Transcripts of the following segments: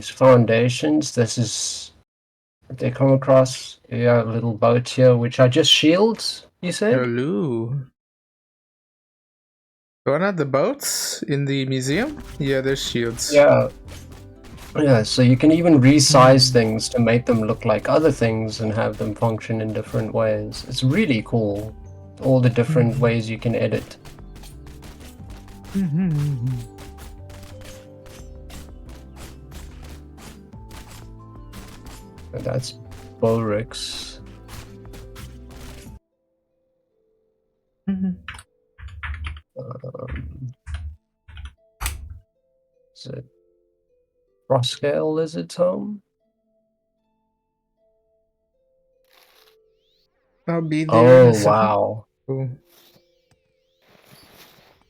these foundations. This is what they come across. Yeah, a little boat here, which are just shields, you said? Hello. One of the boats in the museum? Yeah, there's shields. Yeah. Yeah, so you can even resize things to make them look like other things and have them function in different ways. It's really cool. All the different ways you can edit. And that's Bulrix. Is it Froscale Lizard's home? I'll be there in a Oh, second. wow.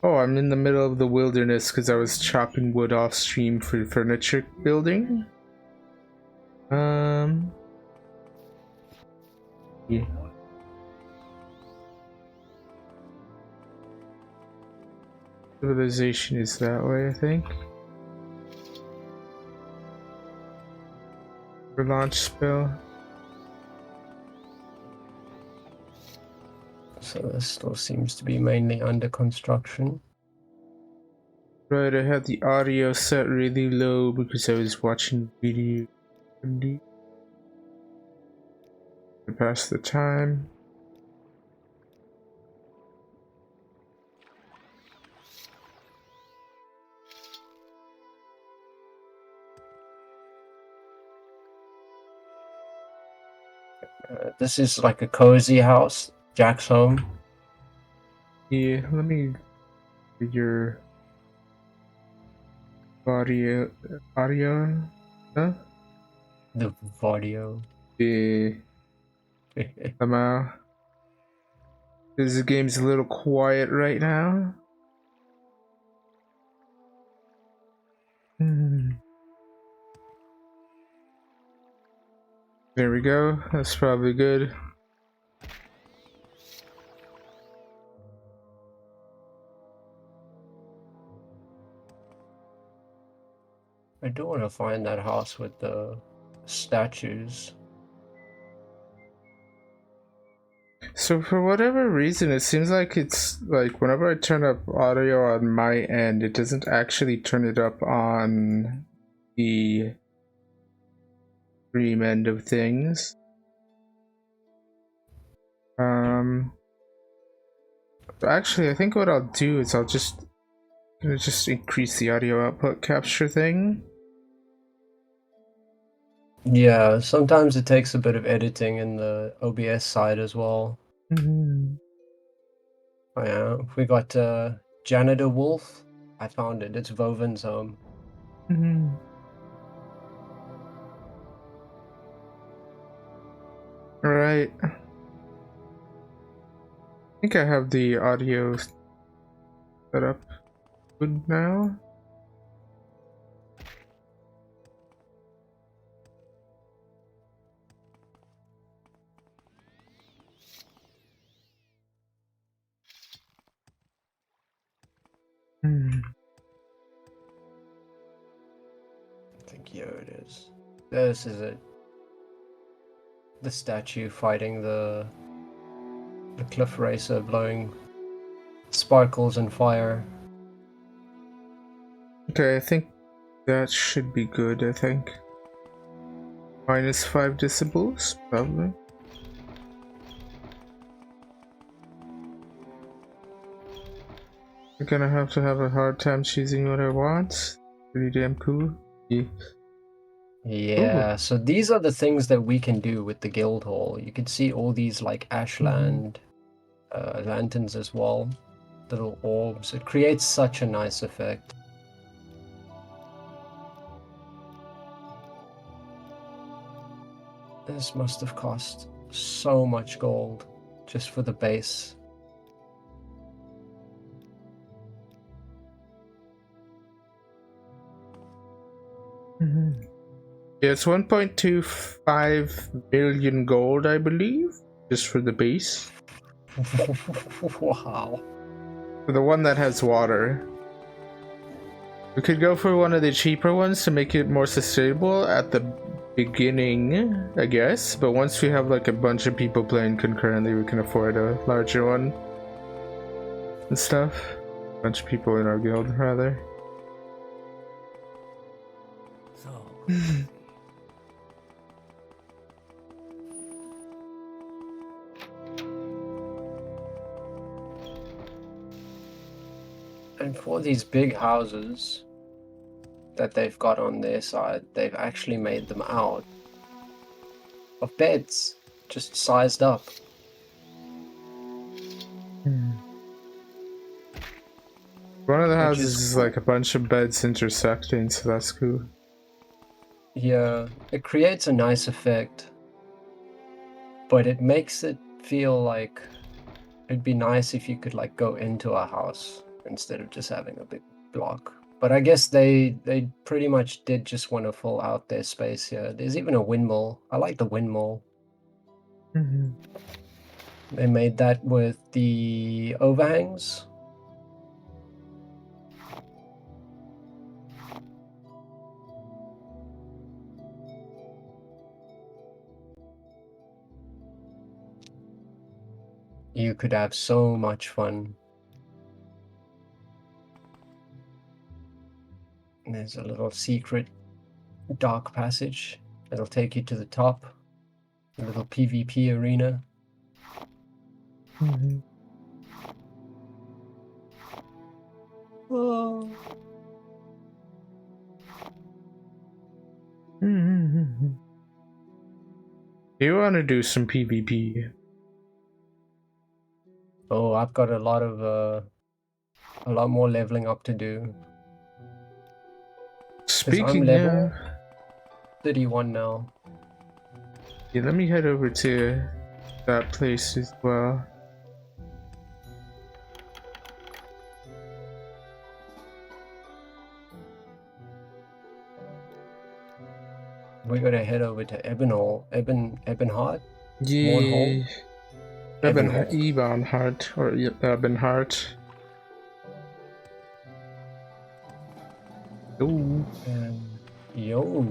Oh, I'm in the middle of the wilderness because I was chopping wood off stream for furniture building. Yeah. Civilization is that way, I think. For launch spell. So this still seems to be mainly under construction. Right, I had the audio set really low because I was watching video to pass the time. This is like a cozy house, Jack's home. Yeah, let me read your audio, huh? The audio. Yeah, somehow. This game's a little quiet right now. There we go, that's probably good. I do want to find that house with the statues. So for whatever reason, it seems like it's like whenever I turn up audio on my end, it doesn't actually turn it up on the stream end of things. Actually, I think what I'll do is I'll just increase the audio output capture thing. Yeah, sometimes it takes a bit of editing in the OBS side as well. Oh yeah, we got Janitor Wolf. I found it. It's Voven's home. Right. I think I have the audio set up good now. I think here it is. This is it. The statue fighting the cliff racer, blowing sparkles and fire. Okay, I think that should be good, I think. -5 decibels, probably. I'm gonna have to have a hard time choosing what I want. Pretty damn cool. Yeah, so these are the things that we can do with the guild hall. You can see all these like ashland lanterns as well, little orbs. It creates such a nice effect. This must have cost so much gold just for the base. Yeah, it's 1.25 million gold, I believe, just for the base. Wow. For the one that has water. We could go for one of the cheaper ones to make it more sustainable at the beginning, I guess. But once we have like a bunch of people playing concurrently, we can afford a larger one and stuff. A bunch of people in our guild, rather. So. And for these big houses that they've got on their side, they've actually made them out of beds, just sized up. One of the houses is like a bunch of beds intersecting, so that's cool. Yeah, it creates a nice effect, but it makes it feel like it'd be nice if you could like go into a house instead of just having a big block. But I guess they pretty much did just want to fill out their space here. There's even a windmill. I like the windmill. They made that with the overhangs. You could have so much fun. And there's a little secret dark passage that'll take you to the top. A little PvP arena. Oh. You want to do some PvP? Oh, I've got a lot more leveling up to do. Speaking I'm level 31 now. Yeah, let me head over to that place as well. We gotta head over to Ebonheart? Yeah. Ebonheart. Ebonheart, or Ebonheart. Ooh. Yo.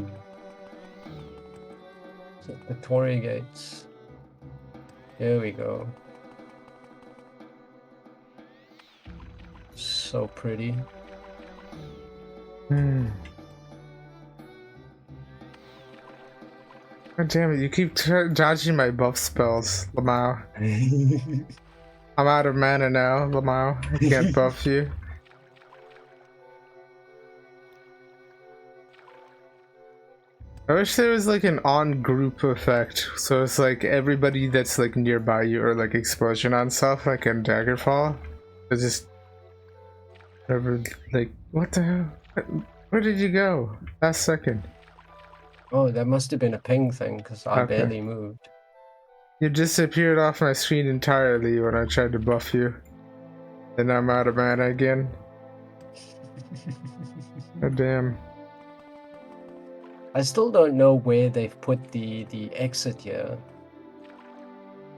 The Tory gates. Here we go. So pretty. God damn it, you keep dodging my buff spells, Lamau. I'm out of mana now, Lamau. I can't buff you. I wish there was like an on-group effect, so it's like everybody that's like nearby you or like explosion on stuff, like in Daggerfall. It's just never like, what the hell? Where did you go? Last second. Oh, that must have been a ping thing because I Okay. barely moved. You disappeared off my screen entirely when I tried to buff you. And I'm out of mana again. Oh damn. I still don't know where they've put the exit here.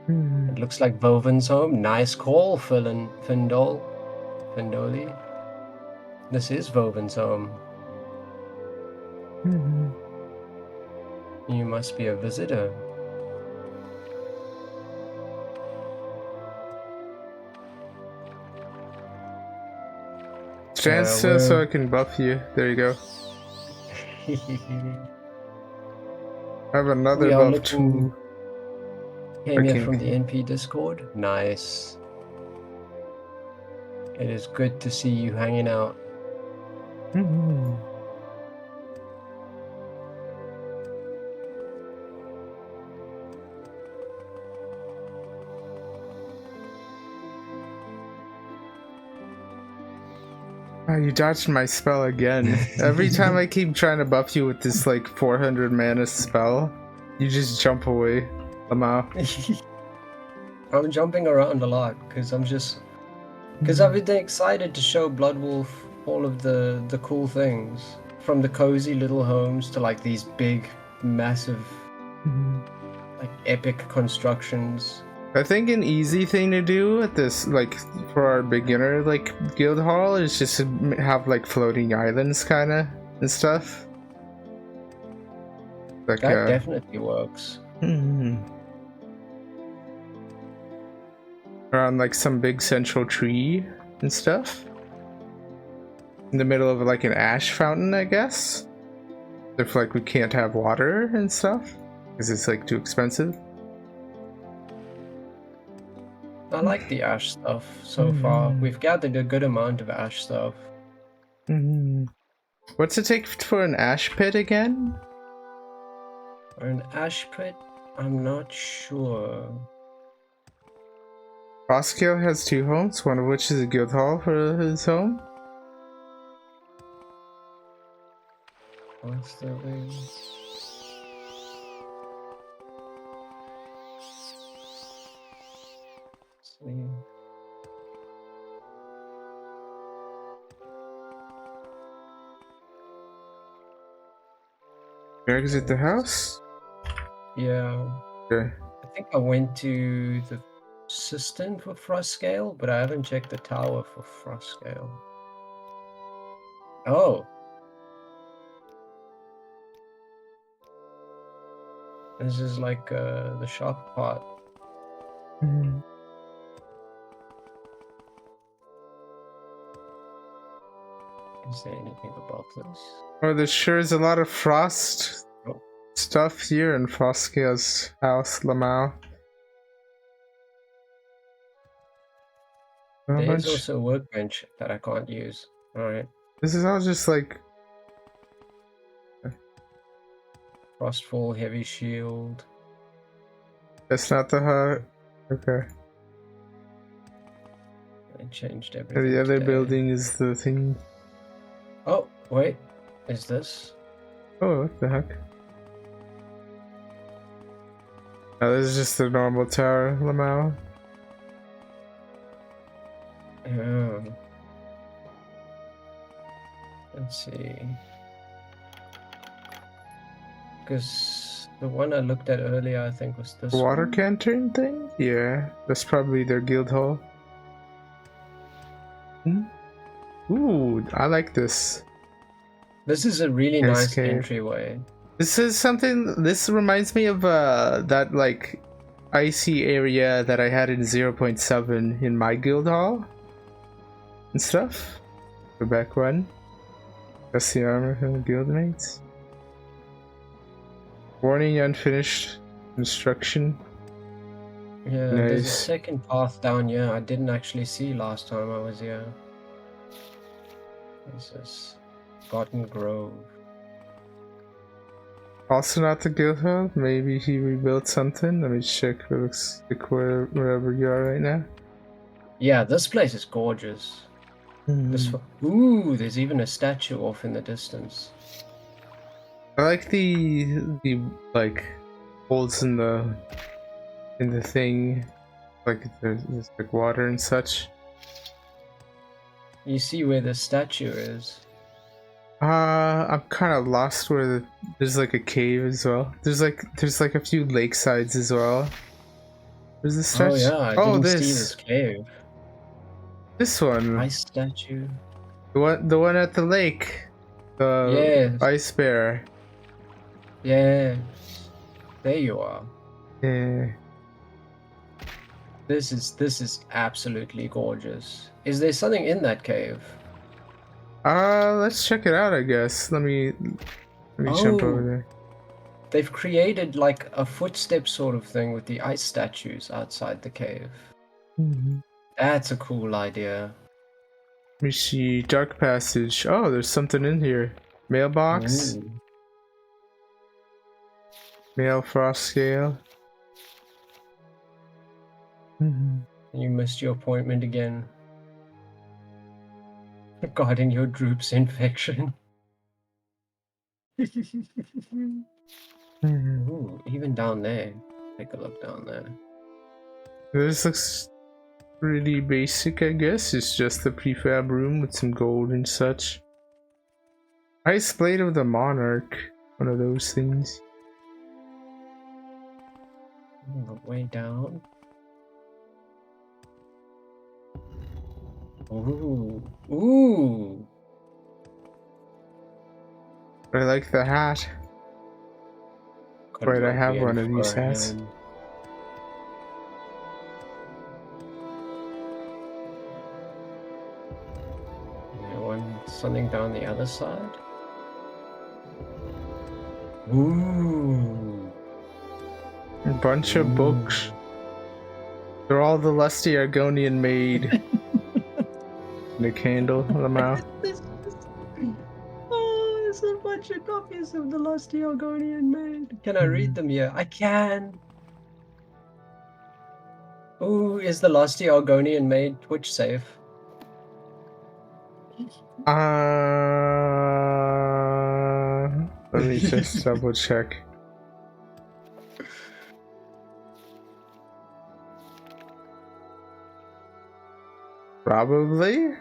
It looks like Voven's home. Nice call, Findoli. This is Voven's home. You must be a visitor. Stand still so I can buff you. There you go. I have another buff too. Came here from the NP Discord. Nice. It is good to see you hanging out. Oh, you dodged my spell again. Every time I keep trying to buff you with this like 400 mana spell, you just jump away. Lamau. I'm jumping around a lot because I've been excited to show Bloodwolf all of the cool things, from the cozy little homes to like these big, massive, like epic constructions. I think an easy thing to do at this, like, for our beginner, like, guild hall is just to have, like, floating islands, kind of, and stuff. Like, That definitely works. Around, like, some big central tree and stuff. In the middle of, like, an ash fountain, I guess. If, like, we can't have water and stuff. Because it's, like, too expensive. I like the ash stuff so far. We've gathered a good amount of ash stuff. What's it take for an ash pit again? Or an ash pit? I'm not sure. Frostgale has 2 homes, one of which is a guild hall for his home. Constantly. See. Greg's at the house? Yeah. Okay. I think I went to the cistern for Frostgale, but I haven't checked the tower for Frostgale. Oh. This is like the shop part. Is there anything about this? Oh, there sure is a lot of frost stuff here in Frostgale's house, Lamau. There's also a workbench that I can't use. Alright. This is all just like... Frostfall, heavy shield. That's not the hut. Okay. I changed everything. The other today. building is the thing. Oh, wait. Is this? Oh, what the heck? Oh, this is just the normal tower, Lamau. Oh. Let's see. Because the one I looked at earlier, I think, was this Water one. canteen thing? Yeah, that's probably their guild hall. Ooh, I like this. This is a really nice entryway. This is something, this reminds me of that like icy area that I had in 0.7 in my guild hall and stuff. Go back one. That's the armor from the guildmates. Warning, unfinished construction. Yeah, Nice. there's a second path down here I didn't actually see last time I was here. This is Cotton Grove. Also not the guild hall. Maybe he rebuilt something. Let me check. It looks like wherever you are right now. Yeah, this place is gorgeous. Ooh, there's even a statue off in the distance. I like the like holes in the thing, like there's like water and such. You see where the statue is? I'm kind of lost where there's like a cave as well. There's like a few lakesides as well. There's the statue. Oh yeah, I didn't see this cave. This one. Ice statue. The one at the lake. The ice bear. Yeah. There you are. Yeah. This is absolutely gorgeous. Is there something in that cave? Let's check it out, I guess. Let me jump over there. They've created like a footstep sort of thing with the ice statues outside the cave. That's a cool idea. Let me see. Dark passage. Oh, there's something in here. Mailbox. Ooh. Mail frost scale. You missed your appointment again. Regarding your droop's infection. Ooh, even down there. Take a look down there. This looks really basic, I guess. It's just a prefab room with some gold and such. Ice blade of the monarch. One of those things. Way down. Ooh. Ooh. I like the hat. Got Wait, I have Ethiopian one of these fur hats. hand. Something down the other side. Ooh. A bunch of books. Ooh. They're all the lusty Argonian maid. And a candle in the mouth. Oh, there's a bunch of copies of the Lost Argonian Maid. Can I read them here? I can. Oh, is the Lost Argonian Maid Twitch safe? Let me just double check. Probably.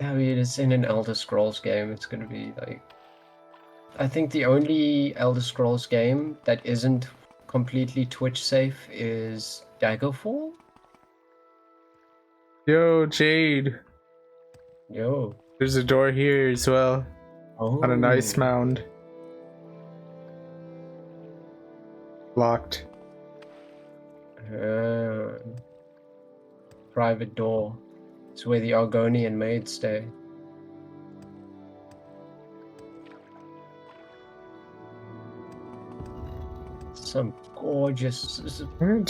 I mean, it's in an Elder Scrolls game. It's gonna be like, I think the only Elder Scrolls game that isn't completely Twitch safe is Daggerfall. Yo, Jade. Yo. There's a door here as well. Oh. On a nice mound. Locked. Private door. It's where the Argonian maids stay. Some gorgeous. It's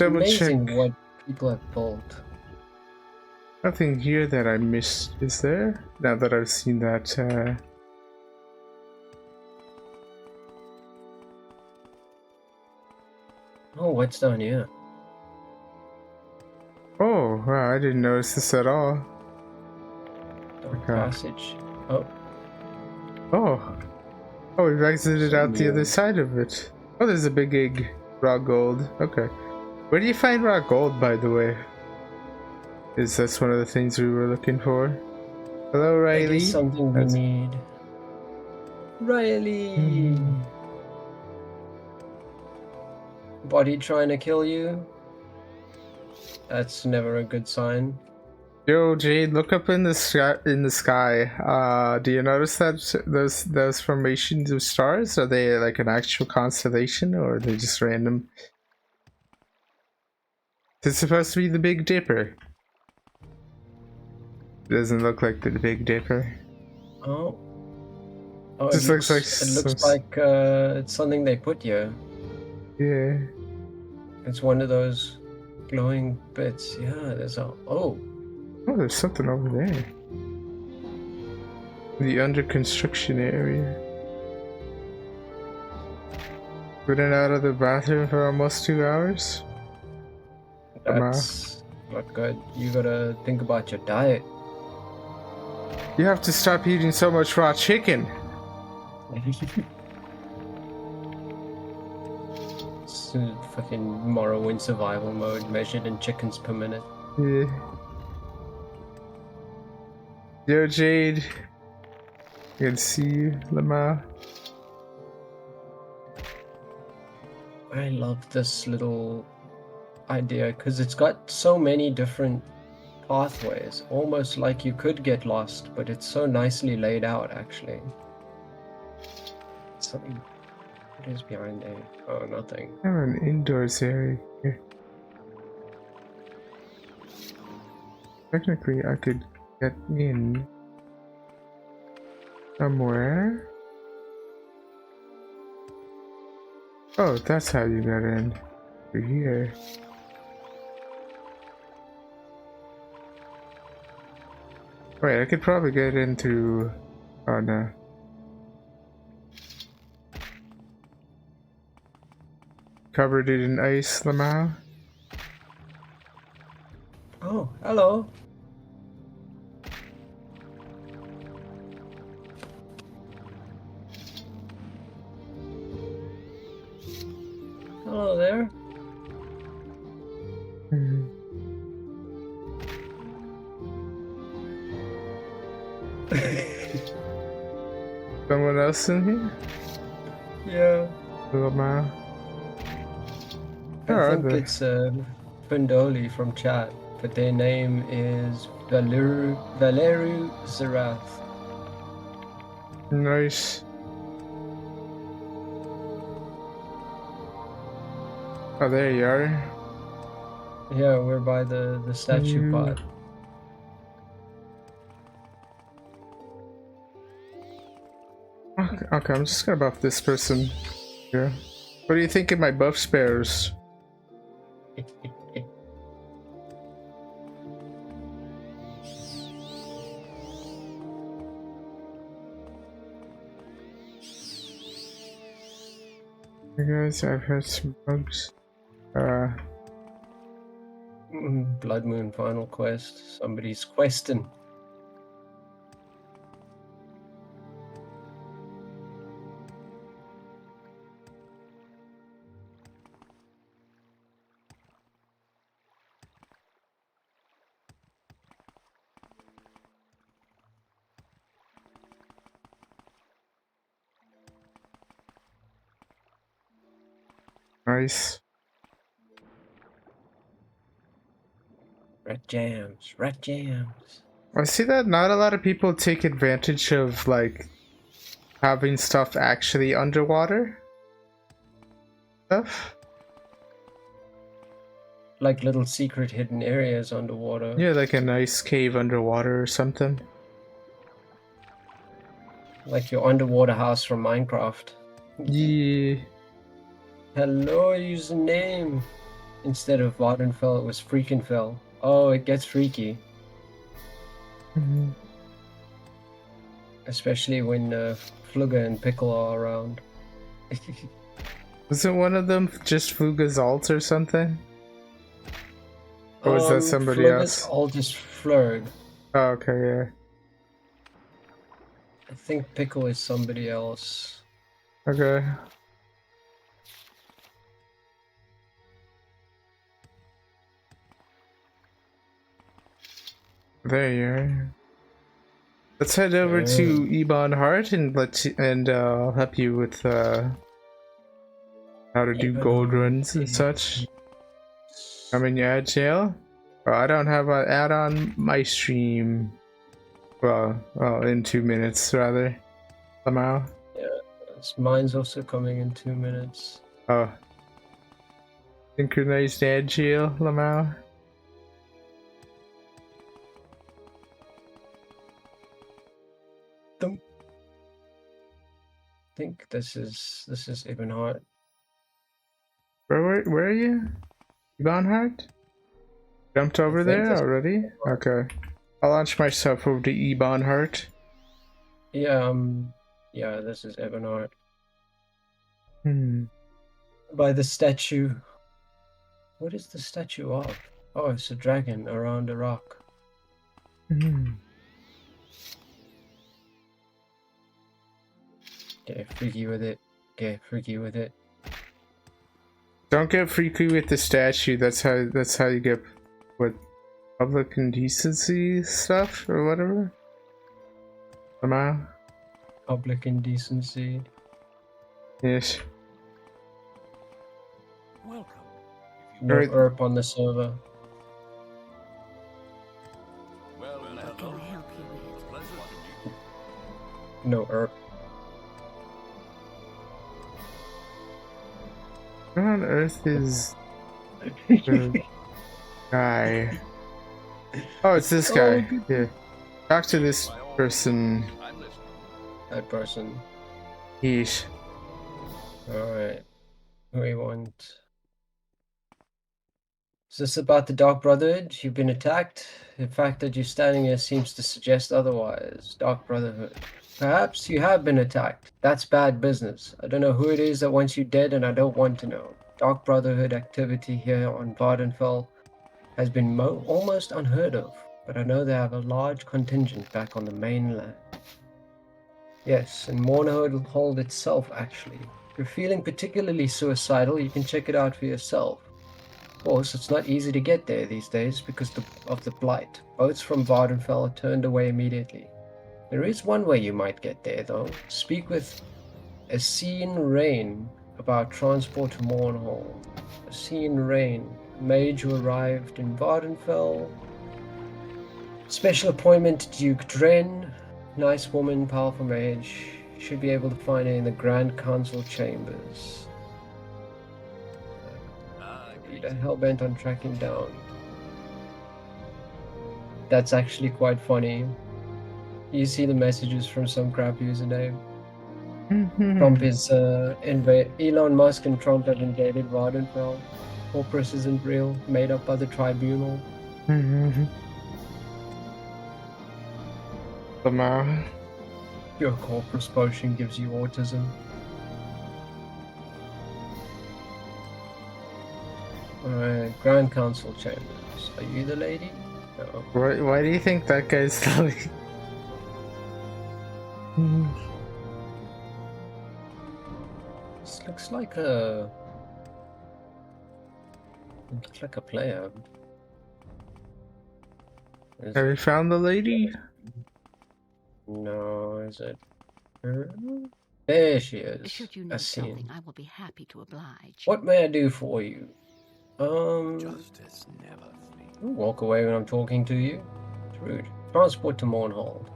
amazing check. what people have built. Nothing here that I missed, is there? Now that I've seen that, Oh, what's down here? Oh, wow, I didn't notice this at all. Dark passage. Oh. Oh. Oh, we've exited out the other side of it. Oh, there's a big egg. Raw gold. Okay. Where do you find raw gold, by the way? Is that's one of the things we were looking for? Hello, Riley. It is something we need. Riley! Body trying to kill you? That's never a good sign. Yo, Jade, look up in the sky. Do you notice that those formations of stars? Are they like an actual constellation, or are they just random? It's supposed to be the Big Dipper. It doesn't look like the Big Dipper. Oh. Oh, it looks like it's something they put here. Yeah. It's one of those glowing bits. Yeah, there's a... Oh, there's something over there. The under construction area. Been out of the bathroom for almost 2 hours. That's not good. You gotta think about your diet. You have to stop eating so much raw chicken. It's fucking morrowind survival mode measured in chickens per minute. Yeah. Yo, Jade. Good to see you, Lamar. I love this little idea because it's got so many different pathways, almost like you could get lost, but it's so nicely laid out actually. Something. What is behind there? Oh, nothing. I have an indoors area here. Technically, I could get in somewhere. Oh, that's how you got in. Through here. Wait, I could probably get in through... Oh no. Covered it in ice, Lamau. Oh, hello. Hello there. Someone else in here? Yeah. Lamau. I think it's Pendoli from chat, but their name is Valeru Zarath. Nice. Oh, there you are. Yeah, we're by the statue part. Okay, I'm just gonna buff this person here. What do you think of my buff spares? Hey guys, I've had some bugs. Blood Moon final quest. Somebody's questing. Nice. Red jams, red jams. I see that not a lot of people take advantage of like having stuff actually underwater stuff. Like little secret hidden areas underwater. Yeah, like a nice cave underwater or something. Like your underwater house from Minecraft. Yeah. Hello, username. Instead of vods-n-stuff, it was freaking fell. Oh, it gets freaky. Especially when Flugga and Pickle are around. Wasn't one of them just Fuga's alt or something? Or was that somebody Flugga's else? all just flurred. Oh, okay, yeah. I think Pickle is somebody else. Okay. There you are. Let's head over to Ebon Heart and I'll help you with how to do gold runs and such. I'm in your jail. Oh, I don't have an ad on my stream. Well, in 2 minutes rather. Somehow. Yeah, mine's also coming in 2 minutes. Oh. Synchronized ad jail, Lamau. I think this is Ibn Hart. Where are you? Ebon Heart? Jumped over there already? Okay. I'll launch myself over to Ebon Heart. Yeah, yeah, this is Ibn Hart. By the statue. What is the statue of? Oh, it's a dragon around a rock. Get freaky with it. Get freaky with it. Don't get freaky with the statue. That's how you get what public indecency stuff or whatever. Somehow. Public indecency. Yes. Welcome. No herp on the server. Well, What can I help you with? No herp. Where on earth is the guy? Oh, it's this guy. Yeah. Talk to this person. That person. Yeesh. Alright. Who we want? Is this about the Dark Brotherhood? You've been attacked? The fact that you're standing here seems to suggest otherwise. Dark Brotherhood. Perhaps you have been attacked. That's bad business. I don't know who it is that wants you dead, and I don't want to know. Dark Brotherhood activity here on Vardenfell has been almost unheard of, but I know they have a large contingent back on the mainland. Yes, and Morrowind itself, actually. If you're feeling particularly suicidal, you can check it out for yourself. Of course, it's not easy to get there these days because of the blight. Boats from Vardenfell are turned away immediately. There is one way you might get there, though. Speak with Essene Rain about transport to Mornhall. Essene Rain. Mage who arrived in Vardenfell. Special appointment to Duke Dren. Nice woman, powerful mage. Should be able to find her in the Grand Council chambers. Leader hellbent on tracking down. That's actually quite funny. You see the messages from some crap username. Trump is Elon Musk and Trump have invaded Vardenfell. Corpus isn't real, made up by the tribunal. Your corpus potion gives you autism. Alright, Grand Council chambers. Are you the lady? No. Why do you think that guy's like? This looks like a... Looks like a player. Have you found the lady? No, is it her? There she is. Should you know something, I will be happy to oblige. What may I do for you? Justice never sleeps. Walk away when I'm talking to you. It's rude. Transport to Mournhold.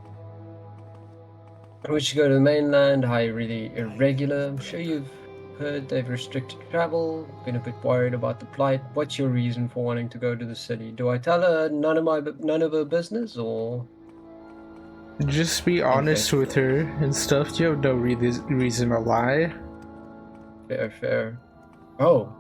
I wish to go to the mainland. Really irregular. I'm sure you've heard they've restricted travel. Been a bit worried about the plight. What's your reason for wanting to go to the city? Do I tell her none of her business, or? Just be honest with her and stuff. You have no reason to lie. Fair. Oh.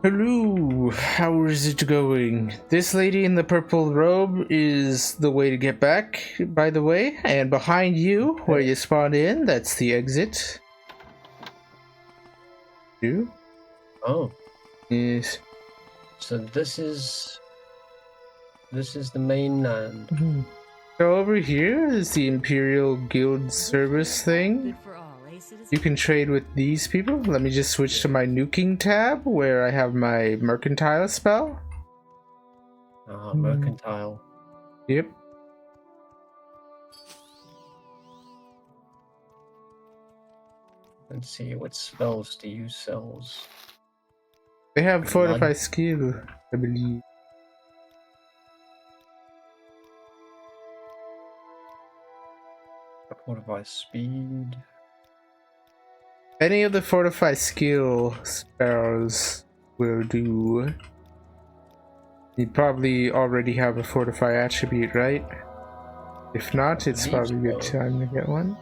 Hello, how is it going? This lady in the purple robe is the way to get back, by the way. And behind you, where you spawn in, that's the exit. You? Oh. Yes. So this is the mainland. So over here is the Imperial Guild service thing. Good for all, eh, citizen? You can trade with these people. Let me just switch to my nuking tab where I have my mercantile spell. Mercantile. Yep. Let's see, what spells do you sell? They have fortify skill, I believe. Fortify speed. Any of the fortify skill spells will do. You probably already have a fortify attribute, right? If not, it's probably a good time to get one.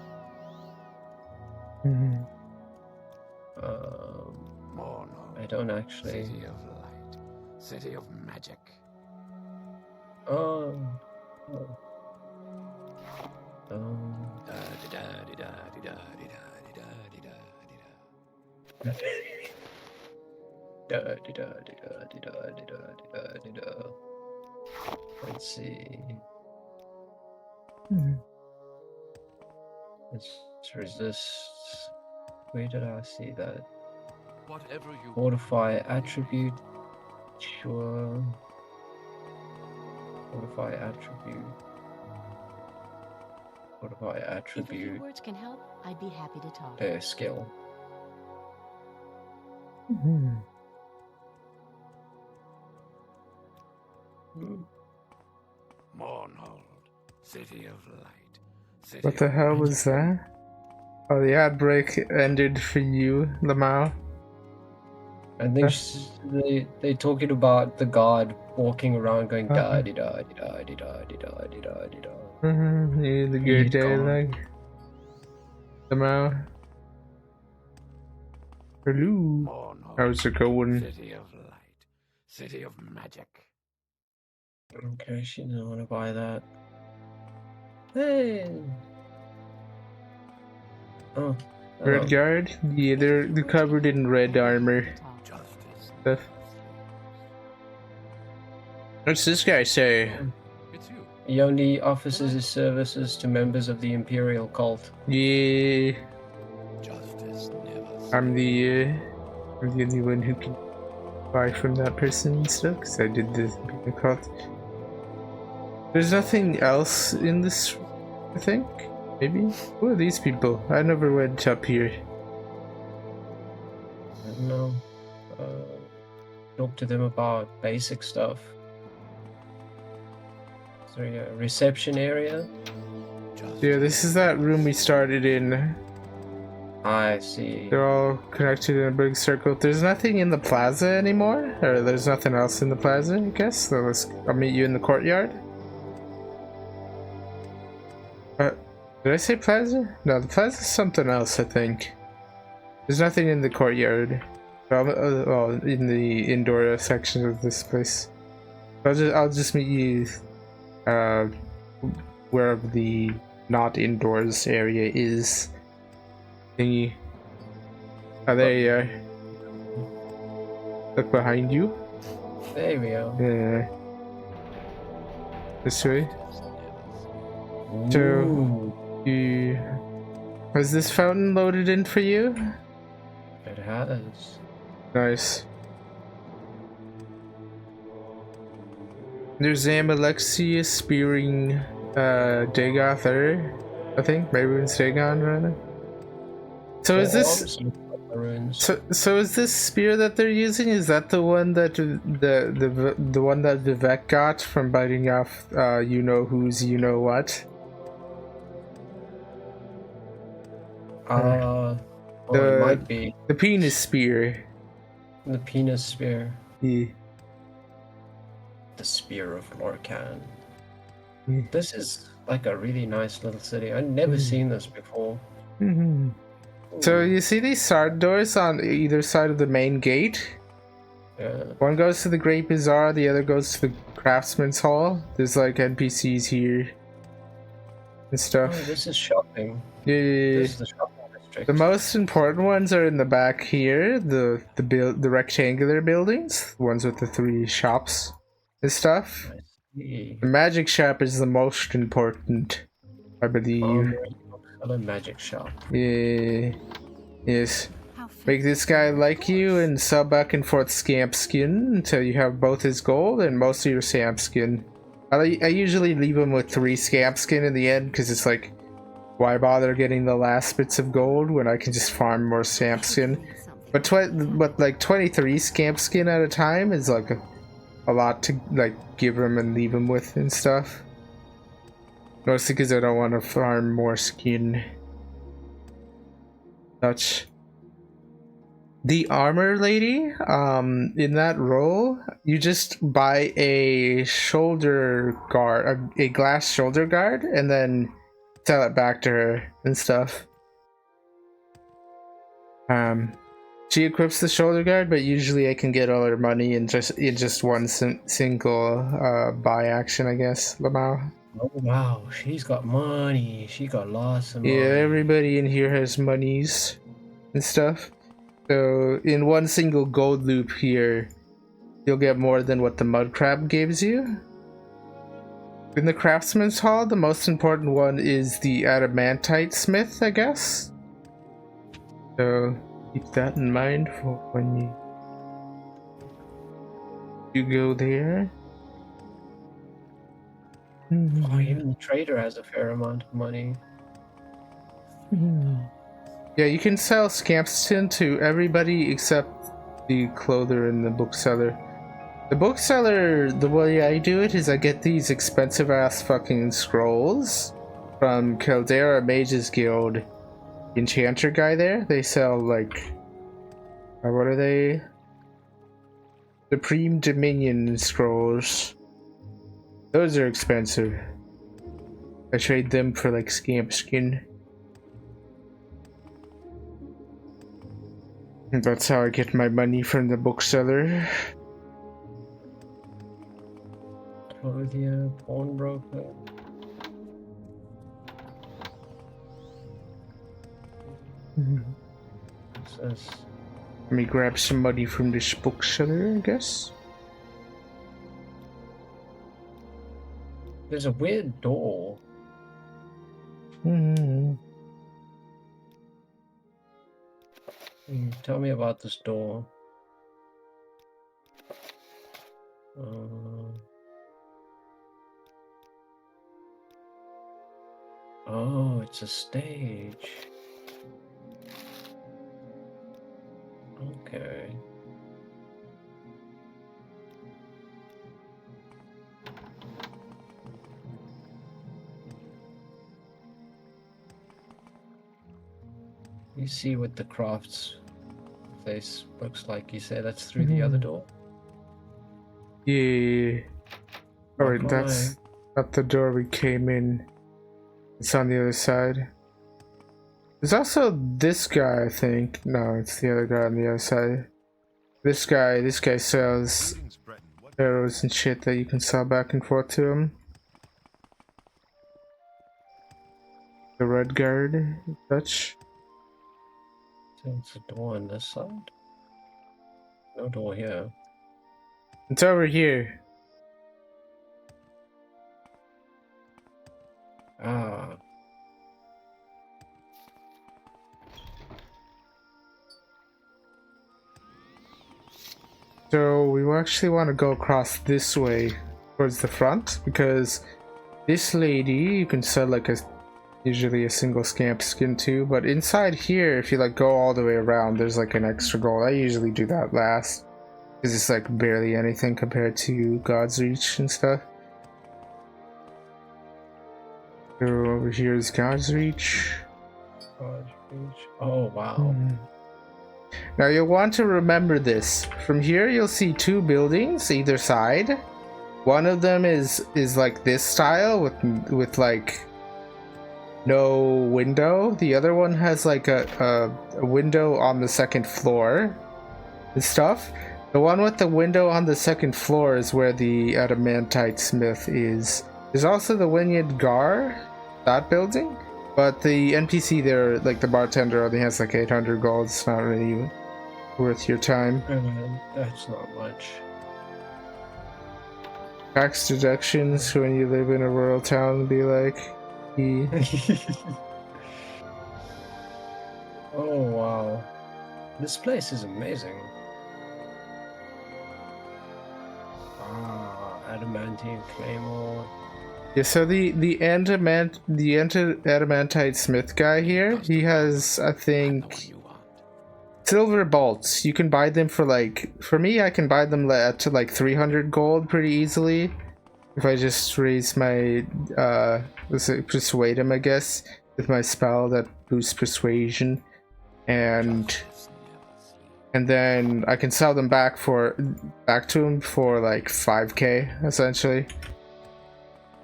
Mournhold, I don't actually. City of light, city of magic. Let's see. Let's resist. Where did I see that? Whatever you Fortify attribute. Sure. Fortify attribute. Fortify If a few attribute. words can help, I'd be happy to talk. Skill. Mournhold, city of light. City What the of hell magic. was that? Oh, the ad break ended for you, Lamau. I think they talking about the god walking around going da di da di da di da di da di da di da. Yeah, the He good dialogue. Lamau. Hello. Mournhold, How's it going? city of light, city of magic. Okay, she doesn't want to buy that. Hey. Oh. hello. Red guard? Yeah, they're covered in red armor. Justice. Stuff. What's this guy say? It's you. He only offers his services to members of the Imperial cult. Yeah, Justice never. I'm the only one who can buy from that person and stuff, because I did the cult. There's nothing else in this, I think. Maybe? Who are these people? I never went up here. I don't know. talk to them about basic stuff. So yeah, reception area. Yeah, this is that room we started in. I see. They're all connected in a big circle. There's nothing in the plaza anymore, or there's nothing else in the plaza, I guess. So I'll meet you in the courtyard. Did I say plaza? No, the plaza is something else, I think. There's nothing in the courtyard. Well, in the indoor section of this place. I'll just meet you, wherever the not indoors area is. Thingy. Oh, there you are. Look behind you. There we go. Yeah. This way. Ooh. So, has this fountain loaded in for you? It has. Nice. There's Alexius spearing Dagoth there, I think. Maybe it's Dagon rather. So is this so is this spear that they're using? Is that the one that the one that Vivek got from biting off you know who's you know what? Well, it might be. The penis spear. The penis spear. Yeah. The spear of Lorcan. Yeah. This is like a really nice little city. I've never seen this before. Mm-hmm. So you see these side doors on either side of the main gate? Yeah. One goes to the Great Bazaar, the other goes to the Craftsman's Hall. There's like NPCs here and stuff. Oh, this is shopping. Yeah. This is the shopping district. The most important ones are in the back here, the rectangular buildings, the ones with the 3 shops and stuff. I see. The magic shop is the most important, I believe. A magic shop. Yeah. Yes. How fit Make this guy like you and sell back and forth scamp skin until you have both his gold and most of your scamp skin. I usually leave him with 3 scamp skin in the end because it's like, why bother getting the last bits of gold when I can just farm more scamp skin? something. But like 23 scamp skin at a time is like a lot to like give him and leave him with and stuff. Mostly because I don't want to farm more skin. Such. The armor lady, in that role, you just buy a shoulder guard, a glass shoulder guard, and then sell it back to her and stuff. She equips the shoulder guard, but usually I can get all her money in just one single buy action, I guess. Lamau. Oh wow, she's got money. She got lots of money. Yeah, everybody in here has monies and stuff. So in one single gold loop here, you'll get more than what the mud crab gives you. In the craftsman's hall, the most important one is the adamantite smith, I guess. So keep that in mind for when you go there. Oh, even the trader has a fair amount of money. Yeah, you can sell scampskin to everybody except the clother and the bookseller. The bookseller, the way I do it is I get these expensive ass fucking scrolls from Caldera Mages Guild. Enchanter guy there. They sell like, what are they? Supreme Dominion scrolls. Those are expensive. I trade them for like scamp skin. And that's how I get my money from the bookseller. Clothier, pawnbroker. What's this? Let me grab some money from this bookseller, I guess. There's a weird door. Tell me about this door. Oh, it's a stage. Okay. You see what the crafts place looks like. You say that's through the other door? Yeah. Alright, Walk that's away. not the door we came in. It's on the other side. There's also this guy, I think. No, it's the other guy on the other side. This guy sells arrows and shit that you can sell back and forth to him. The red guard, such. So it's a door on this side? No door here. It's over here. Ah. So we actually want to go across this way towards the front because this lady you can sell like usually a single scamp skin to, but inside here if you like go all the way around there's like an extra gold. I usually do that last because it's like barely anything compared to God's Reach and stuff. So over here is God's Reach. God's Reach. Oh wow. Now you'll want to remember this. From here you'll see two buildings either side. One of them is like this style with like no window. The other one has like a window on the second floor and stuff. The one with the window on the second floor is where the adamantite smith is. There's also the Wynyard Gar, that building. But the NPC there, like the bartender, only has like 800 gold. It's not really worth your time. That's not much. Tax deductions when you live in a rural town be like, Oh wow. This place is amazing. Ah, adamantine claymore. Yeah, so the adamantite smith guy here, he has I think silver bolts. You can buy them for like, for me I can buy them to like 300 gold pretty easily if I just raise my persuade him, I guess, with my spell that boosts persuasion, and then I can sell them back to him for like 5k essentially.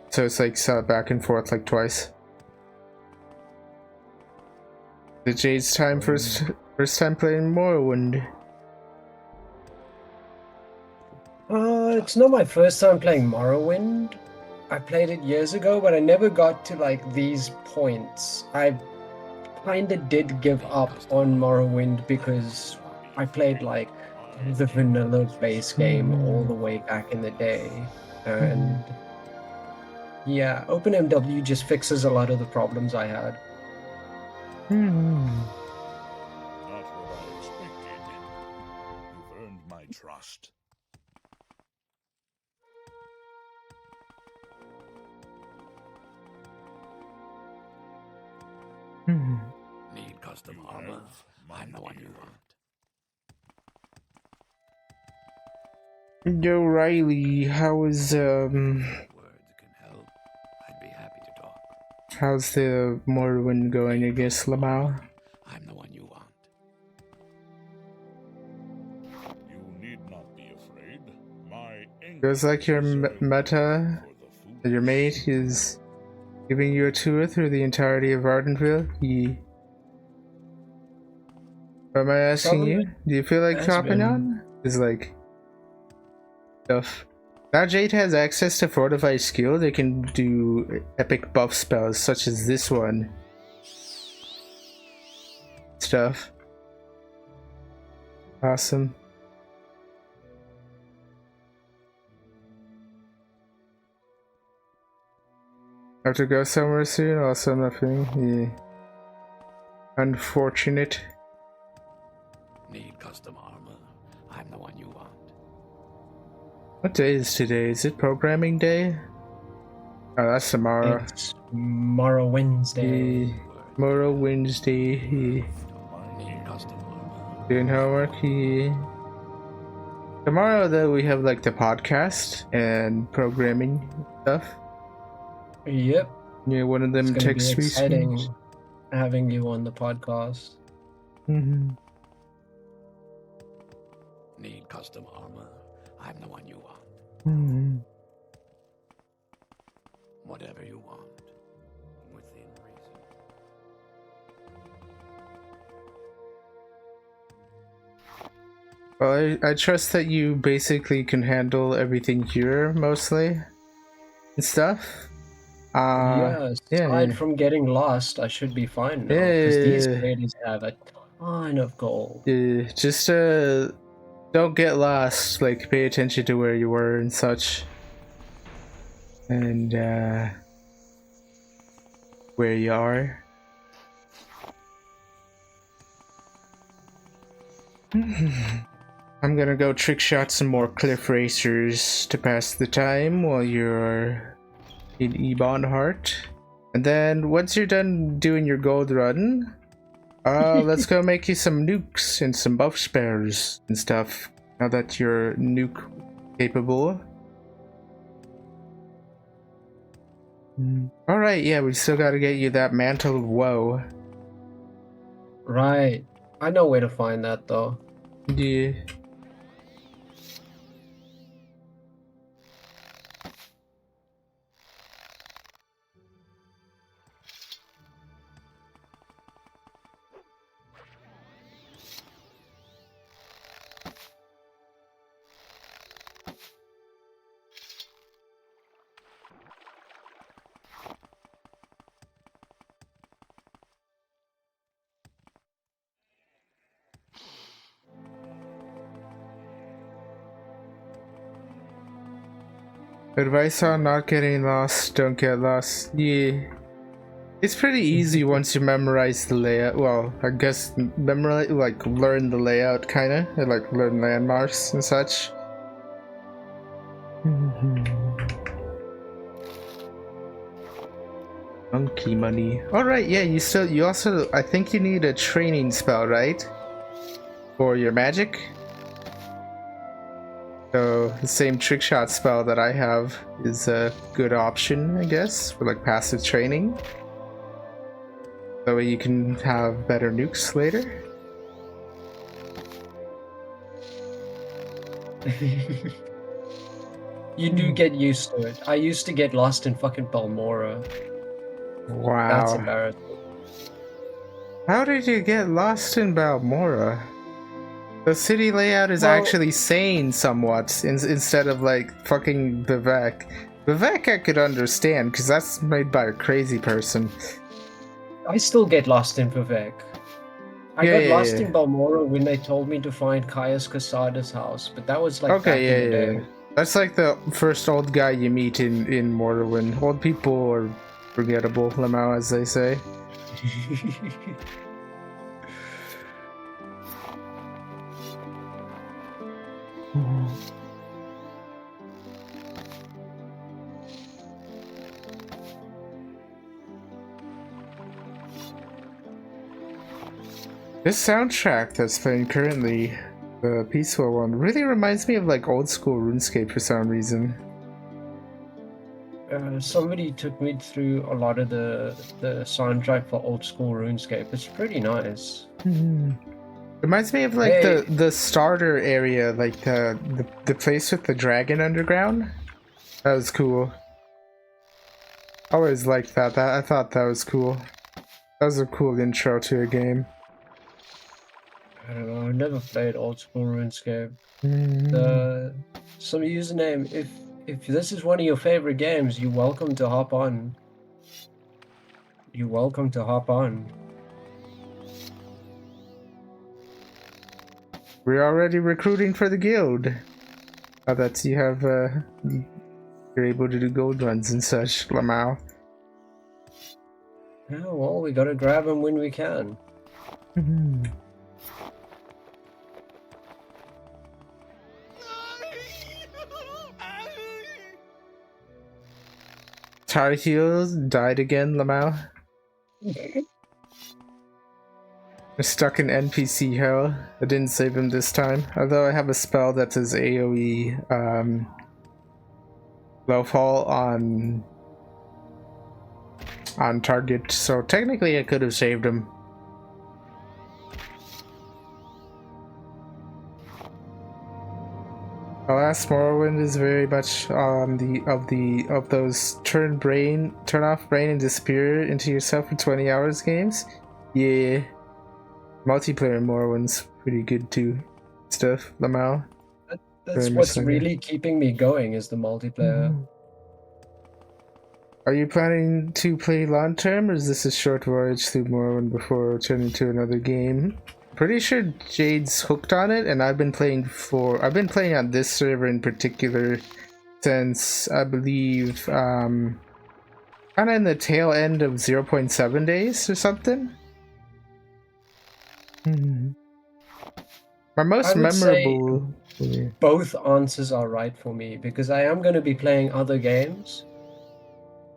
So it's like sell it back and forth like twice. The Jade's time first time playing Morrowind. It's not my first time playing Morrowind. I played it years ago, but I never got to like these points. I kinda did give up on Morrowind because I played like the vanilla base game all the way back in the day, and yeah, OpenMW just fixes a lot of the problems I had. Not what I expected. You've earned my trust. Need custom armor? I'm the one you want. Yo, Riley, how is Words can help. I'd be happy to talk. how's the Morrowind going against Lamau? I'm the one you want. You need not be afraid. My Feels like your meta, your mate is giving you a tour through the entirety of Ardenville. Am I asking you? Do you feel like chopping on? Is like stuff. Now Jade has access to fortified skill. They can do epic buff spells such as this one. Stuff. Awesome. Have to go somewhere soon? Also nothing. Yeah. Unfortunate. Need custom armor? I'm the one you want. What day is today? Is it programming day? Oh, that's tomorrow. It's Morrowindsday. Tomorrow, Wednesday. Need custom armor. Doing homework. Tomorrow, though, we have like the podcast and programming stuff. Yep. Yeah, one of them It's gonna be text me. exciting having you on the podcast. Need custom armor? I'm the one you want. Whatever you want. Within reason. Well, I trust that you basically can handle everything here, mostly, and stuff. Yeah, aside Yeah. from getting lost, I should be fine now, because these Yeah. ladies have a ton of gold. Yeah. Just, don't get lost, like, pay attention to where you were and such. And, where you are. I'm gonna go trick shot some more cliff racers to pass the time while you're in Ebon Heart. And then once you're done doing your gold run, let's go make you some nukes and some buff spares and stuff. Now that you're nuke capable. Alright, yeah, we still gotta get you that Mantle of Woe. Right. I know where to find that, though. Yeah. Advice on not getting lost, don't get lost. Yeah. It's pretty easy once you memorize the layout. Well, I guess memorize, like, learn the layout, kinda. And, like, learn landmarks and such. Monkey money. Alright, yeah, you also, I think you need a training spell, right? For your magic? So the same trick shot spell that I have is a good option, I guess, for like passive training. That way you can have better nukes later. You do get used to it. I used to get lost in fucking Balmora. That's Wow. embarrassing. How did you get lost in Balmora? The city layout is Well, actually sane somewhat, instead of like fucking Vivek. Vivek I could understand, because that's made by a crazy person. I still get lost in Vivek. I Yeah, got yeah, lost yeah. in Balmora when they told me to find Caius Casada's house, but that was like back in the day. That's like the first old guy you meet in Morrowind. Old people are forgettable, Lamau, as they say. This soundtrack that's playing currently, the peaceful one, really reminds me of like old school RuneScape for some reason. Somebody took me through a lot of the soundtrack for old school RuneScape. It's pretty nice. Reminds me of like the starter area, like the place with the dragon underground. That was cool. Always liked that. I thought that was cool. That was a cool intro to a game. I don't know. I've never played old school RuneScape. Some username. If this is one of your favorite games, you're welcome to hop on. You're welcome to hop on. We're already recruiting for the guild. Now that you have, you're able to do gold runs and such, Lamau. Yeah, well, we gotta grab them when we can. Tar Heels died again, Lamau. We're stuck in NPC hell. I didn't save him this time. Although I have a spell that says AoE low fall on target, so technically I could have saved him. Last Morrowind is very much on of those turn off brain and disappear into yourself for 20 hours games. Yeah. Multiplayer Morrowind's pretty good too. Stuff, Lamau. That's what's really keeping me going is the multiplayer. Are you planning to play long term, or is this a short voyage through Morrowind before turning to another game? Pretty sure Jade's hooked on it, and I've been playing on this server in particular since I believe kind of in the tail end of 0.7 days or something. My most memorable. Both answers are right for me because I am going to be playing other games,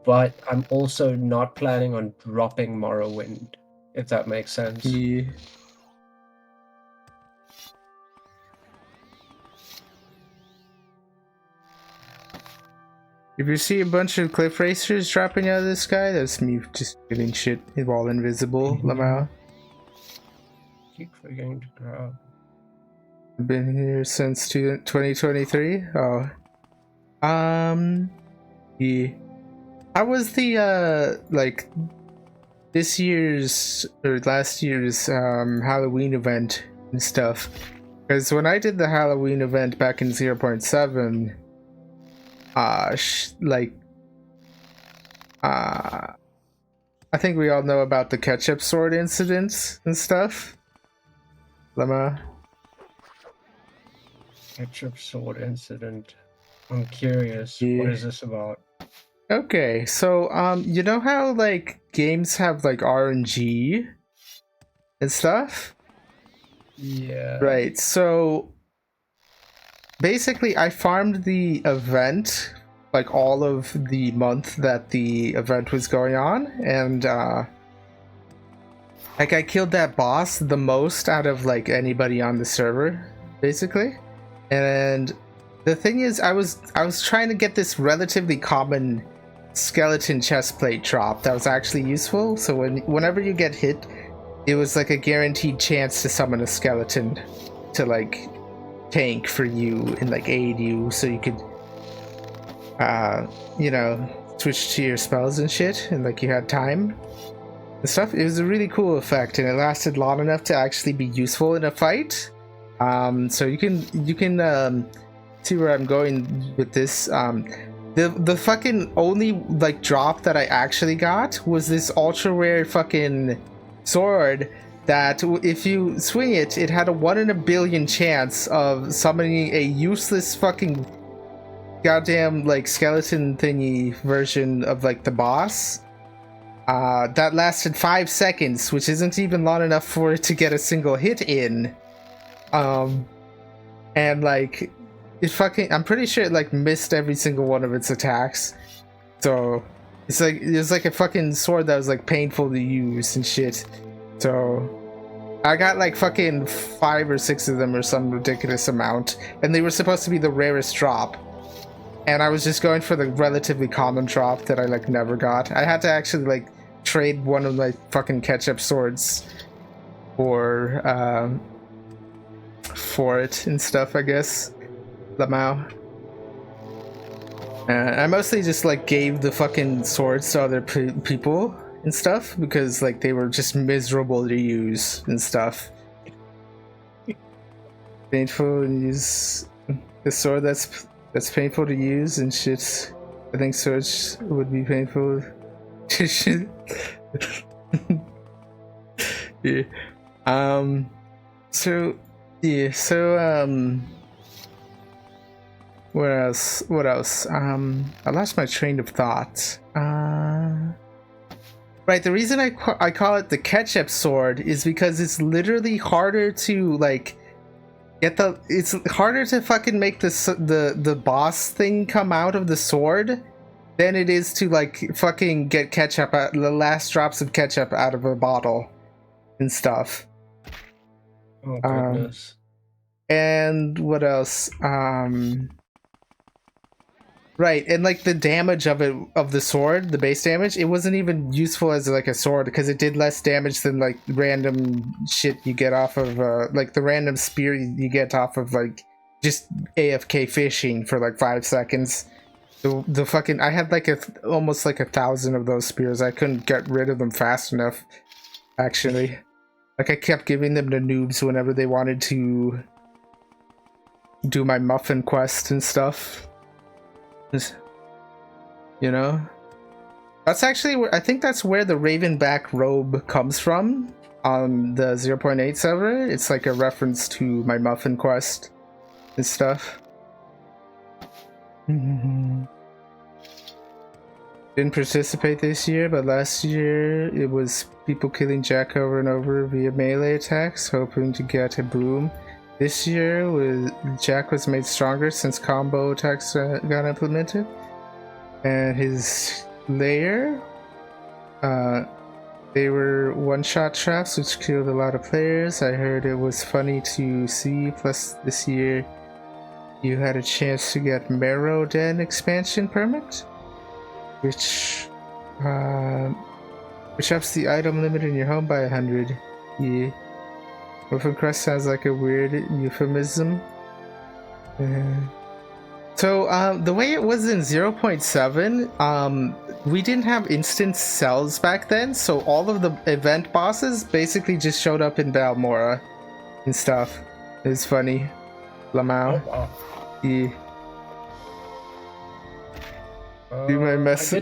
but I'm also not planning on dropping Morrowind, if that makes sense. Yeah. If you see a bunch of cliff racers dropping out of the sky, that's me just getting shit while invisible, Lamau. Keep forgetting to grab. I've been here since 2023. Oh. Yeah. How was the like this year's or last year's Halloween event and stuff? Because when I did the Halloween event back in 0.7, I think we all know about the ketchup sword incidents and stuff. Lemma. Ketchup sword incident. I'm curious. Yeah. What is this about? Okay, so you know how like games have like RNG and stuff? Yeah. Right. So basically I farmed the event like all of the month that the event was going on, and like I killed that boss the most out of like anybody on the server, basically. And the thing is, I was trying to get this relatively common skeleton chestplate drop that was actually useful. So whenever you get hit, it was like a guaranteed chance to summon a skeleton to like tank for you and like aid you, so you could you know, switch to your spells and shit, and like you had time and stuff. It was a really cool effect, and it lasted long enough to actually be useful in a fight. So you can see where I'm going with this. The fucking only like drop that I actually got was this ultra rare fucking sword that if you swing it, it had a 1 in a billion chance of summoning a useless fucking goddamn like skeleton thingy version of like the boss. That lasted 5 seconds, which isn't even long enough for it to get a single hit in. And like it fucking, I'm pretty sure it like missed every single one of its attacks. So it's like, it was like a fucking sword that was like painful to use and shit. So I got like fucking 5 or 6 of them or some ridiculous amount, and they were supposed to be the rarest drop. And I was just going for the relatively common drop that I like never got. I had to actually like trade one of my fucking ketchup swords for it and stuff, I guess. Lamau. I mostly just like gave the fucking swords to other people and stuff because like they were just miserable to use and stuff. Painful to use the sword that's painful to use and shit. I think swords would be painful to shit. Yeah. So yeah. So what else? I lost my train of thought. Right, the reason I call it the ketchup sword is because it's literally harder to like it's harder to fucking make the boss thing come out of the sword than it is to like fucking get ketchup out, the last drops of ketchup out of a bottle and stuff. Oh goodness. And what else? Right, and like the damage of the sword, the base damage, it wasn't even useful as like a sword because it did less damage than like random shit you get off of like the random spear you get off of like just AFK fishing for like 5 seconds. The fucking I had like almost like 1,000 of those spears. I couldn't get rid of them fast enough, actually. Like I kept giving them to noobs whenever they wanted to do my muffin quest and stuff. You know? That's actually where I think that's where the Ravenback robe comes from on the 0.8 server. It's like a reference to my muffin quest and stuff. Didn't participate this year, but last year it was people killing Jack over and over via melee attacks, hoping to get a boom. This year, Jack was made stronger since combo attacks got implemented, and his lair, they were one-shot traps which killed a lot of players. I heard it was funny to see. Plus, this year you had a chance to get Marrow Den expansion permit, which ups the item limit in your home by 100. Yeah. Muffin Crest sounds like a weird euphemism. So the way it was in 0.7, we didn't have instant cells back then, so all of the event bosses basically just showed up in Balmora and stuff. It was funny. Lamau. Oh, wow. Yeah. Do my mess.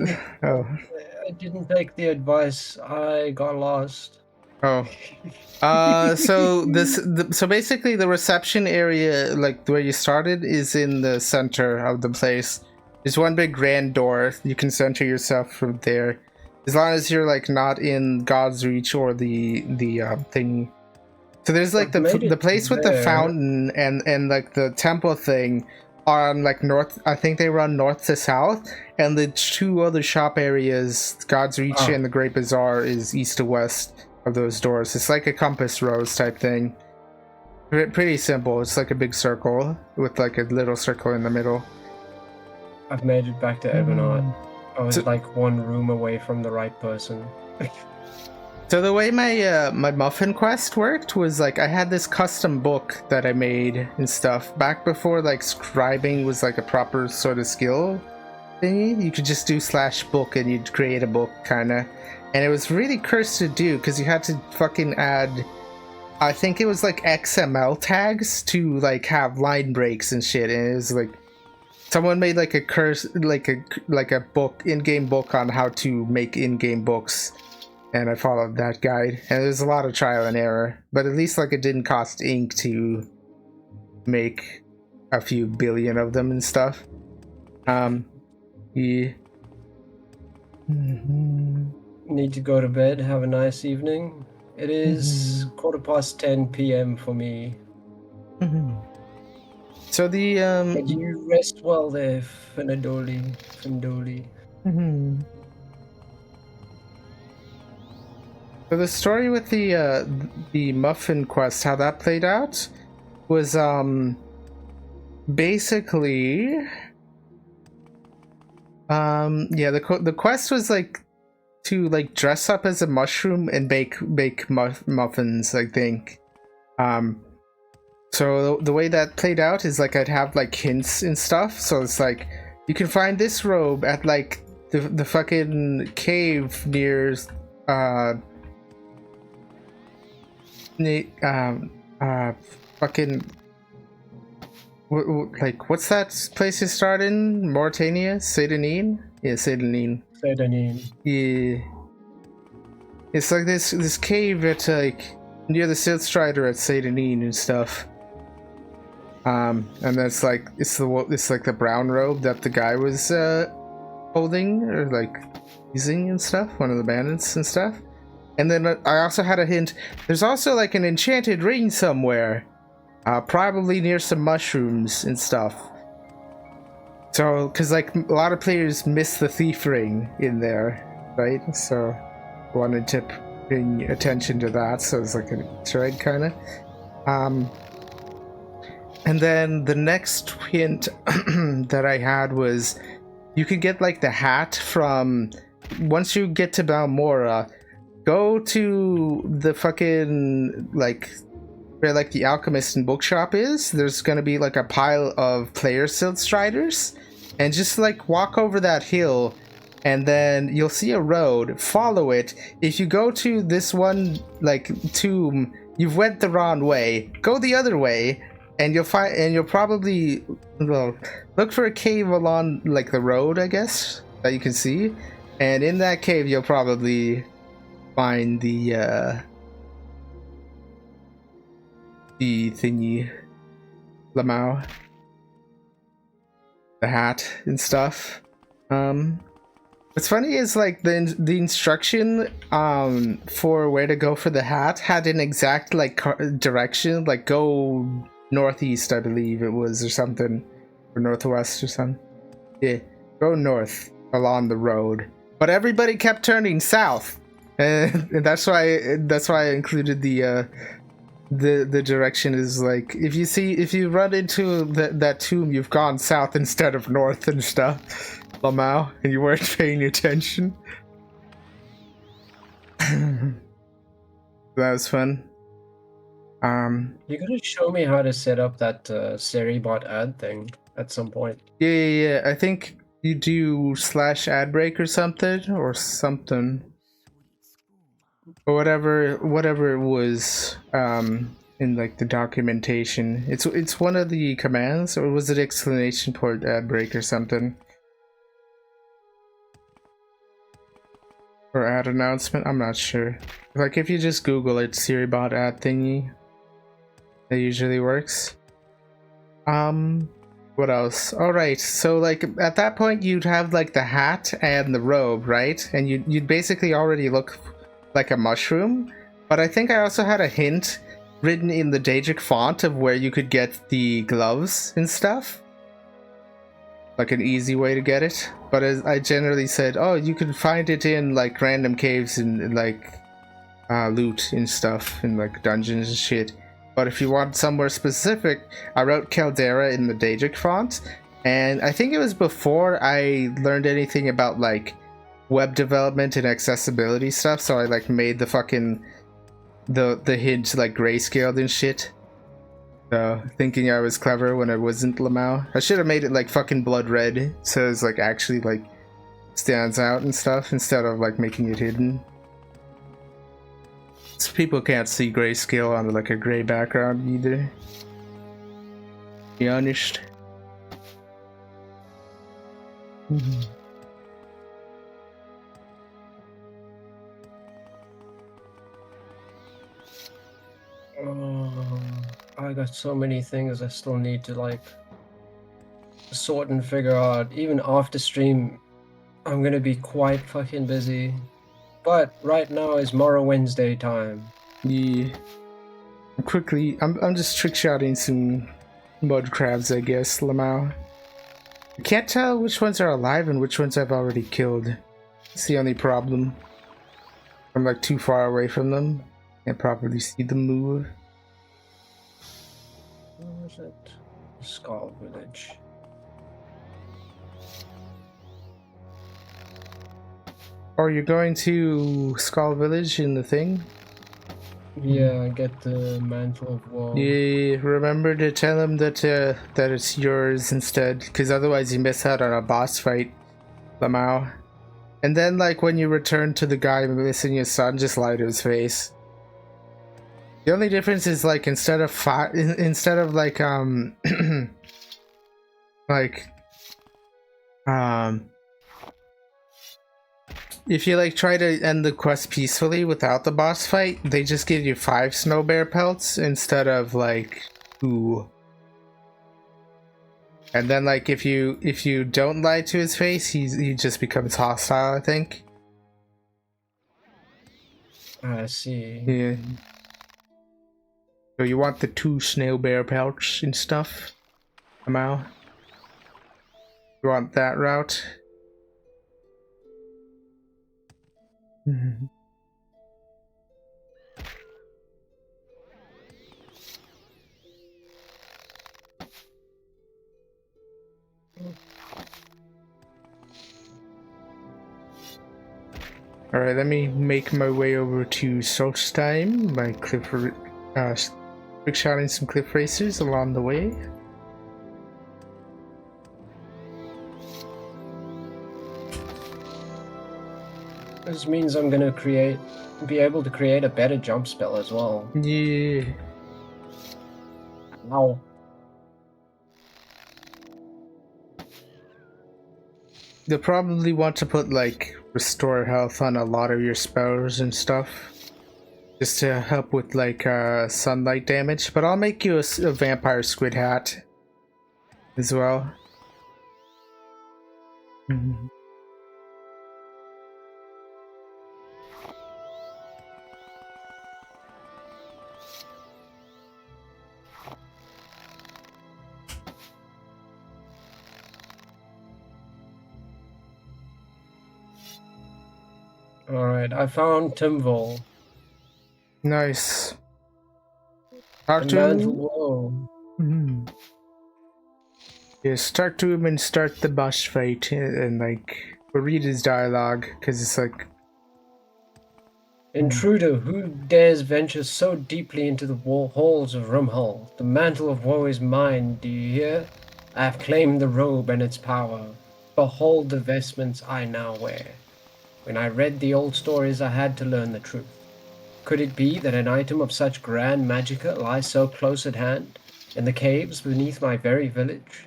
Oh. I didn't take the advice. I got lost. Oh. So so basically the reception area, like where you started, is in the center of the place. There's one big grand door. You can center yourself from there, as long as you're like not in God's Reach or the thing. So there's like the place with the fountain and like the temple thing on like north. I think they run north to south, and the 2 other shop areas, God's Reach and the Great Bazaar, is east to west of those doors. It's like a compass rose type thing. Pretty simple. It's like a big circle with like a little circle in the middle. I've made it back to Ebonheart. I was like 1 room away from the right person. So the way my my muffin quest worked was like I had this custom book that I made and stuff back before like scribing was like a proper sort of skill thingy. You could just do /book and you'd create a book kinda. And it was really cursed to do because you had to fucking add, I think it was like XML tags to like have line breaks and shit. And it was like someone made like a curse, like a book, in-game book on how to make in-game books. And I followed that guide. And there's a lot of trial and error, but at least like it didn't cost ink to make a few billion of them and stuff. Yeah. Need to go to bed. Have a nice evening. It is 10:15 p.m. for me. So the But you rest well there, Findoli. So the story with the muffin quest, how that played out, was basically yeah, the quest was like to like dress up as a mushroom and bake muffins, I think. So the way that played out is like I'd have like hints and stuff. So it's like you can find this robe at like the fucking cave near fucking like what's that place you start in? Mauritania? Sedanine? Yeah, Sedanine. Yeah. It's like this cave at like near the Silk Strider at Sedanine and stuff. And that's like it's like the brown robe that the guy was holding or like using and stuff, one of the bandits and stuff. And then I also had a hint. There's also like an enchanted ring somewhere, probably near some mushrooms and stuff. So, because like a lot of players miss the thief ring in there, right? So, I wanted to bring attention to that. So it's like an Easter egg kind of. And then the next hint that I had was you could get like the hat from once you get to Balmora. Go to the fucking like where like the alchemist and bookshop is, there's gonna be like a pile of player silt striders, and just like walk over that hill, and then you'll see a road. Follow it. If you go to this one like tomb, you've went the wrong way. Go the other way, and you'll probably, well, look for a cave along like the road, I guess, that you can see, and in that cave you'll probably find the thingy, Lamau, the hat and stuff. What's funny is like the instruction for where to go for the hat had an exact like direction, like go northeast, I believe it was, or something, or northwest or something. Yeah, go north along the road, but everybody kept turning south, and that's why I included the direction is like, if you run into that tomb, you've gone south instead of north and stuff, Lamau, and you weren't paying attention. That was fun. You gotta show me how to set up that Seribot ad thing at some point. Yeah. I think you do /ad break or something, or whatever it was in like the documentation. It's one of the commands, or was it exclamation point ad break or something, or ad announcement? I'm not sure. Like if you just Google it, Seribot ad thingy, it usually works. What else? Alright, so like at that point you'd have like the hat and the robe, right? And you'd basically already look like a mushroom. But I think I also had a hint written in the Daedric font of where you could get the gloves and stuff. Like an easy way to get it. But as I generally said, oh, you could find it in like random caves and like loot and stuff in like dungeons and shit. But if you want somewhere specific, I wrote Caldera in the Daedric font, and I think it was before I learned anything about like web development and accessibility stuff, so I like made the fucking the hint like grayscaled and shit. So thinking I was clever when I wasn't, Lamau. I should have made it like fucking blood red, so it's like actually like stands out and stuff, instead of like making it hidden. So people can't see grayscale on like a gray background either. Be honest. I got so many things I still need to like sort and figure out. Even after stream, I'm gonna be quite fucking busy. But right now is Morrowind time. Yeah. I'm just trick shotting some mud crabs, I guess, Lamau. I can't tell which ones are alive and which ones I've already killed. It's the only problem. I'm like too far away from them. Can't properly see them move. Where is it? Skull Village. Or you're going to Skull Village in the thing? Yeah, get the Mantle of Woe. Yeah, remember to tell him that that it's yours instead, because otherwise you miss out on a boss fight, Lamau. And then like when you return to the guy missing your son, just lie to his face. The only difference is like instead of like like if you like try to end the quest peacefully without the boss fight, they just give you 5 snow bear pelts instead of like 2. And then like if you don't lie to his face, he just becomes hostile, I think. I see. Yeah. So you want the 2 snow bear pelts and stuff? Amau? You want that route? Alright, let me make my way over to Solstheim by Clifford Quick shotting some cliff racers along the way. This means I'm gonna be able to create a better jump spell as well. Yeah. Ow. You'll probably want to put like restore health on a lot of your spells and stuff, just to help with like sunlight damage. But I'll make you a vampire squid hat as well. Mhm. Alright, I found Timval. Nice. Talk The to mantle. him. Whoa. Mhm. Yeah, start to him and start the boss fight and like we'll read his dialogue because it's like Intruder, who dares venture so deeply into the halls of Rumhull? The mantle of woe is mine, do you hear? I have claimed the robe and its power. Behold the vestments I now wear. When I read the old stories, I had to learn the truth. Could it be that an item of such grand magica lies so close at hand, in the caves beneath my very village?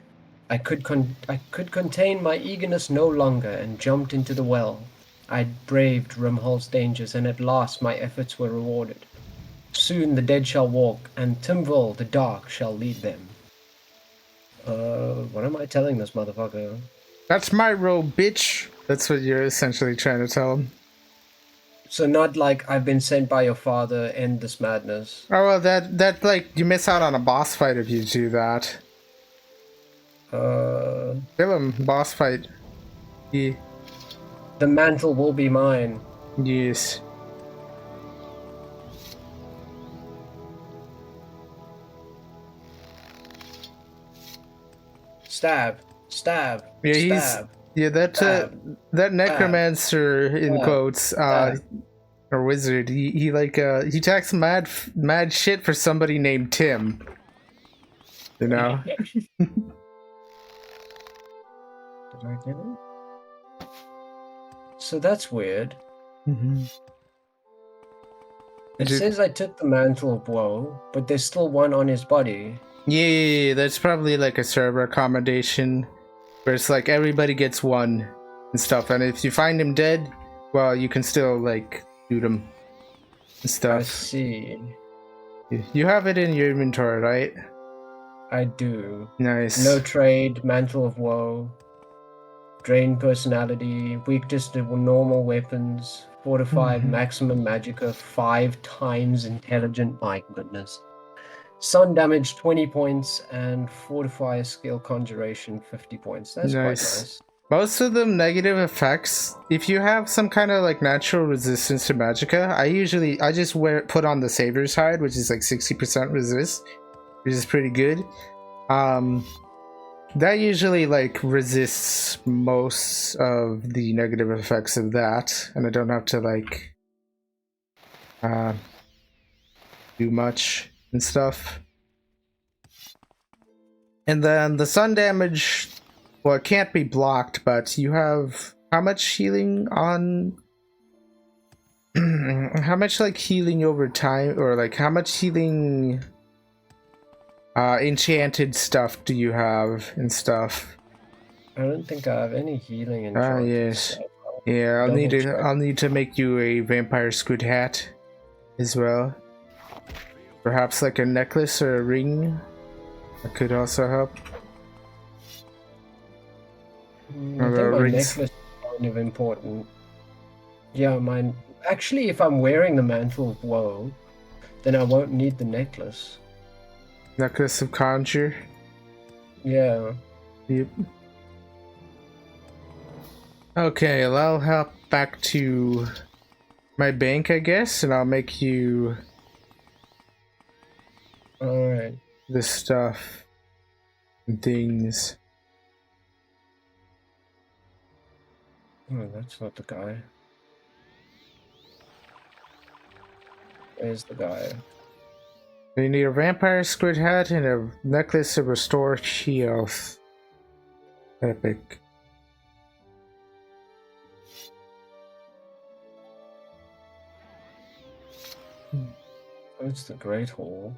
I could contain my eagerness no longer and jumped into the well. I braved Rumhull's dangers, and at last my efforts were rewarded. Soon the dead shall walk, and Timval the Dark shall lead them. What am I telling this motherfucker? that's my robe, bitch. That's what you're essentially trying to tell him. So not like I've been sent by your father, end this madness. Oh well, that like you miss out on a boss fight if you do that. Kill him, boss fight. Yeah. The mantle will be mine. Yes. Stab, stab, Yeah, stab. that that necromancer in quotes or wizard. He like he talks mad shit for somebody named Tim. You know. Did I get it? So that's weird. Mm-hmm. It says I took the mantle of woe, but there's still one on his body. Yeah, that's probably like a server accommodation where it's like everybody gets one and stuff, and if you find him dead, well, you can still like shoot him and stuff. I see. You have it in your inventory, right? I do. Nice. No trade, mantle of woe, drain personality, weakness to normal weapons, fortified maximum magicka, 5 times intelligent, my goodness. Sun damage 20 points and fortify skill conjuration 50 points. That's quite nice. Most of them negative effects. If you have some kind of like natural resistance to magicka, I just put on the savior's hide, which is like 60% resist, which is pretty good. That usually like resists most of the negative effects of that, and I don't have to like do much and stuff. And then the sun damage, well, it can't be blocked, but you have how much healing on how much like healing over time, or like how much healing enchanted stuff do you have and stuff? I don't think I have any healing enchanted yes. stuff. Yeah, I'll need to make you a vampire squid hat as well. Perhaps like a necklace or a ring. That could also help. I think my necklace is kind of important. Yeah, mine. Actually, if I'm wearing the mantle of woe, then I won't need the necklace. Necklace of conjure. Yeah. Yep. Okay, well, I'll hop back to my bank, I guess, and I'll make you Alright. the stuff and things. Oh, that's not the guy. Where's the guy? You need a vampire squid hat and a necklace to restore chi health. Epic. It's the Great Hall.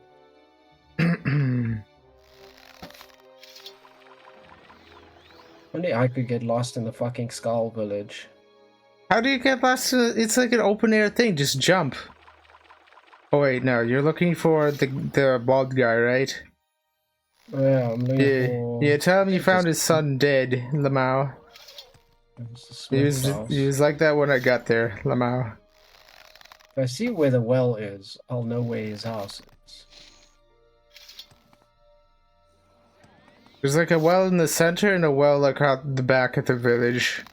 Only I could get lost in the fucking Skull Village. How do you get lost? It's like an open air thing. Just jump. Oh wait, no. You're looking for the bald guy, right? Yeah, I'm looking for... Yeah, tell him you found his son dead, Lamau. He was like that when I got there, Lamau. If I see where the well is, I'll know where his house is. There's like a well in the center and a well like out the back at the village.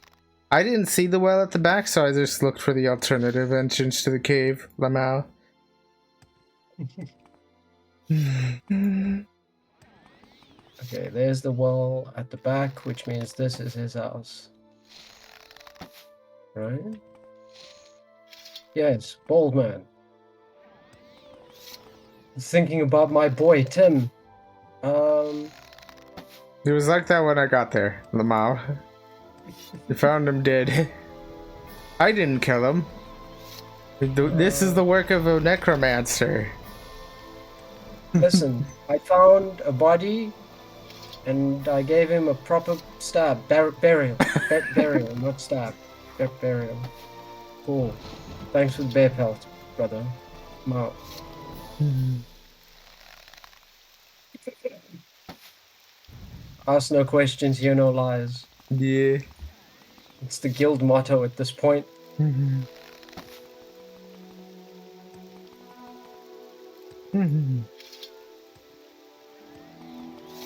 I didn't see the well at the back, so I just looked for the alternative entrance to the cave, Lamau. Okay, there's the well at the back, which means this is his house. Right? Yes, bald man. Thinking about my boy, Tim. It was like that when I got there, Lamau. You found him dead. I didn't kill him. This is the work of a necromancer. Listen, I found a body and I gave him a proper stab. Burial. Burial, not stab. Burial. Cool. Thanks for the bear pelt, brother. Mark. Ask no questions, hear no lies. Yeah. It's the guild motto at this point.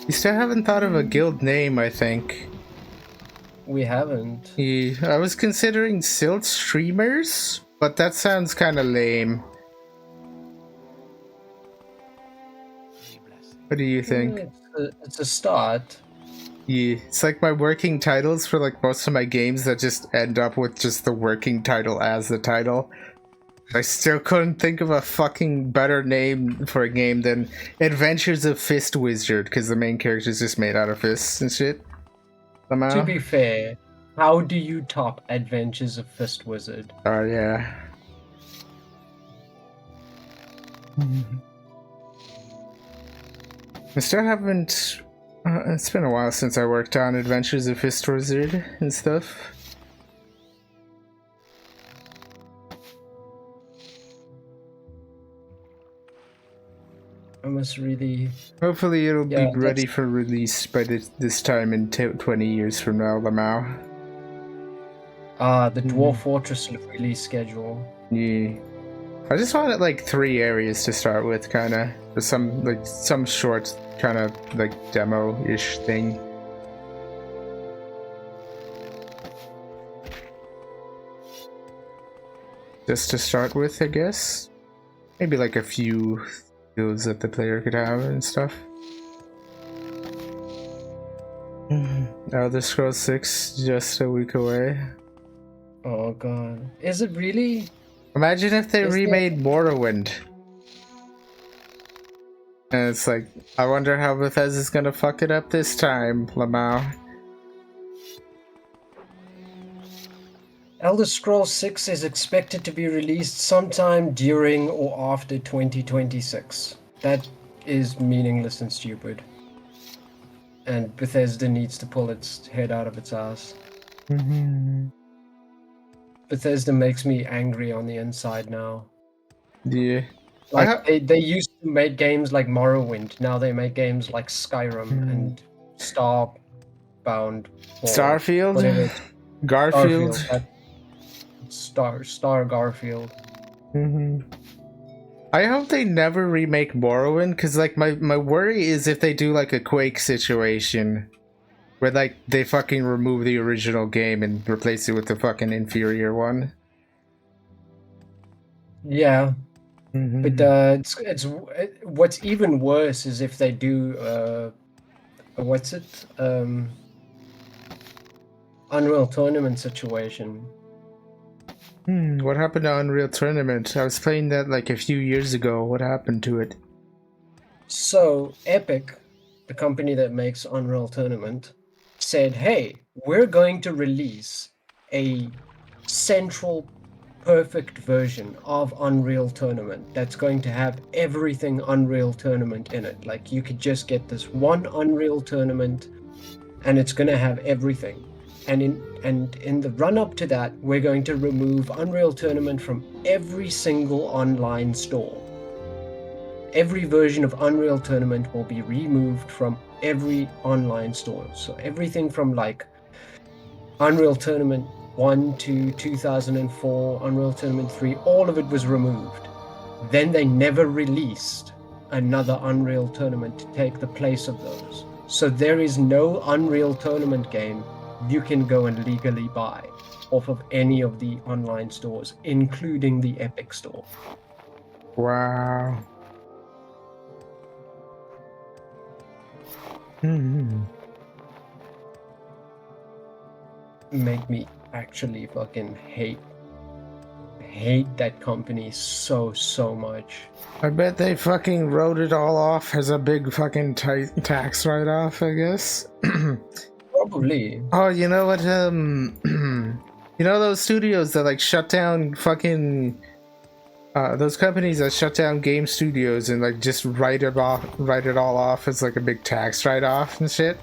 You still haven't thought of a guild name, I think. We haven't. Yeah, I was considering Silt Streamers, but that sounds kind of lame. What do you think? It's a start. Yeah, it's like my working titles for like most of my games that just end up with just the working title as the title. I still couldn't think of a fucking better name for a game than Adventures of Fist Wizard, because the main character is just made out of fists and shit. Somehow. To be fair, how do you top Adventures of Fist Wizard? Oh, yeah. I still haven't... it's been a while since I worked on Adventures of Fist Wizard and stuff. I must really... Hopefully it'll be ready for release by this time in 20 years from now, Lamau. The Dwarf Fortress release schedule. Yeah. I just wanted like 3 areas to start with, kinda. For some short kind of like demo-ish thing. Just to start with, I guess. Maybe like a few skills that the player could have and stuff. Elder Scrolls 6 just a week away. Oh god. Is it really? Imagine if they remade Morrowind. And it's like, I wonder how Bethesda's gonna fuck it up this time, Lamau. Elder Scrolls 6 is expected to be released sometime during or after 2026. That is meaningless and stupid. And Bethesda needs to pull its head out of its ass. Bethesda makes me angry on the inside now. Yeah. Like, they used to make games like Morrowind. Now they make games like Skyrim and Starbound. Starfield? Garfield? Star Garfield. I hope they never remake Morrowind, because like my worry is if they do like a Quake situation where like they fucking remove the original game and replace it with the fucking inferior one. Yeah. But it's what's even worse is if they do what's it? Unreal Tournament situation. What happened to Unreal Tournament? I was playing that like a few years ago. What happened to it? So Epic, the company that makes Unreal Tournament, said, "Hey, we're going to release a central perfect version of Unreal Tournament that's going to have everything Unreal Tournament in it. Like you could just get this one Unreal Tournament and it's going to have everything. And in the run up to that, we're going to remove Unreal Tournament from every single online store. Every version of Unreal Tournament will be removed from every online store. So everything from like Unreal Tournament 1 to 2004, Unreal Tournament 3, all of it was removed. Then they never released another Unreal Tournament to take the place of those. So there is no Unreal Tournament game you can go and legally buy off of any of the online stores, including the Epic Store. Wow. Hmm. Make me actually fucking hate that company so much. I bet they fucking wrote it all off as a big fucking tax write-off, I guess. Probably. Oh, you know what, you know those studios that like shut down fucking those companies that shut down game studios and like just write it all off as like a big tax write-off and shit?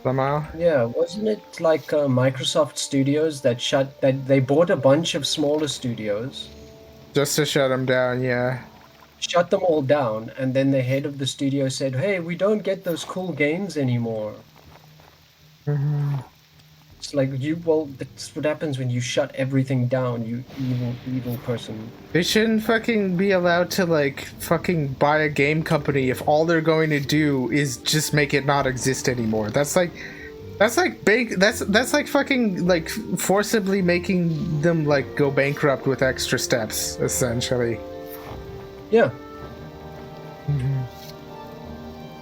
Somehow. Yeah, wasn't it like Microsoft Studios that they bought a bunch of smaller studios, Just to shut them down, yeah. shut them all down, and then the head of the studio said, "Hey, we don't get those cool games anymore." It's like well, that's what happens when you shut everything down, you evil person. They shouldn't fucking be allowed to like fucking buy a game company if all they're going to do is just make it not exist anymore. That's like fucking like forcibly making them like go bankrupt with extra steps, essentially. Yeah.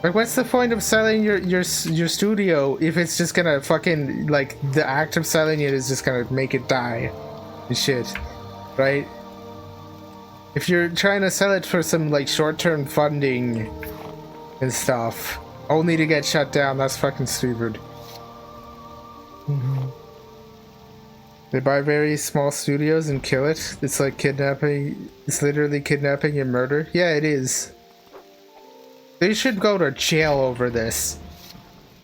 Like, what's the point of selling your studio if it's just gonna fucking like the act of selling it is just gonna make it die and shit, right? If you're trying to sell it for some like short-term funding and stuff, only to get shut down, that's fucking stupid. They buy very small studios and kill it. It's like kidnapping. It's literally kidnapping and murder. Yeah, it is. They should go to jail over this.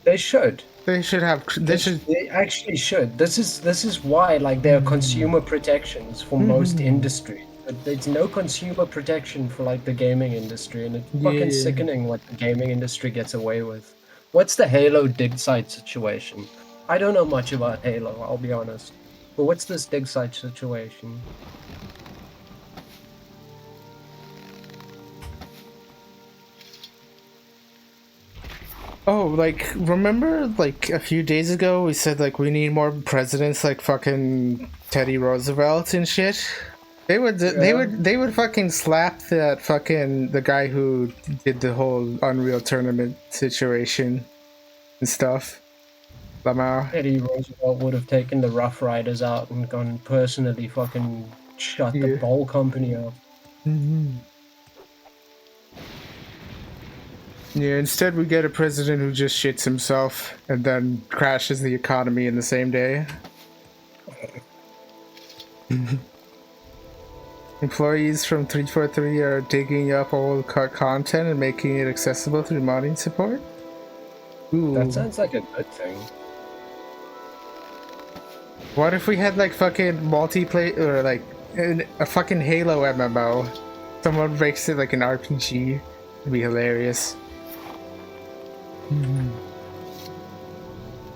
They should. They should have. They actually should. This is why like there are consumer protections for most industries, but there's no consumer protection for like the gaming industry, and it's fucking sickening what the gaming industry gets away with. What's the Halo dig site situation? I don't know much about Halo, I'll be honest. But what's this dig site situation? Oh, like, remember, like, a few days ago we said, like, we need more presidents like fucking Teddy Roosevelt and shit? They would fucking slap the guy who did the whole Unreal Tournament situation and stuff. Somehow. Teddy Roosevelt would have taken the Rough Riders out and gone personally fucking shut the whole company up. Yeah, instead we get a president who just shits himself and then crashes the economy in the same day. Employees from 343 are digging up old content and making it accessible through modding support? Ooh. That sounds like a good thing. What if we had like fucking multiplayer or like a fucking Halo MMO? Someone makes it like an RPG. It'd be hilarious.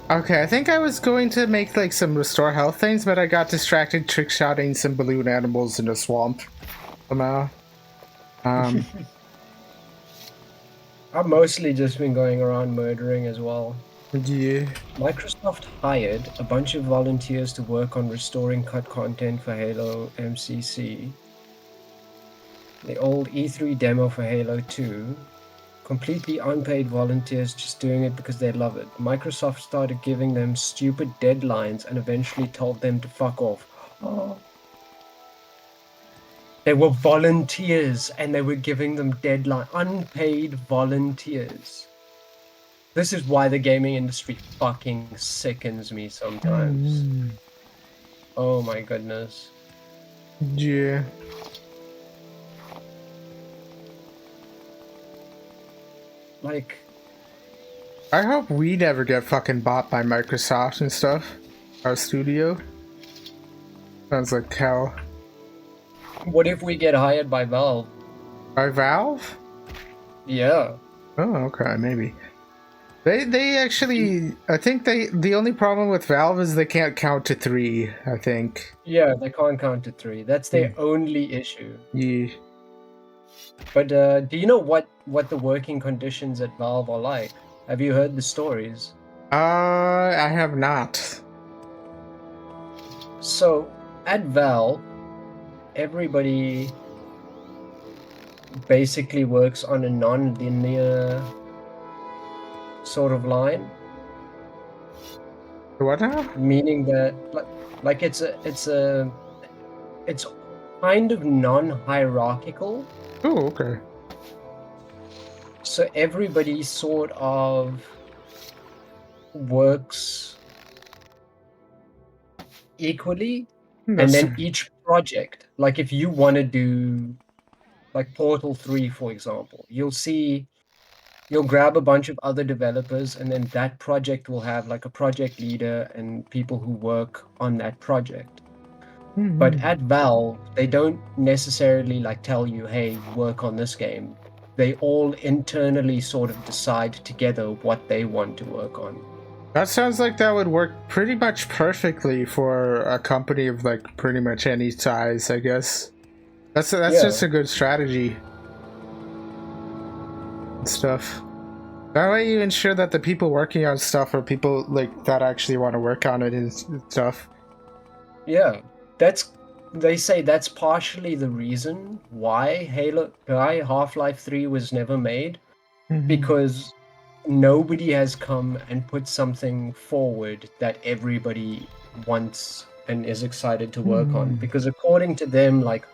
Okay, I think I was going to make like some restore health things, but I got distracted trick-shotting some balloon animals in a swamp somehow. I've mostly just been going around murdering as well. Yeah. Microsoft hired a bunch of volunteers to work on restoring cut content for Halo MCC. The old E3 demo for Halo 2. Completely unpaid volunteers just doing it because they love it. Microsoft started giving them stupid deadlines and eventually told them to fuck off. They were volunteers, and they were giving them deadline, unpaid volunteers. This is why the gaming industry fucking sickens me sometimes. Oh my goodness. Yeah. Like, I hope we never get fucking bought by Microsoft and stuff. Our studio. Sounds like hell. what if we get hired by Valve? By Valve? Yeah. Oh, okay, maybe. They actually, I think the only problem with Valve is they can't count to 3, I think. Yeah, they can't count to 3. That's their only issue. Yeah. But do you know what the working conditions at Valve are like? Have you heard the stories? I have not. So, at Valve, everybody basically works on a non-linear sort of line. What now? Meaning that like it's kind of non-hierarchical. Oh, okay. So everybody sort of works equally, and then each project, like if you want to do like Portal 3, for example, you'll grab a bunch of other developers, and then that project will have like a project leader and people who work on that project. But at Valve, they don't necessarily like tell you, hey, work on this game. They all internally sort of decide together what they want to work on. That sounds like that would work pretty much perfectly for a company of like pretty much any size, I guess. That's just a good strategy. And stuff. That way you ensure that the people working on stuff are people like that actually want to work on it and stuff. Yeah. They say that's partially the reason why Half-Life 3 was never made, because nobody has come and put something forward that everybody wants and is excited to work on. Because according to them, like,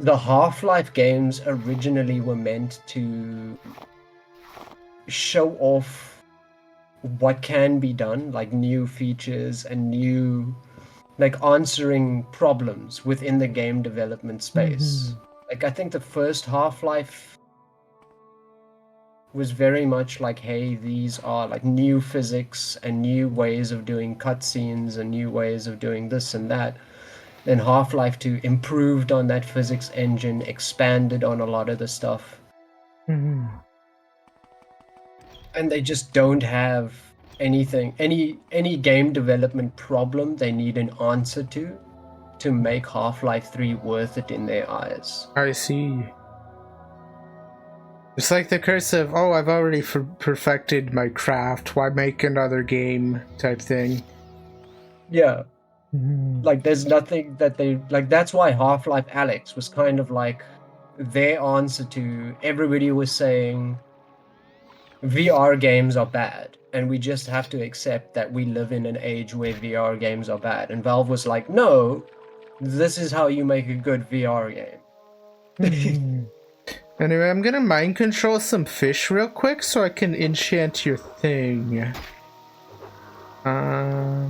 the Half-Life games originally were meant to show off what can be done, like new features and new, like, answering problems within the game development space. Like, I think the first Half-Life was very much like, hey, these are like new physics and new ways of doing cutscenes and new ways of doing this and that. Then Half-Life 2 improved on that physics engine, expanded on a lot of the stuff. And they just don't have anything, any game development problem they need an answer to make Half-Life 3 worth it in their eyes. I see. It's like the curse of, oh, I've already perfected my craft, why make another game type thing. Yeah. Like, there's nothing that they, like, that's why Half-Life Alyx was kind of like their answer to everybody was saying VR games are bad, and we just have to accept that we live in an age where VR games are bad. And Valve was like, no, this is how you make a good VR game. Anyway, I'm gonna mind control some fish real quick so I can enchant your thing. Yeah, I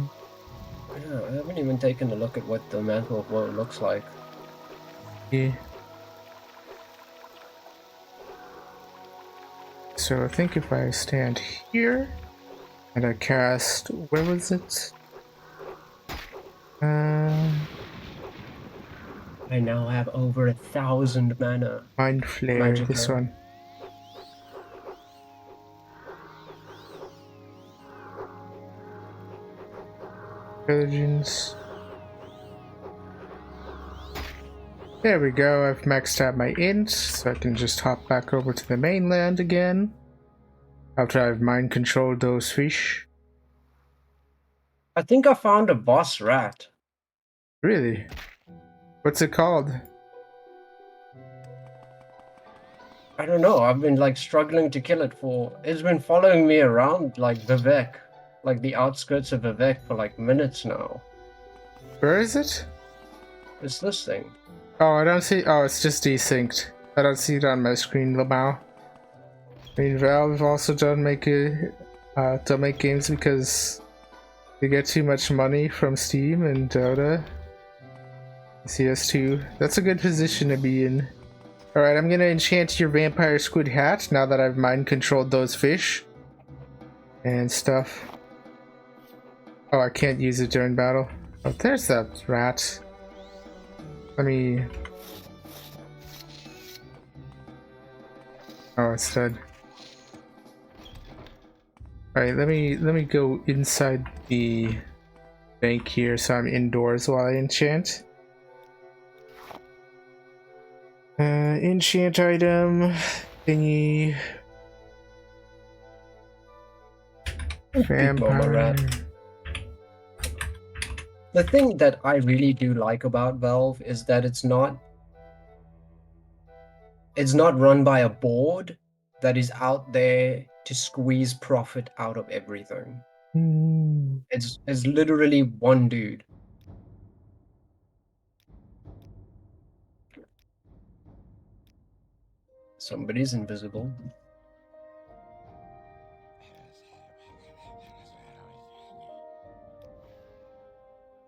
haven't even taken a look at what the Mantle of Woe looks like. Yeah. So I think if I stand here and I cast, where was it? I now have over 1,000 mana. Mind Flare, this one. Intelligence. There we go, I've maxed out my int, so I can just hop back over to the mainland again. After I've mind controlled those fish. I think I found a boss rat. Really? What's it called? I don't know, I've been like struggling to kill it it's been following me around like Vivek, like the outskirts of Vivek for like minutes now. Where is it? It's this thing. Oh, I don't see. Oh, it's just desynced. I don't see it on my screen, Lamau. I mean, Valve also don't make games because they get too much money from Steam and Dota. CS2. That's a good position to be in. Alright, I'm gonna enchant your vampire squid hat now that I've mind controlled those fish. And stuff. Oh, I can't use it during battle. Oh, there's that rat. Let me... Oh, it's dead. Alright, let me go inside the bank here so I'm indoors while I enchant. Enchant item thingy. Vampire. The thing that I really do like about Valve is that it's not run by a board that is out there to squeeze profit out of everything. It's literally one dude. Somebody's invisible.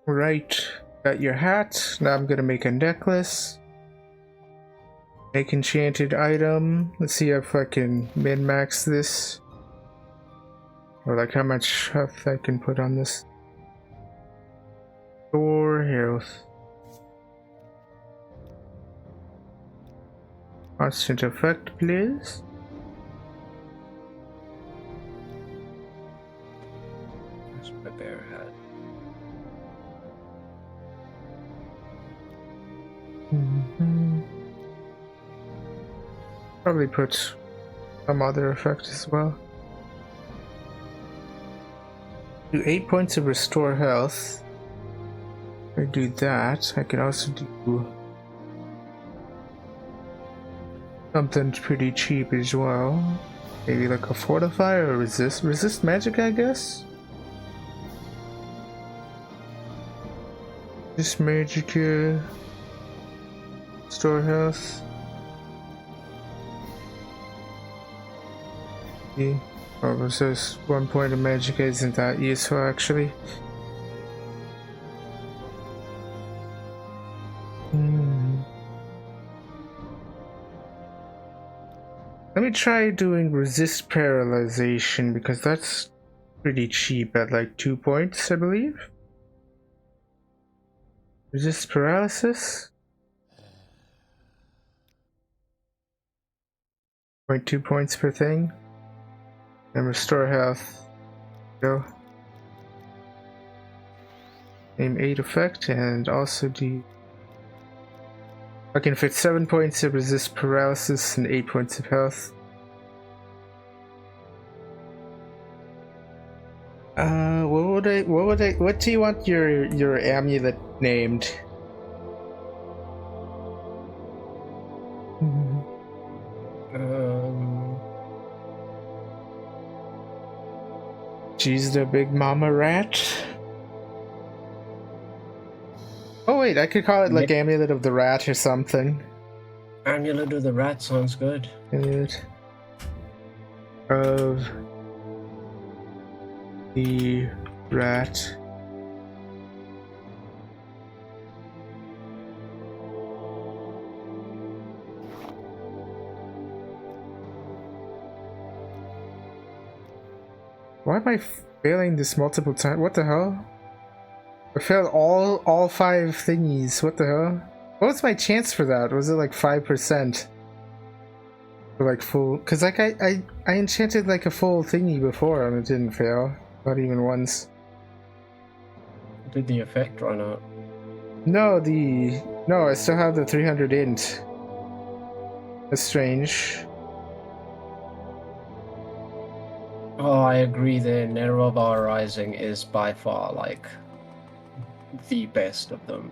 Right, got your hat. Now I'm gonna make a necklace. Make enchanted item. Let's see if I can min-max this. Or like how much health I can put on this. Store health. Constant effect, please. That's my bear hat. Probably put some other effect as well. Do 8 points of restore health. If I do that, I can also do something pretty cheap as well. Maybe like a fortify or resist magic, I guess. This magic here. Store health. Oh, resist 1 point of magic isn't that useful actually. Let me try doing resist paralyzation because that's pretty cheap at like 2 points, I believe. Resist paralysis. 0.2 points per thing. And restore health. Go. Name 8 effect and also do. I can fit 7 points of resist paralysis and 8 points of health. What do you want your amulet named? She's the big mama rat. Oh wait, I could call it like Amulet of the Rat or something. Amulet of the Rat sounds good. Amulet of the Rat. Why am I failing this multiple times? What the hell? I failed all 5 thingies. What the hell? What was my chance for that? Was it like 5%? For like full? Cause like I enchanted like a full thingy before and it didn't fail. Not even once. Did the effect run out? No, I still have the 300 int. That's strange. Oh, I agree there. Nerovar Rising is by far like the best of them.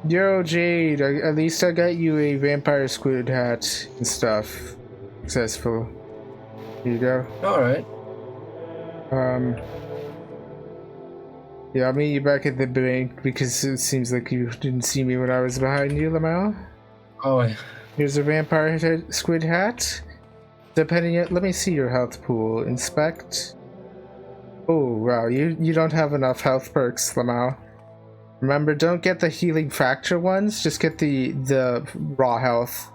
Yo, Jade, at least I got you a vampire squid hat and stuff. Successful. Here you go. Alright. Yeah, I'll meet you back at the bank because it seems like you didn't see me when I was behind you, Lamau. Oh, Here's a vampire squid hat. Depending on, let me see your health pool. Inspect. Oh wow, you don't have enough health perks, Lamau. Remember, don't get the healing fracture ones. Just get the raw health,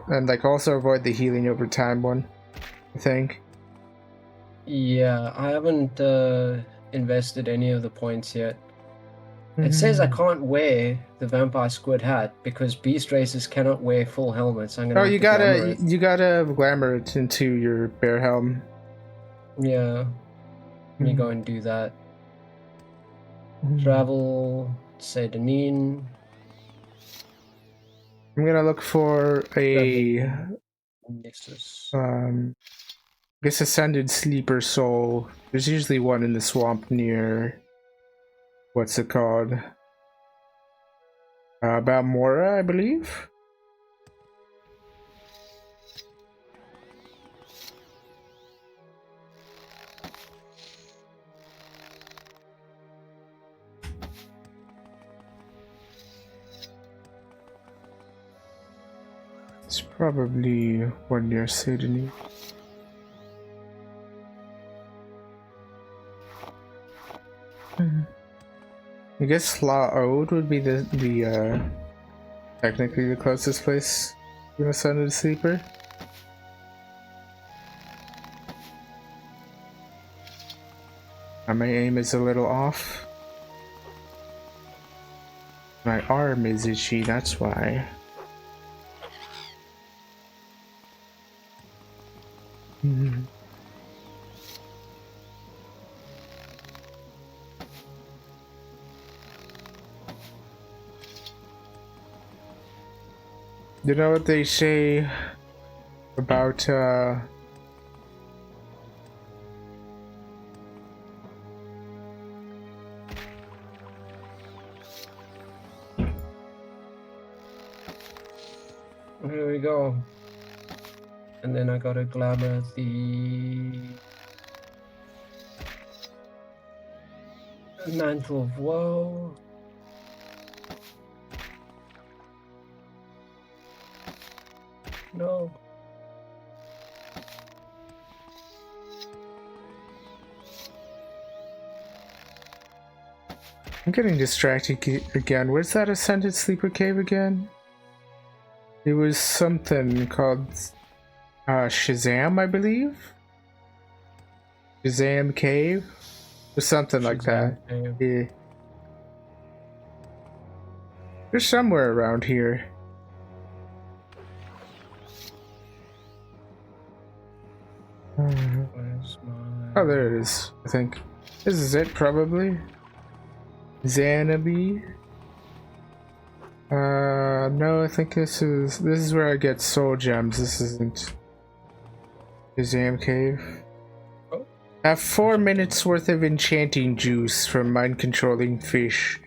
and like also avoid the healing over time one. I think. yeah, I haven't invested any of the points yet. It says I can't wear the vampire squid hat because beast races cannot wear full helmets. I'm gonna Oh, have you to glamour gotta it. you gotta glamour it into your bear helm. Yeah, let me go and do that. Travel, say Deneen. I'm gonna look for a Nexus. I guess ascended sleeper soul. There's usually one in the swamp near what's it called? About Mora, I believe. It's probably one near Sydney. I guess La Ode would be the technically the closest place to an ascended sleeper. My aim is a little off. My arm is itchy, that's why. You know what they say about Here we go. And then I gotta glamour the Mantle of Woe. No. I'm getting distracted again. Where's that ascended sleeper cave again? It was something called Shazam, I believe? Shazam Cave? Or something like that. Yeah. They're somewhere around here. Where's my... Oh, there it is, I think. This is it, probably. Xanabi. No, I think this is where I get soul gems. This isn't Shazam Cave. Oh. I have 4 minutes worth of enchanting juice from mind controlling fish.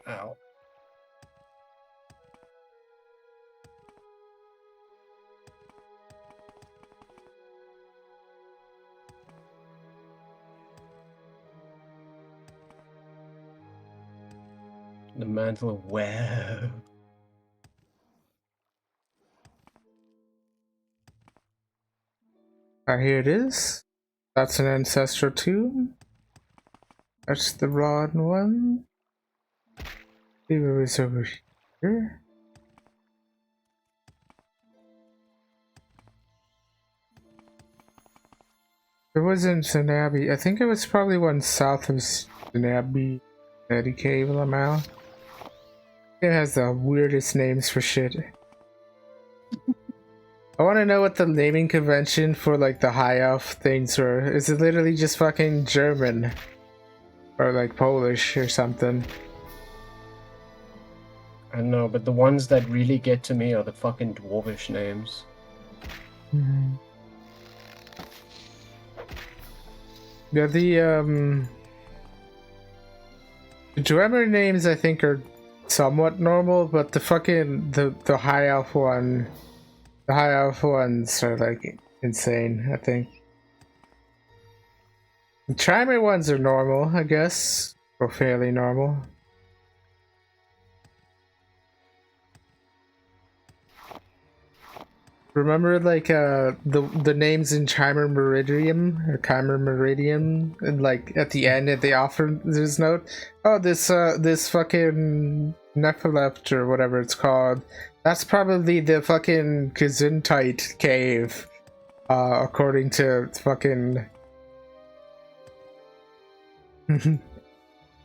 Ow. The Mantle of Woe. Here it is. That's an ancestral tomb. That's the rod one. See what was over here. It wasn't an abbey. I think it was probably one south of an abbey. Eddie Cave, Lamau. It has the weirdest names for shit. I want to know what the naming convention for like the high elf things were. Is it literally just fucking German? Or like Polish or something? I don't know, but the ones that really get to me are the fucking dwarvish names. Yeah, the Drummer names I think are somewhat normal, but the fucking the high elf one, the high elf ones are like insane, I think. The Chimer ones are normal, I guess. Or fairly normal. Remember, like, the names in Chimer Meridium, or Chimer Meridium, and like at the end, they offer this note. Oh, this fucking Nephilept or whatever it's called. That's probably the fucking Gesundheit cave, according to fucking the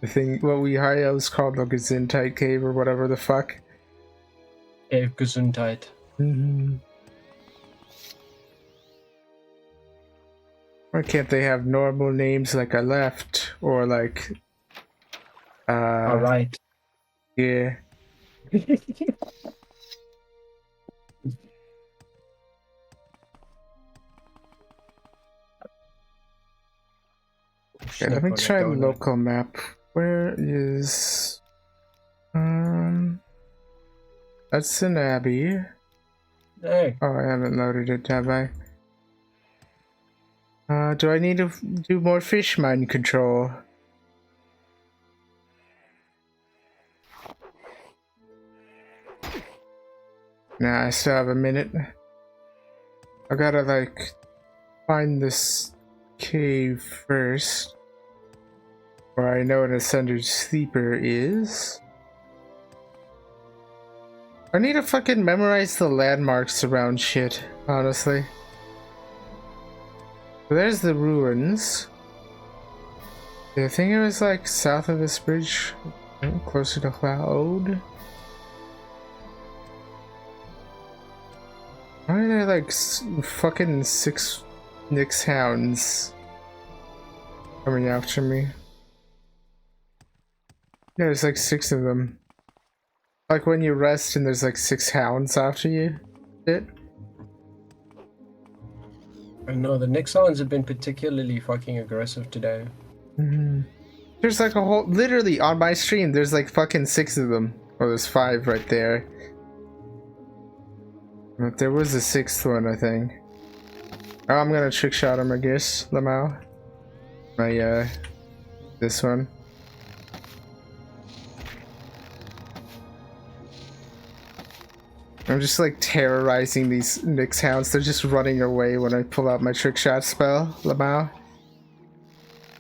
thing. What we Hyo's called the Gesundheit cave or whatever the fuck. Cave Gesundheit. Why can't they have normal names like I left or like All right. yeah. Okay, let me try local map. Where is that's an abbey. Hey. Oh, I haven't loaded it, have I? Do I need to do more fish mine control? Nah, I still have a minute. I gotta like find this cave first, where I know an Ascended Sleeper is. I need to fucking memorize the landmarks around shit, honestly. There's the ruins. I think it was like south of this bridge, closer to Cloud. Why are there like fucking 6 Nyx hounds coming after me? Yeah, there's like 6 of them. Like when you rest and there's like 6 hounds after you. I know the Nyx hounds have been particularly fucking aggressive today. There's like a whole, literally on my stream, there's like fucking 6 of them. Oh, there's 5 right there. But there was a 6th one, I think. Oh, I'm gonna trick shot him, I guess, Lamau. This one. I'm just like terrorizing these Nyx hounds. They're just running away when I pull out my trick shot spell, Lamau.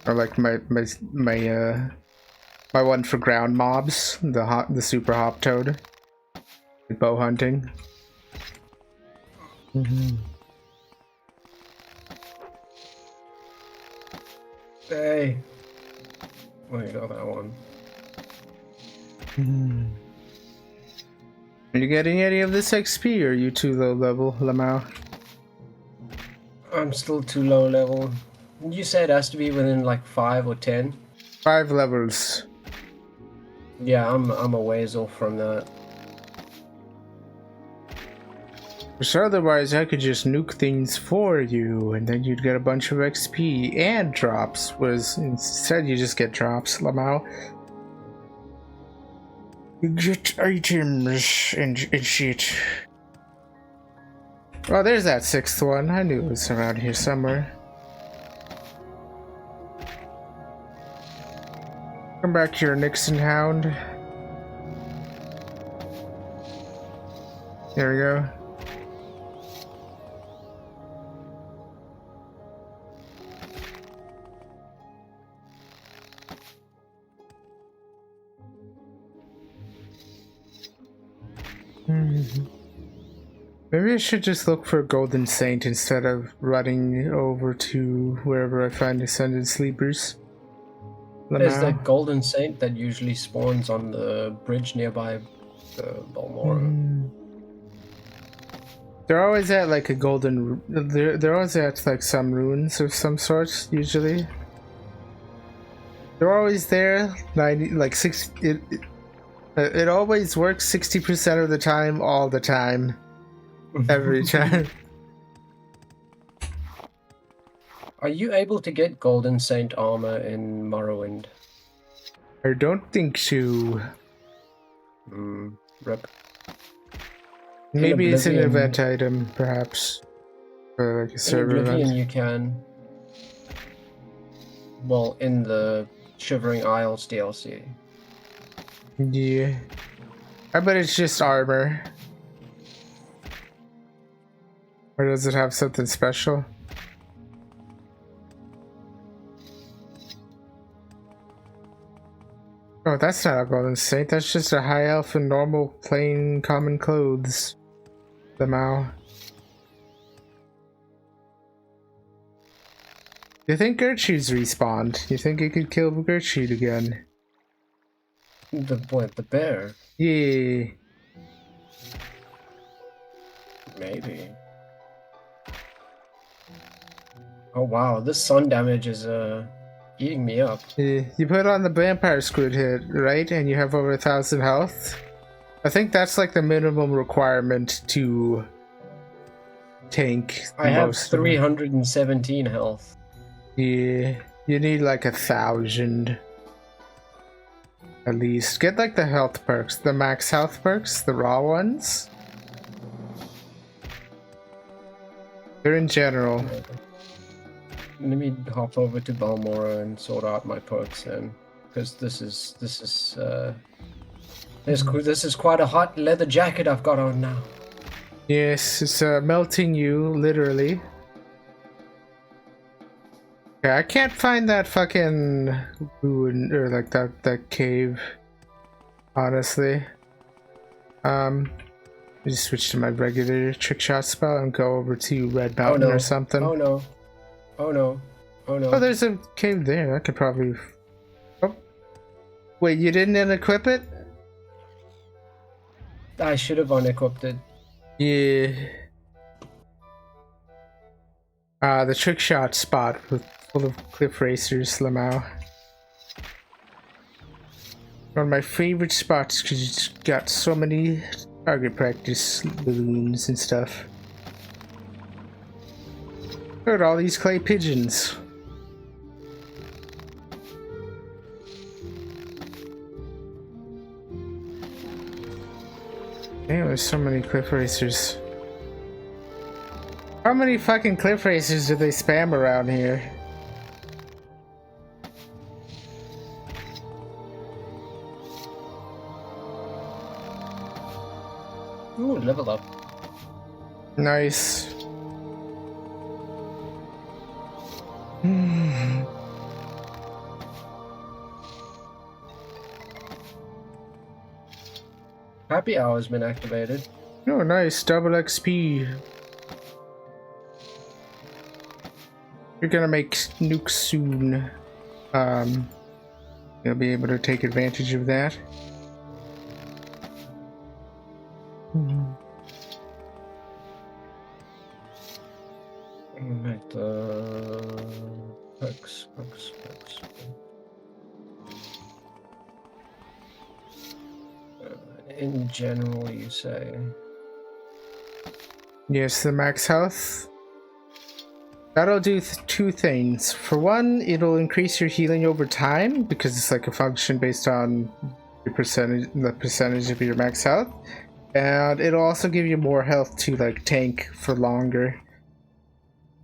Or like my one for ground mobs, the super hop toad. Bow hunting. Hey. Oh, you got that one. Are you getting any of this XP, or are you too low level, Lamau? I'm still too low level. You said it has to be within like 5 or 10? 5 levels. Yeah, I'm a ways off from that. Because otherwise I could just nuke things for you, and then you'd get a bunch of XP and drops, whereas instead you just get drops, Lamau. You get items and shit. Oh, there's that 6th one. I knew it was around here somewhere. Come back here, Nixon Hound. There we go. Maybe I should just look for Golden Saint instead of running over to wherever I find Ascended Sleepers. There's that Golden Saint that usually spawns on the bridge nearby Balmora. They're always at like a golden... They're always at like some ruins of some sort, usually. They're always there, 90, like 60... It always works 60% of the time, all the time. Every time. Are you able to get Golden Saint armor in Morrowind? I don't think so. Rip. Maybe it's an event item, perhaps. Or like a server in Oblivion event. you can. Well, in the Shivering Isles DLC. Yeah. I bet it's just armor. Or does it have something special? Oh, that's not a golden state. That's just a high elf in normal, plain, common clothes. The Mao. You think Gertrude's respawned? You think it could kill Gertrude again? The what? The bear? Yeah. Maybe. Oh wow, this sun damage is eating me up. Yeah. You put on the vampire squid hit, right? And you have over 1,000 health. I think that's like the minimum requirement to tank. I have Most of them. 317 health. Yeah, you need like 1,000 at least. Get like the health perks, the max health perks, the raw ones. They're in general. Let me hop over to Balmora and sort out my perks then, because this is quite a hot leather jacket I've got on now. Yes, it's melting you literally. Okay, I can't find that fucking ruin or like that cave. Honestly, I just switch to my regular trick shot spell and go over to Red Mountain Oh no! or something. Oh no! Oh no! Oh no! Oh, there's a cave there. I could probably. Oh, wait, you didn't unequip it? I should have unequipped it. Yeah. The trick shot spot with full of cliff racers, Lamau. One of my favorite spots because it's got so many target practice balloons and stuff. Look at all these clay pigeons. Damn, there's so many cliff racers. How many fucking cliff racers do they spam around here? Ooh, level up. Nice. Happy hour's been activated. Oh, nice. Double XP. You're gonna make nukes soon. You'll be able to take advantage of that. Right, perks. In general, you say. Yes, the max health. That'll do two things. For one, it'll increase your healing over time because it's like a function based on your the percentage of your max health, and it'll also give you more health to like tank for longer.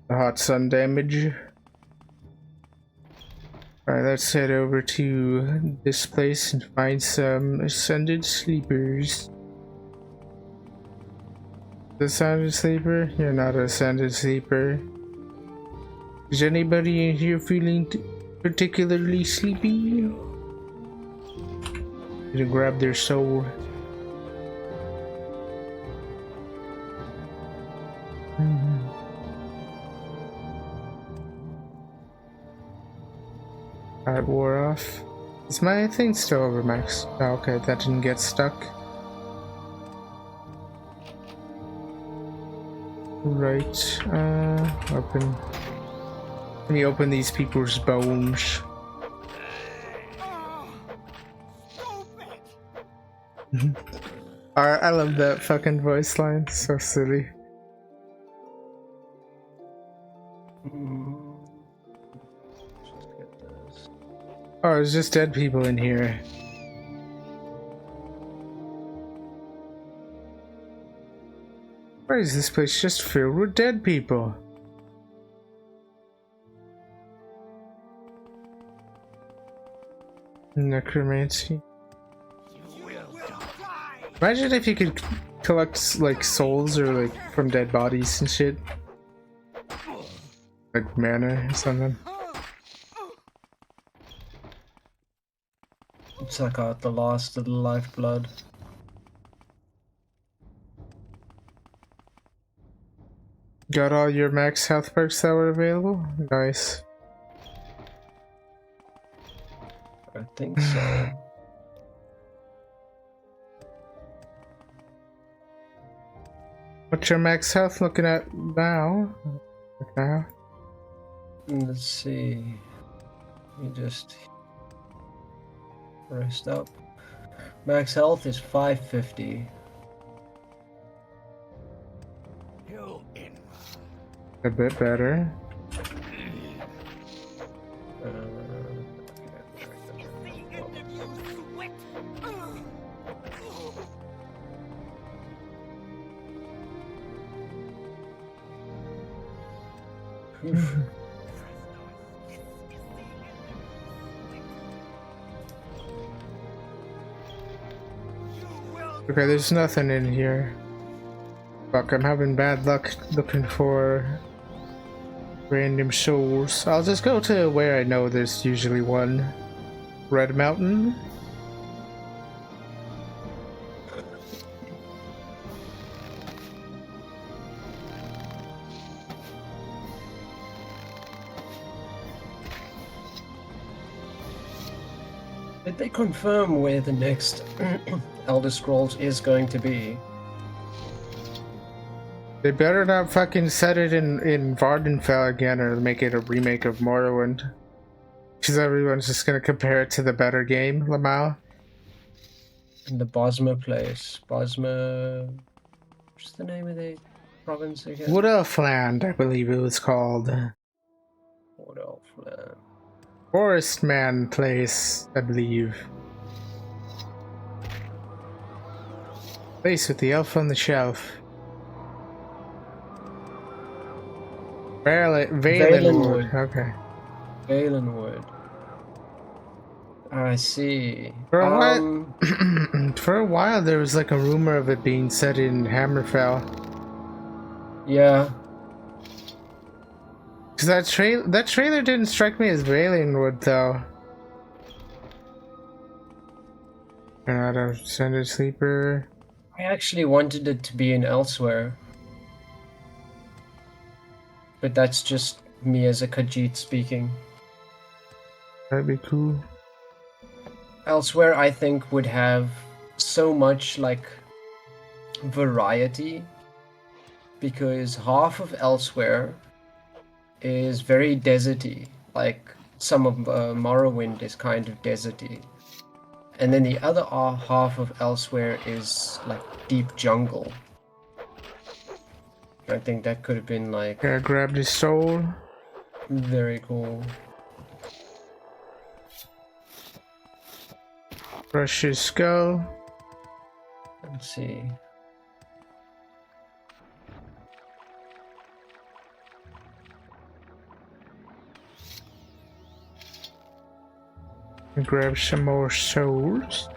The hot sun damage. Alright, let's head over to this place and find some ascended sleepers. Ascended sleeper? You're not an ascended sleeper. Is anybody in here feeling particularly sleepy? To grab their soul. Alright, wore off. Is my thing still over max? Oh, okay, that didn't get stuck. Right, open. Let me open these people's bones. I love that fucking voice line, so silly. Oh, there's just dead people in here. Why is this place just filled with dead people? Necromancy. You will die. Imagine if you could collect like souls or like from dead bodies and shit. Like mana or something. Suck out the last of the lifeblood. Got all your max health perks that were available? Nice. I think so. What's your max health looking at now? Let's see. You just rest up. Max health is 550. You in. A bit better. Okay, there's nothing in here. Fuck, I'm having bad luck looking for random souls. I'll just go to where I know there's usually one. Red Mountain. Did they confirm where the next Elder Scrolls is going to be? They better not fucking set it in Vardenfell again or make it a remake of Morrowind. Because everyone's just gonna compare it to the better game, Lamau. In the Bosma place. Bosma... What's the name of the province again? Wood Elfland, I believe it was called. Wood Elfland. Forest Man place, I believe. Place with the elf on the shelf. Valenwood. Okay. Valenwood. I see. For a while, for a while there was like a rumor of it being set in Hammerfell. Yeah. Cause that trailer didn't strike me as Valenwood though. Not a Ascended Sleeper. I actually wanted it to be in Elsewhere. But that's just me as a Khajiit speaking. That'd be cool. Elsewhere, I think, would have so much, like, variety. Because half of Elsewhere is very deserty. Like, some of Morrowind is kind of deserty. And then the other half of Elsewhere is, like, deep jungle. I think that could have been, like... Yeah, grab the soul. Very cool. Brush his skull. Let's see. Grab some more souls.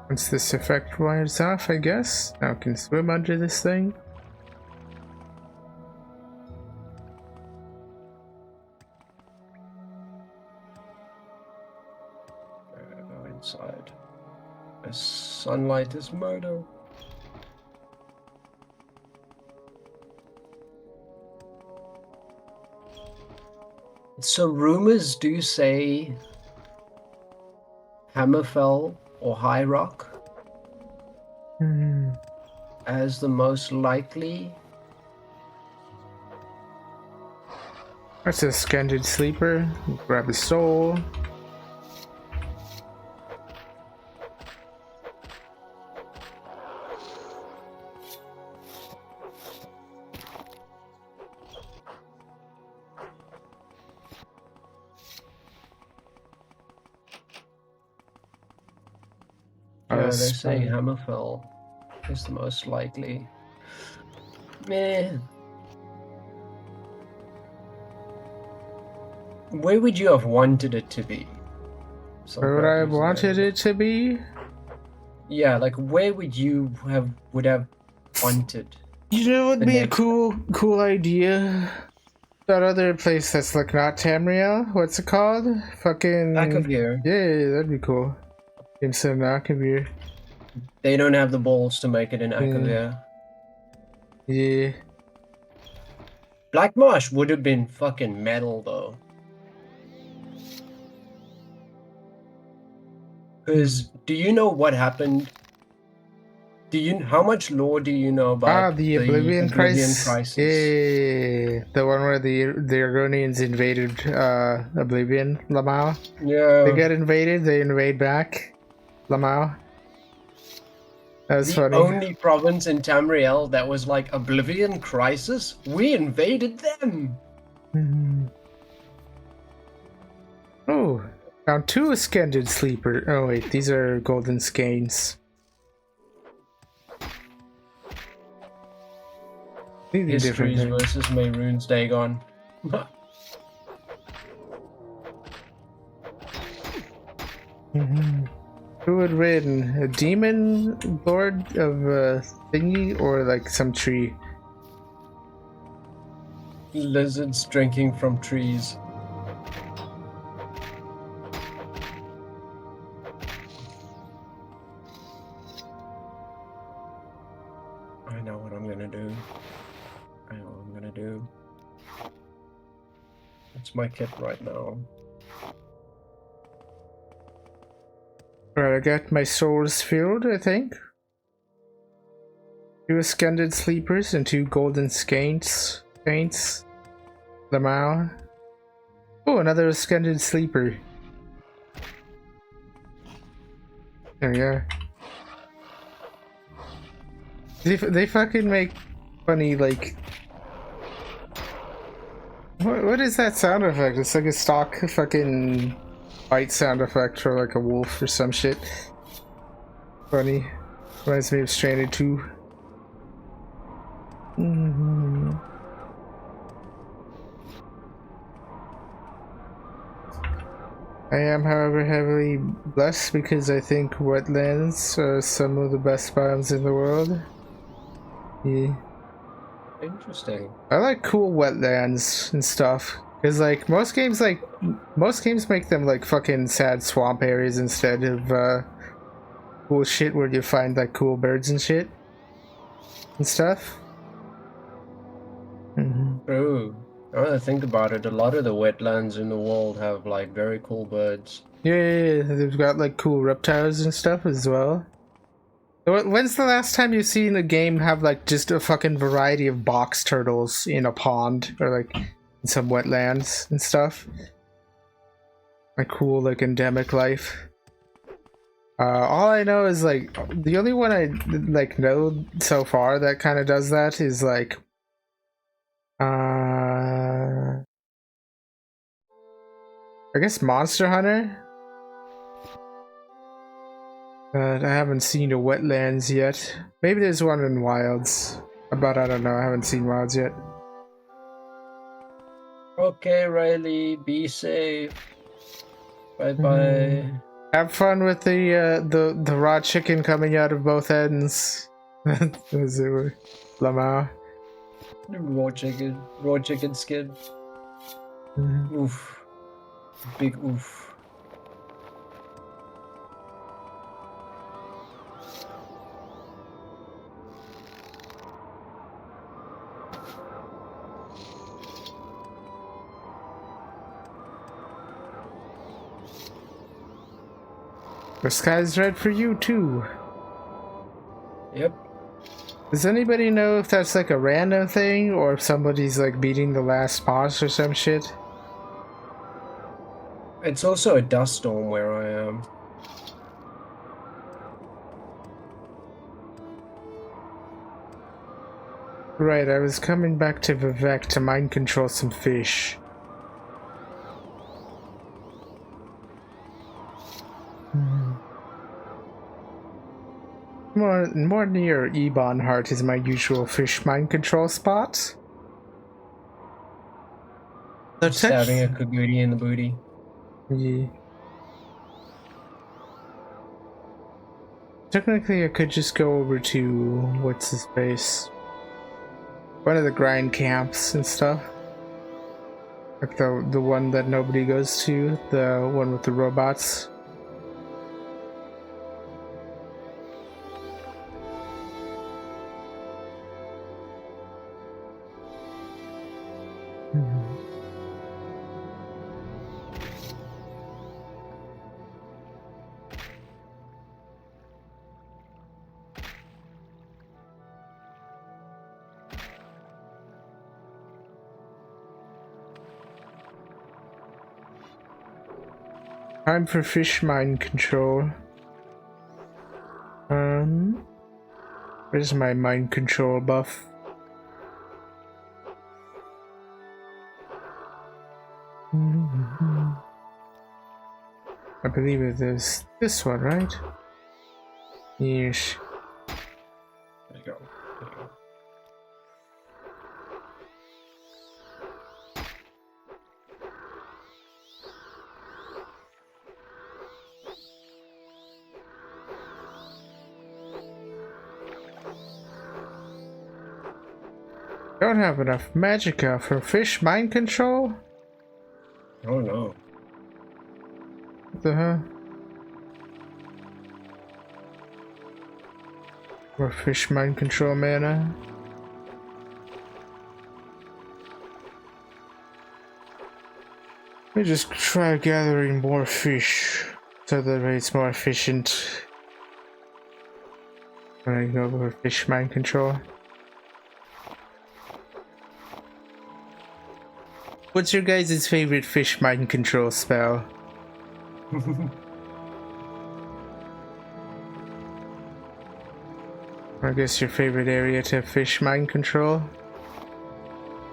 Once this effect wears off, I guess. Now I can swim under this thing. Go inside. The sunlight is murder. So rumors do say Hammerfell or High Rock as the most likely. That's a Ascended Sleeper. Grab the soul. Yeah, they're saying Hammerfell is the most likely. Meh. where would you have wanted it to be? Where would I have wanted it to be? Yeah, like where would you have wanted? You know, it'd be a cool idea. That other place that's like not Tamriel, what's it called? Fucking Akavir. Yeah, that'd be cool. Instead of Akavir. They don't have the balls to make it in Akavir. Yeah. Black Marsh would have been fucking metal though. Because do you know what happened? How much lore do you know about the Oblivion Crisis? Crisis? Yeah, the one where the Argonians invaded Oblivion, Lamau. Yeah. They get invaded, they invade back. Lamau. That's the funny. Only province in Tamriel that was like Oblivion Crisis, we invaded them. Oh, found 2 Ascended Sleeper. Oh wait, these are golden skeins. Histories versus Mehrunes Dagon. Who would win? A demon lord of a thingy or like some tree? Lizards drinking from trees. I know what I'm gonna do. I know what I'm gonna do. It's my kit right now. Right, I got my souls filled, I think. 2 Ascended Sleepers and 2 golden skeins. Lamau. Oh, another Ascended Sleeper. There we are. They fucking make funny, like... What is that sound effect? It's like a stock fucking bite sound effect for like a wolf or some shit. Funny. Reminds me of Stranded 2. I am, however, heavily blessed because I think wetlands are some of the best biomes in the world. Yeah. Interesting. I like cool wetlands and stuff. Cause like most games make them like fucking sad swamp areas instead of cool shit where you find like cool birds and shit and stuff. True. Now that I think about it, a lot of the wetlands in the world have like very cool birds. Yeah, they've got like cool reptiles and stuff as well. When's the last time you've seen a game have like just a fucking variety of box turtles in a pond or like in some wetlands and stuff? Like cool like endemic life. All I know is like the only one I like know so far that kind of does that is like I guess Monster Hunter. But I haven't seen the wetlands yet. Maybe there's one in Wilds. But I don't know, I haven't seen Wilds yet. Okay, Riley, be safe. Bye-bye. Have fun with the raw chicken coming out of both ends. Lamau. Raw chicken skin. Oof. Big oof. The sky's red for you too. Yep. Does anybody know if that's like a random thing or if somebody's like beating the last boss or some shit? It's also a dust storm where I am. Right, I was coming back to Vivek to mind control some fish. More near Ebonheart is my usual fish mind control spot. So Stabbing a Kagudi in the booty. yeah. Technically, I could just go over to what's his face, one of the grind camps and stuff, like the one that nobody goes to, the one with the robots. Time for fish mind control. Where's my mind control buff? I believe it is this one, right? Yes. There you go. There you go. Don't have enough magicka for fish mind control? Oh no. What the hell? Or fish mind control mana? We just try gathering more fish so that way it's more efficient when I go over fish mind control. What's your guys' favorite fish mind control spell? I guess your favorite area to fish mind control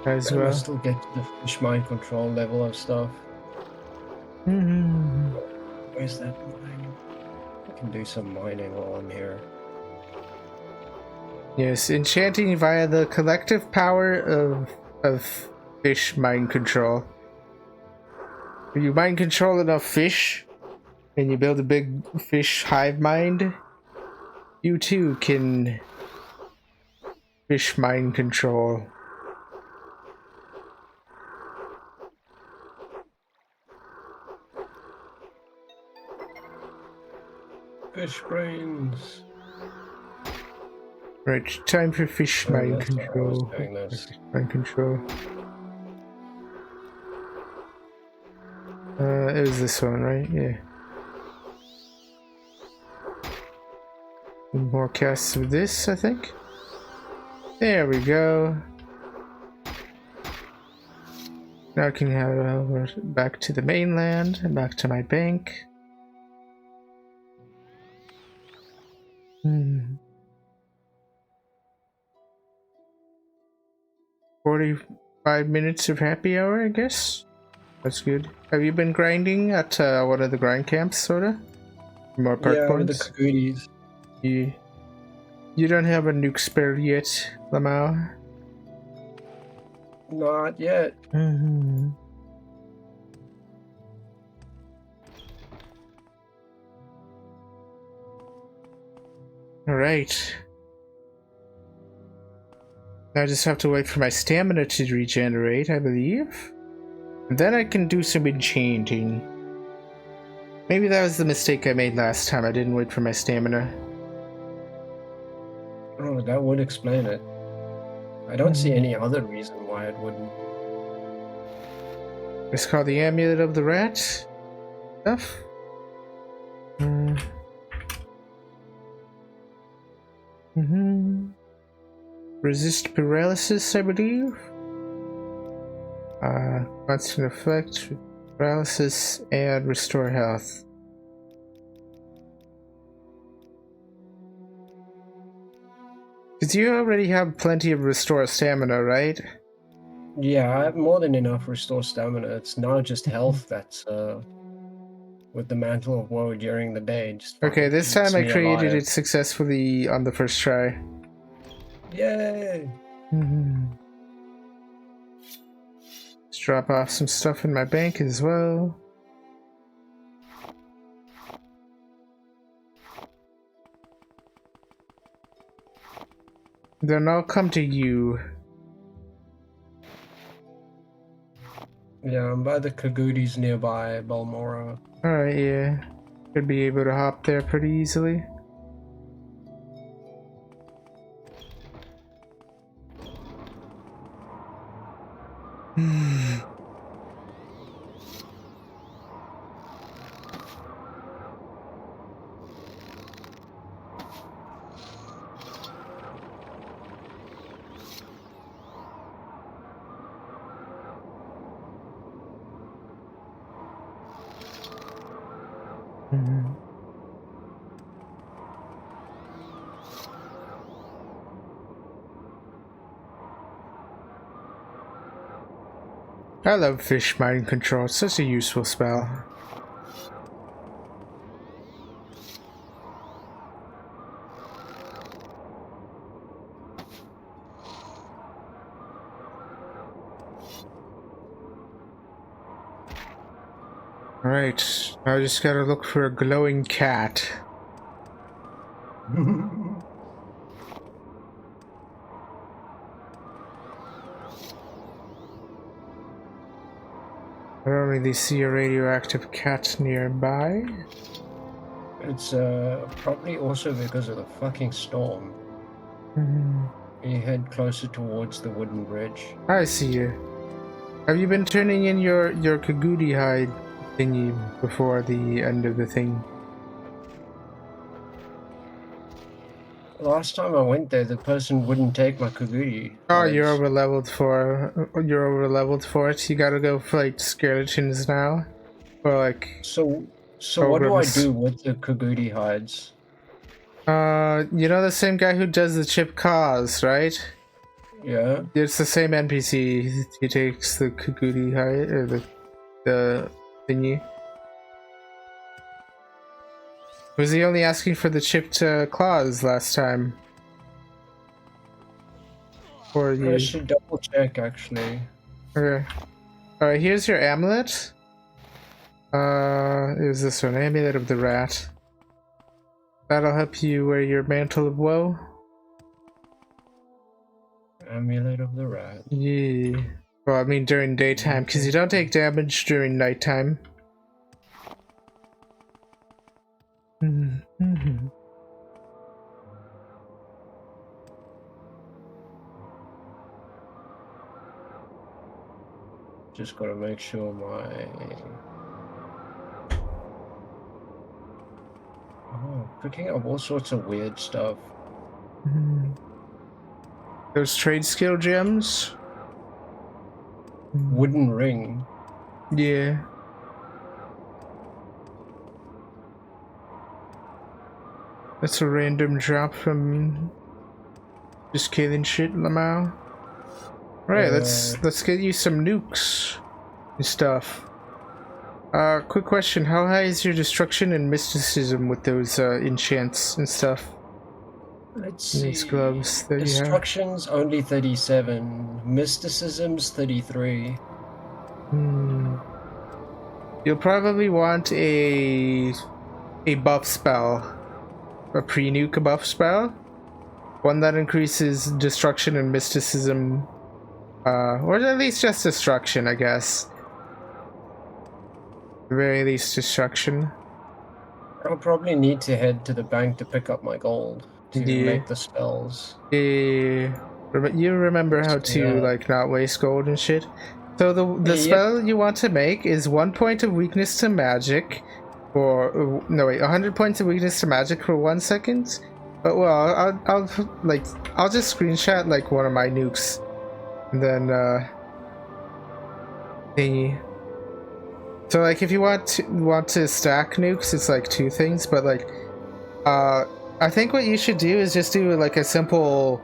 as I well. still get to the fish mind control level of stuff. Where's that mine? I can do some mining while I'm here. Yes, enchanting via the collective power of fish mind control. When you mind control enough fish and you build a big fish hive mind, you too can fish mind control. Fish brains. Right, time for fish Oh, mind that's why I was control. doing this. Mind control. It was this one, right? Yeah. More casts of this, I think. There we go. Now I can head over back to the mainland and back to my bank. 45 minutes of happy hour, I guess. That's good. Have you been grinding at one of the grind camps, sorta? More perk Yeah, with the points? Kagudis. You don't have a nuke spell yet, Lamau? Not yet. Alright. I just have to wait for my stamina to regenerate, I believe. And then I can do some enchanting. Maybe that was the mistake I made last time. I didn't wait for my stamina. Oh, that would explain it. I don't see any other reason why it wouldn't. It's called the Amulet of the Rat stuff. Resist paralysis, I believe. Constant effect, paralysis, and restore health. Because you already have plenty of restore stamina, right? Yeah, I have more than enough restore stamina. It's now just health that's with the Mantle of Woe during the day. Just Okay, this keeps time I me created alive. it successfully on the first try. Yay! Let's drop off some stuff in my bank as well. Then I'll come to you. Yeah, I'm by the Kagudis nearby Balmora. Alright, yeah. Should be able to hop there pretty easily. I love fish mind control, it's such a useful spell. Alright, I just gotta look for a glowing cat. I don't really see a radioactive cat nearby. It's probably also because of the fucking storm. You head closer towards the wooden bridge. I see you. Have you been turning in your Kagudi hide thingy before the end of the thing? Last time I went there, the person wouldn't take my Kagudi. Oh, you're over leveled for. You're over leveled for it. You gotta go fight skeletons now, or like. So what do I do with the Kagudi hides? You know the same guy who does the chip cause, right? Yeah. It's the same NPC. He takes the Kagudi hide or the thingy. Was he only asking for the chipped claws last time? Or you? I should double check actually. Okay. Alright, here's your amulet. It was this one, Amulet of the Rat. That'll help you wear your Mantle of Woe. Amulet of the Rat. Yeah. Well, I mean during daytime, because you don't take damage during nighttime. Just gotta make sure my... Oh, picking up all sorts of weird stuff. Those trade skill gems? Wooden ring. Yeah. That's a random drop from just killing shit, Lamau. Right, let's get you some nukes and stuff. Quick question, how high is your destruction and mysticism with those enchants and stuff? Let's see. These gloves that you have. Destruction's only 37. Mysticism's 33. You'll probably want a buff spell. A pre-nuke buff spell. One that increases destruction and mysticism. Or at least just destruction, I guess. At the very least destruction. I'll probably need to head to the bank to pick up my gold to make the spells. Yeah. You remember how to like not waste gold and shit? So the spell you want to make is 1 point of weakness to magic, or no wait, 100 points of weakness to magic for 1 second. But well, I'll just screenshot like one of my nukes, and then thingy. So like if you want to stack nukes, it's like 2 things, but like I think what you should do is just do like a simple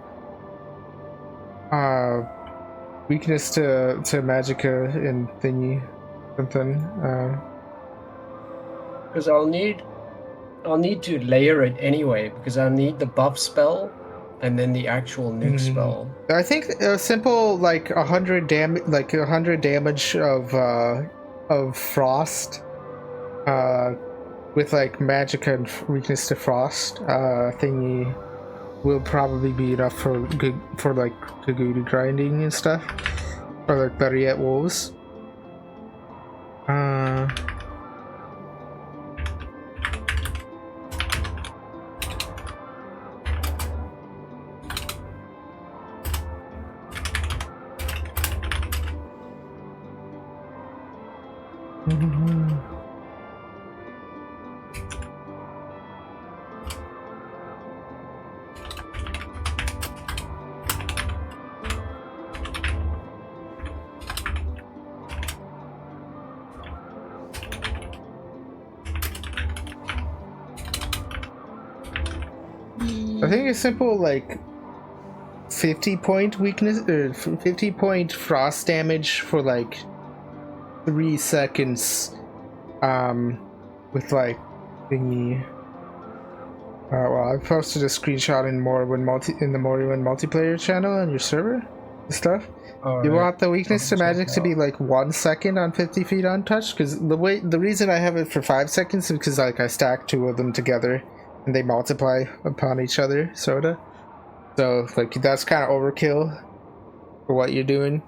weakness to magicka and thingy something. Because I'll need to layer it anyway, because I'll need the buff spell and then the actual nuke spell. I think a simple like 100 damage, like 100 damage of frost, with like magic and weakness to frost, thingy will probably be enough for good for like Kagudi grinding and stuff, or like better yet wolves. I think a simple like 50-point weakness or 50-point frost damage for like 3 seconds, with like thingy. Well, I posted a screenshot in the morrowind multiplayer channel on your server and stuff. You want the weakness to magic to be like 1 second on 50 feet untouched, because the reason I have it for 5 seconds is because like I stack 2 of them together and they multiply upon each other, sorta. So like that's kind of overkill for what you're doing.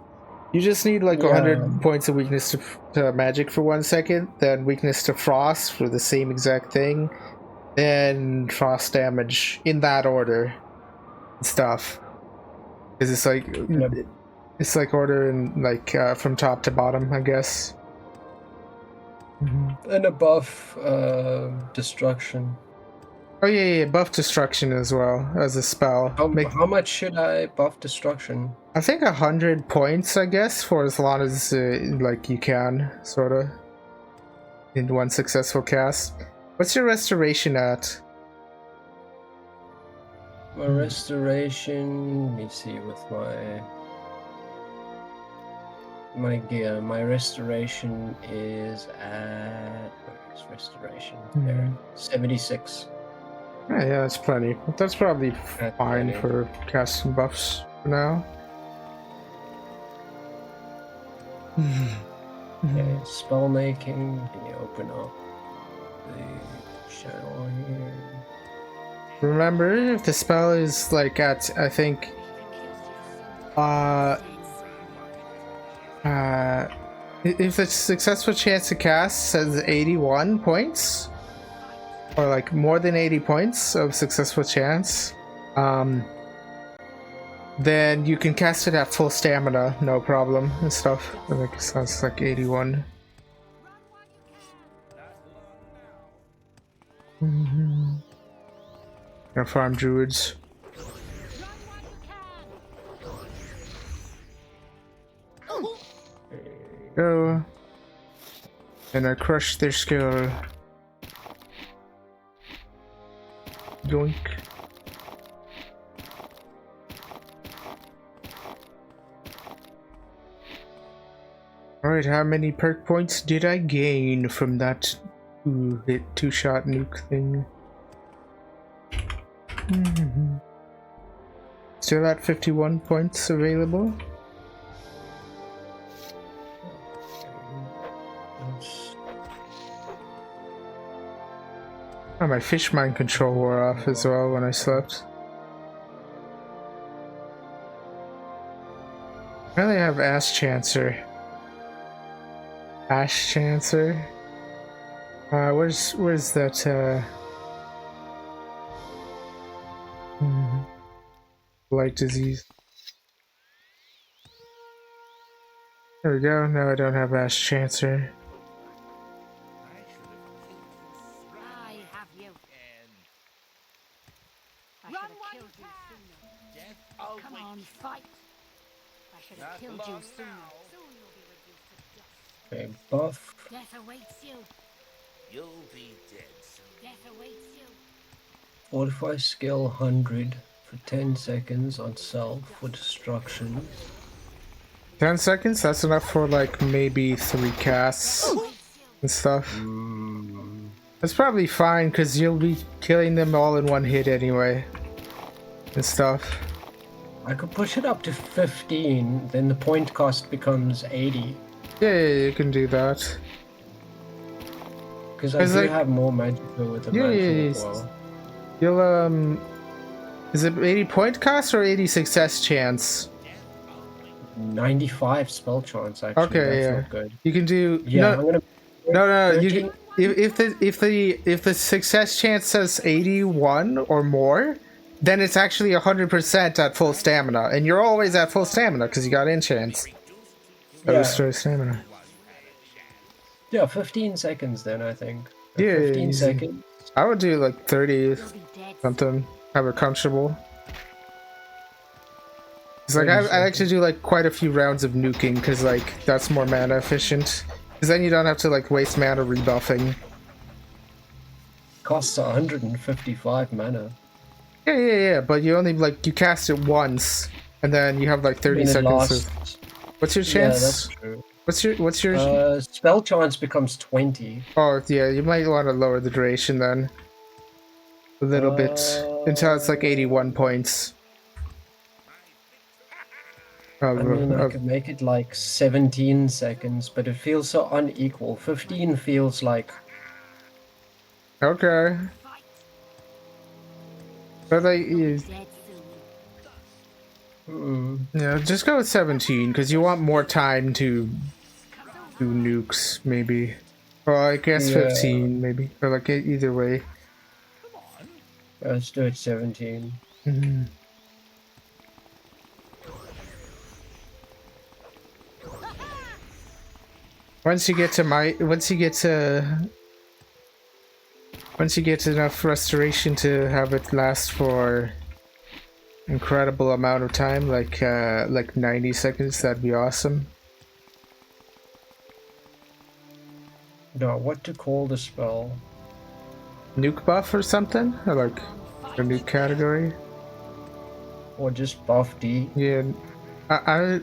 You just need like 100 points of weakness to magic for 1 second, then weakness to frost for the same exact thing, then frost damage in that order and stuff. Because it's like order and like from top to bottom, I guess. And a buff destruction. Oh yeah, buff destruction as well as a spell. How much should I buff destruction? I think 100 points, I guess, for as long as like you can, sorta, in one successful cast. What's your restoration at? My restoration. Let me see with my gear. My restoration is at where's restoration? There, 76. Yeah, that's plenty. That's probably fine for casting buffs for now. Okay, spell making. Can you open up the channel here? Remember, if the spell is like at, I think, if the successful chance to cast says 81 points, or like more than 80 points of successful chance, then you can cast it at full stamina, no problem and stuff. I think it sounds like 81. Gonna farm druids. Go. And I crush their skull. Yoink. Alright, how many perk points did I gain from that two-shot nuke thing? Still at 51 points available. Oh, my fish mind control wore off as well when I slept. I only have Ash Chancer. Ash Chancer? Where's that, Blight disease. There we go, now I don't have Ash Chancer. I have you. I should have killed you sooner. Come on, fight. I should have killed you sooner. Soon you'll be reduced to dust. Okay, buff. Death awaits you. You'll be dead soon. Death awaits you. Fortify skill 100 for 10 seconds on self for destruction. 10 seconds? That's enough for like maybe 3 casts and stuff. That's probably fine because you'll be killing them all in one hit anyway. and stuff. I could push it up to 15, then the point cost becomes 80. Yeah, you can do that. Because I It's do like, have more magical with the yeah, mantle as well. you'll is it 80 point cost or 80 success chance? 95 spell chance, actually. Okay, That's yeah. not good. You can do Yeah, I'm gonna. no. 13. If the success chance says 81 or more, then it's actually 100% at full stamina, and you're always at full stamina because you got enchants that Yeah, restore stamina. yeah, 15 seconds then, I think. Yeah, 15 easy. seconds. I would do like 30 You'll be dead. something. Have it comfortable. It's like 30 I like to seconds. do like quite a few rounds of nuking because like that's more mana efficient. Because then you don't have to like waste mana rebuffing. Costs 155 mana. Yeah. But you only like you cast it once, and then you have like 30 Then it seconds of. lasts. What's your Yeah, chance? that's true. What's your? Spell chance becomes 20. Oh yeah, you might want to lower the duration then a little bit until it's like 81 points. I mean, I could make it like 17 seconds, but it feels so unequal. 15 feels like... Okay. But like, Dead soon. yeah, just go with 17 because you want more time to do nukes, maybe. Well, I guess Yeah. 15, maybe. Or like either way. Let's do it 17. Once you get enough restoration to have it last for incredible amount of time, like 90 seconds, that'd be awesome. No, what to call the spell? Nuke buff or something? Or like a nuke category? Or just buff D? Yeah. I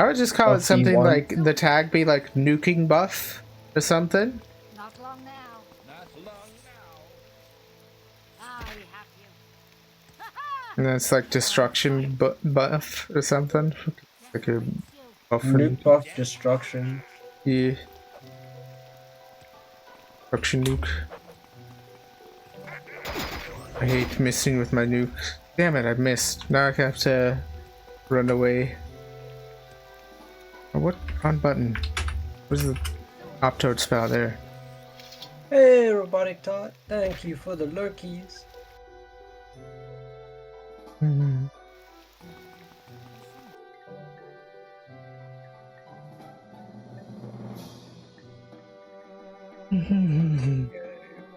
would just call it Buff something D1. like the tag be like nuking buff or something. Not long now. Not long now. I have you. And then it's like destruction buff or something. Like a buff for Nuke buff destruction. yeah. Destruction nuke. I hate missing with my nukes. Damn it, I missed. Now I have to run away. Oh, what on button? Where's the opt-out spell there? Hey, Robotic Tot. Thank you for the lurkies.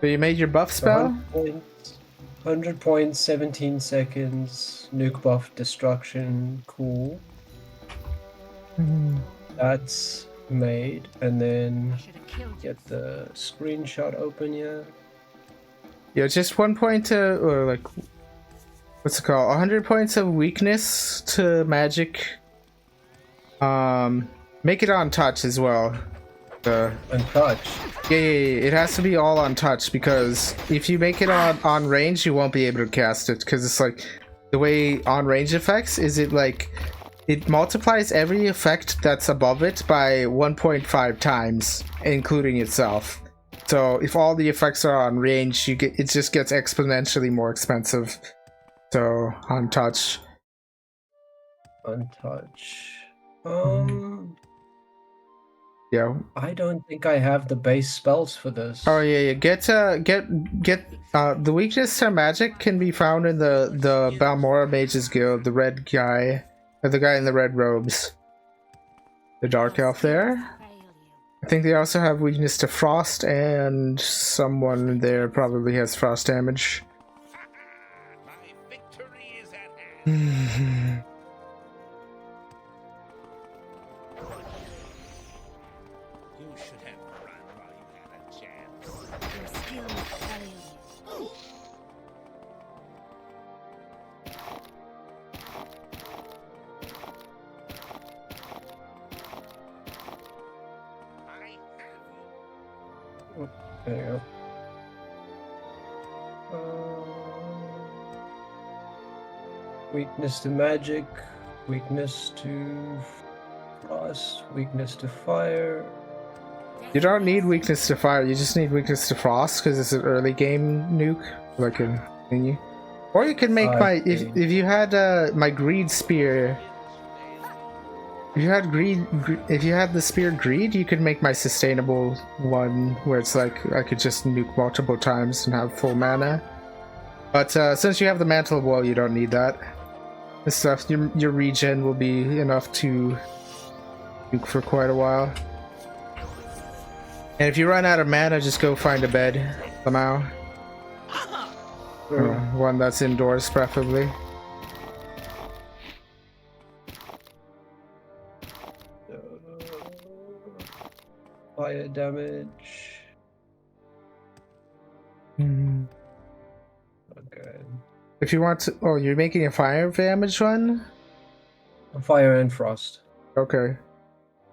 So you made your buff spell? 100 points, 17 seconds. Nuke buff destruction. Cool. That's made. And then I should have killed you. get the screenshot open here. Yeah, just 1 point to, or like, what's it called? 100 points of weakness to magic. Make it on touch as well. And touch. Yeah, it has to be all on touch because if you make it on range, you won't be able to cast it because it's like the way on range effects is it like it multiplies every effect that's above it by 1.5 times, including itself. So if all the effects are on range, it just gets exponentially more expensive. So on touch. Untouch. Yeah. I don't think I have the base spells for this. Oh yeah. Get the weakness to magic can be found in the Balmora Mages Guild, the red guy, or the guy in the red robes, the dark elf there. Fail you. I think they also have weakness to frost, and someone there probably has frost damage. My victory is at hand. You should have run while you had a chance. Your skills fail you. I have you. There you go. Weakness to magic, weakness to frost, weakness to fire. You don't need weakness to fire, you just need weakness to frost because it's an early game nuke, like a thingy. Or you can make my if you had my greed spear. If you had if you had the spear greed, you could make my sustainable one where it's like I could just nuke multiple times and have full mana. But since you have the mantle wall, you don't need that. This stuff, your regen will be enough to nuke for quite a while. And if you run out of mana, just go find a bed somehow. Or one that's indoors, preferably. Fire damage. Okay. If you want to, oh, you're making a fire damage one? Fire and frost. Okay.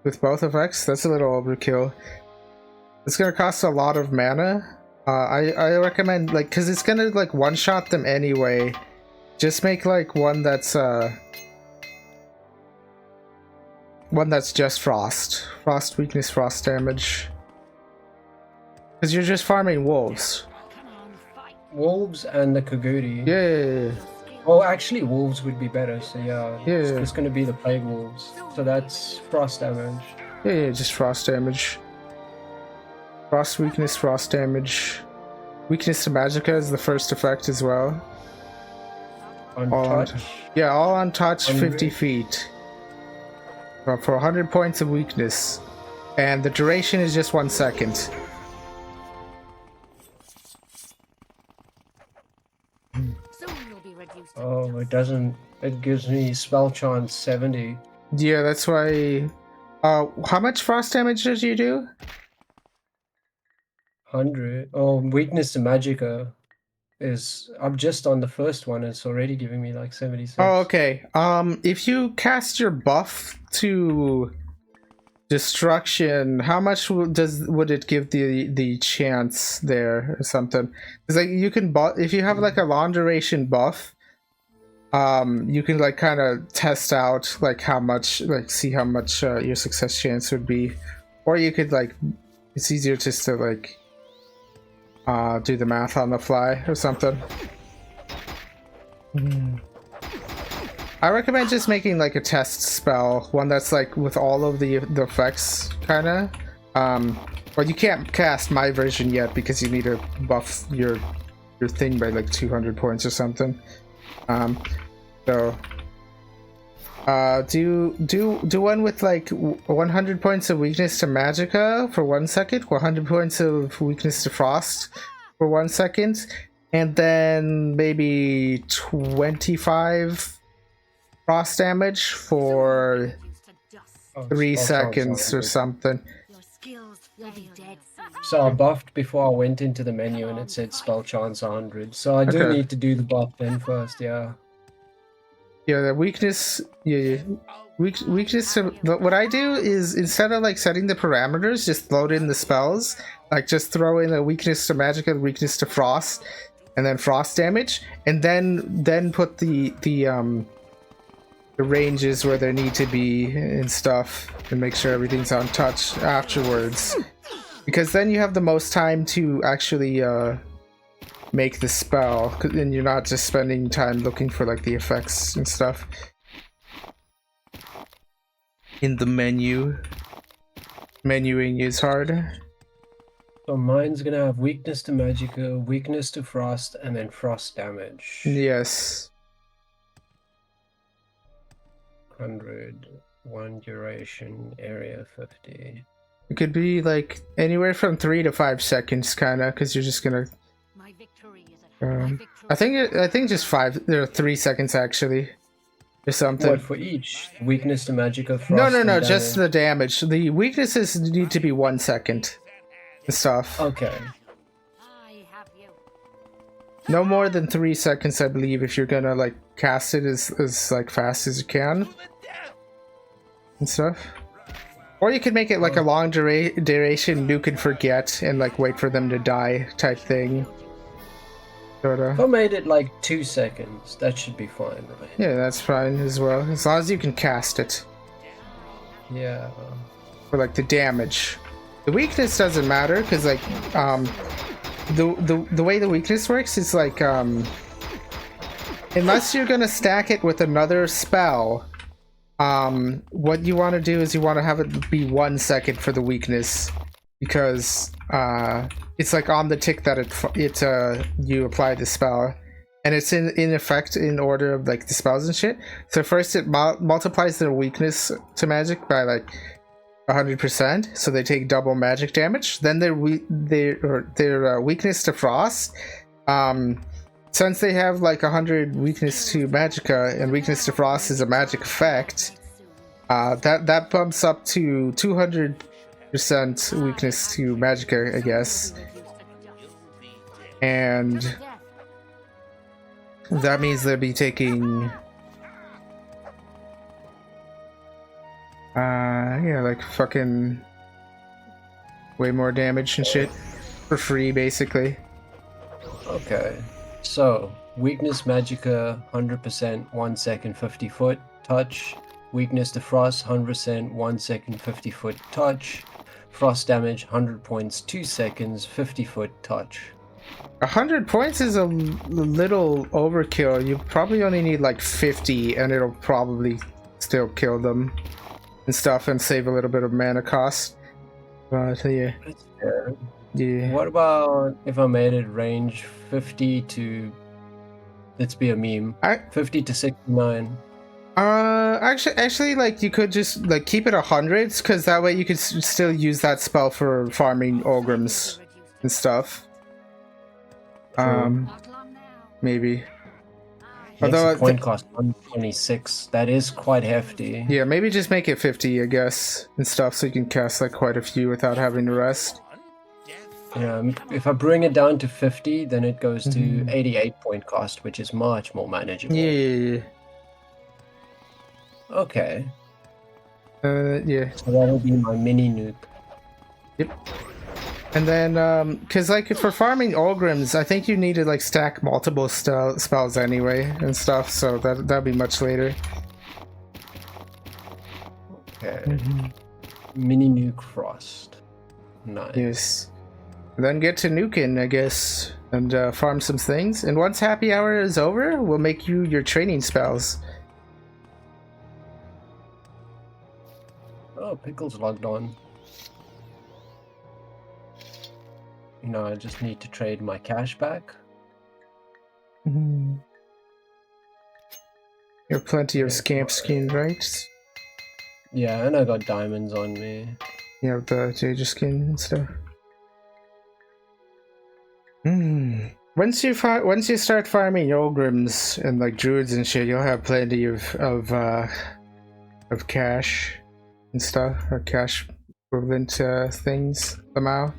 With both effects, that's a little overkill. It's gonna cost a lot of mana. I recommend, like, because it's gonna like one-shot them anyway. Just make like one that's just frost. Frost weakness, frost damage. Because you're just farming wolves. Wolves and the Kaguri. Yeah. Well, actually, wolves would be better. So yeah, Yeah. it's gonna be the plague wolves. So that's frost damage. Yeah, just frost damage. Frost weakness, frost damage. Weakness to magicka is the first effect as well. On All on, touch. yeah, all on touch, 100. 50 feet. For 100 points of weakness. And the duration is just 1 second. Soon you'll be reduced to Oh, dust. it doesn't. It gives me spell chance 70. Yeah, that's why... how much frost damage did you do? 100. Oh, weakness to magicka is. I'm just on the first one. It's already giving me like 76. Oh, okay. If you cast your buff to destruction, how much would it give the chance there or something? It's like you can if you have like a long duration buff, you can like kind of test out like how much, like see how much your success chance would be, or you could like, it's easier just to like do the math on the fly or something. I recommend just making like a test spell, one that's like with all of the effects, kind of. Well, you can't cast my version yet because you need to buff your thing by like 200 points or something. So do one with like 100 points of weakness to magicka for 1 second, 100 points of weakness to frost for 1 second, and then maybe 25 frost damage for Reduced to dust. 3 Spell chance seconds or 100. something. Your skills you'll be dead soon. So I buffed before I went into the menu and it said spell chance 100. So I do Okay. need to do the buff then first, yeah. Yeah, the weakness. Yeah. Weakness to what I do is, instead of like setting the parameters, just load in the spells. Like just throw in a weakness to magicka, weakness to frost, and then frost damage, and then put the ranges where they need to be and stuff, and make sure everything's on touch afterwards, because then you have the most time to actually make the spell, and you're not just spending time looking for like the effects and stuff in the menu. Menuing is hard. So mine's gonna have weakness to magicka, weakness to frost, and then frost damage. Yes. 100, 1 duration, area 50. It could be like anywhere from 3 to 5 seconds, kind of, because you're just gonna. My victory is at hand. My victory I think just 5. There are 3 seconds actually, or something. What for each? Weakness to magicka, frost. No, and just damage? the damage. The weaknesses need to be 1 second. The stuff. Okay. I have you. No more than 3 seconds, I believe, if you're gonna like cast it as like fast as you can and stuff. Or you could make it like a long duration nuke and forget and like wait for them to die type thing. If I made it like 2 seconds, that should be fine, right? Yeah, that's fine as well, as long as you can cast it. Yeah. For like the damage. The weakness doesn't matter because like the way the weakness works is like unless you're gonna stack it with another spell, what you want to do is you want to have it be 1 second for the weakness, because it's like on the tick that you apply the spell, and it's in effect in order of like the spells and shit. So first it multiplies their weakness to magic by like 100%, so they take double magic damage. Then their weakness to frost, since they have like 100 weakness to magicka, and weakness to frost is a magic effect, that bumps up to 200% weakness to magicka, I guess. And that means they'll be taking yeah, like fucking way more damage and shit for free, basically. Okay. So, weakness magicka 100% 1 second 50 foot touch. Weakness to frost 100% 1 second 50 foot touch. Frost damage 100 points 2 seconds 50 foot touch. 100 points is a little overkill. You probably only need like 50 and it'll probably still kill them and stuff and save a little bit of mana cost. But yeah. That's fair. Yeah. What about if I made it range 50 to, let's be a meme, 50 to 69? Actually, like you could just like keep it 100s, because that way you could still use that spell for farming Ogrims and stuff. Maybe. Although Makes the point cost 126. That is quite hefty. Yeah, maybe just make it 50, I guess, and stuff, so you can cast like quite a few without having to rest. Yeah, if I bring it down to 50, then it goes to 88 point cost, which is much more manageable. Yeah. Okay. Yeah. So that will be my mini nuke. Yep. And then, because like for farming Ogrims, I think you need to like stack multiple spells anyway and stuff, so that'll be much later. Okay. Mini nuke frost. Nice. Yes. And then get to nuking, I guess, and farm some things. And once happy hour is over, we'll make you your training spells. Oh, Pickle's logged on. No, I just need to trade my cash back. You have plenty of scamp skin, right? Yeah, and I got diamonds on me. You have the Jager skin and stuff. Once you start farming Ogrims and like druids and shit, you'll have plenty of cash and stuff, or cash equivalent things somehow.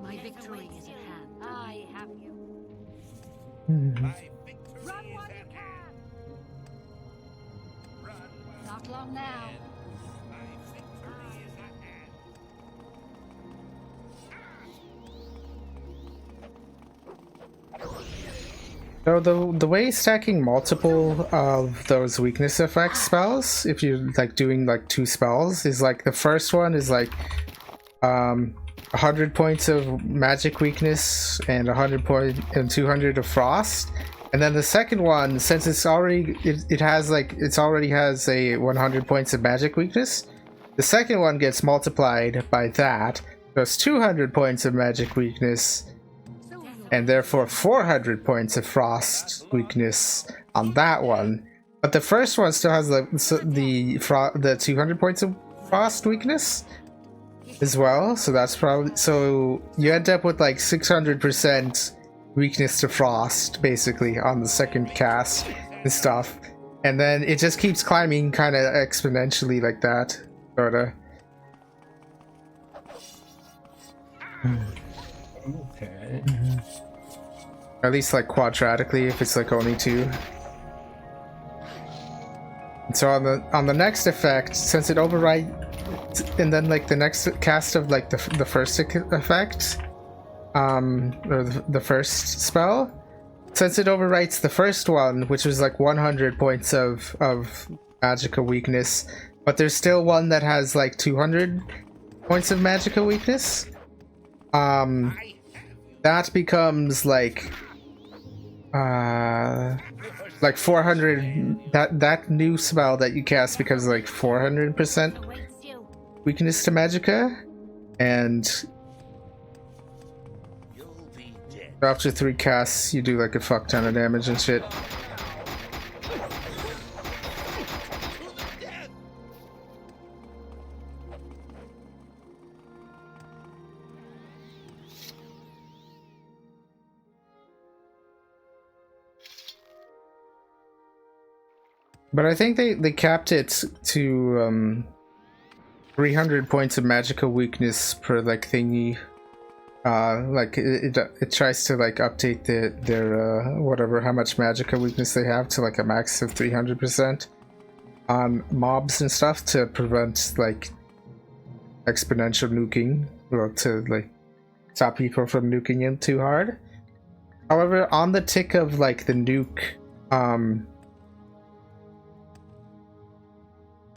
My victory is at hand. I have you. Run while you can. Not long now. So the way stacking multiple of those weakness effect spells, if you're like doing like 2 spells, is like the first one is like 100 points of magic weakness and 100 point and 200 of frost, and then the second one, since it's already it already has a 100 points of magic weakness, the second one gets multiplied by that, so it's 200 points of magic weakness and therefore 400 points of frost weakness on that one. But the first one still has the 200 points of frost weakness as well, so that's probably, so you end up with like 600% weakness to frost basically on the second cast and stuff, and then it just keeps climbing kind of exponentially like that, sorta. Okay. Or at least like quadratically if it's like only 2. And so on the next effect, since it overrides, and then like the next cast of like the first effect, or the first spell, since it overwrites the first one, which was like 100 points of magicka weakness, but there's still one that has like 200 points of magicka weakness, that becomes like 400. That new spell that you cast becomes like 400% weakness to magicka, and after 3 casts you do like a fuck ton of damage and shit. But I think they capped it to 300 points of magicka weakness per like thingy. Like it tries to like update their whatever, how much magicka weakness they have to like a max of 300% on mobs and stuff to prevent like exponential nuking, or to like stop people from nuking in too hard. However, on the tick of like the nuke,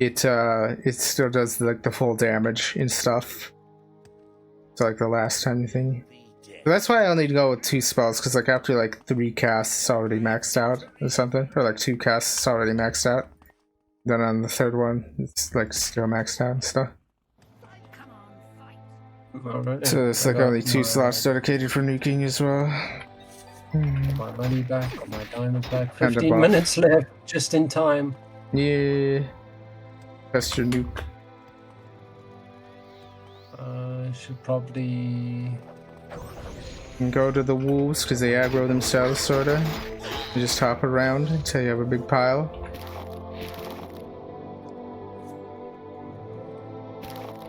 it still does like the full damage and stuff. So like the last time thing. So that's why I only go with 2 spells, because like after like 3 casts it's already maxed out or something, or like 2 casts it's already maxed out. Then on the 3rd one it's like still maxed out and stuff. Alright, So it's like only 2 slots dedicated for nuking as well. Got my money back, got my diamonds back. And a 15 buff. minutes left, just in time. Yeah. That's your nuke. Should probably... And go to the wolves because they aggro themselves, sorta. You just hop around until you have a big pile.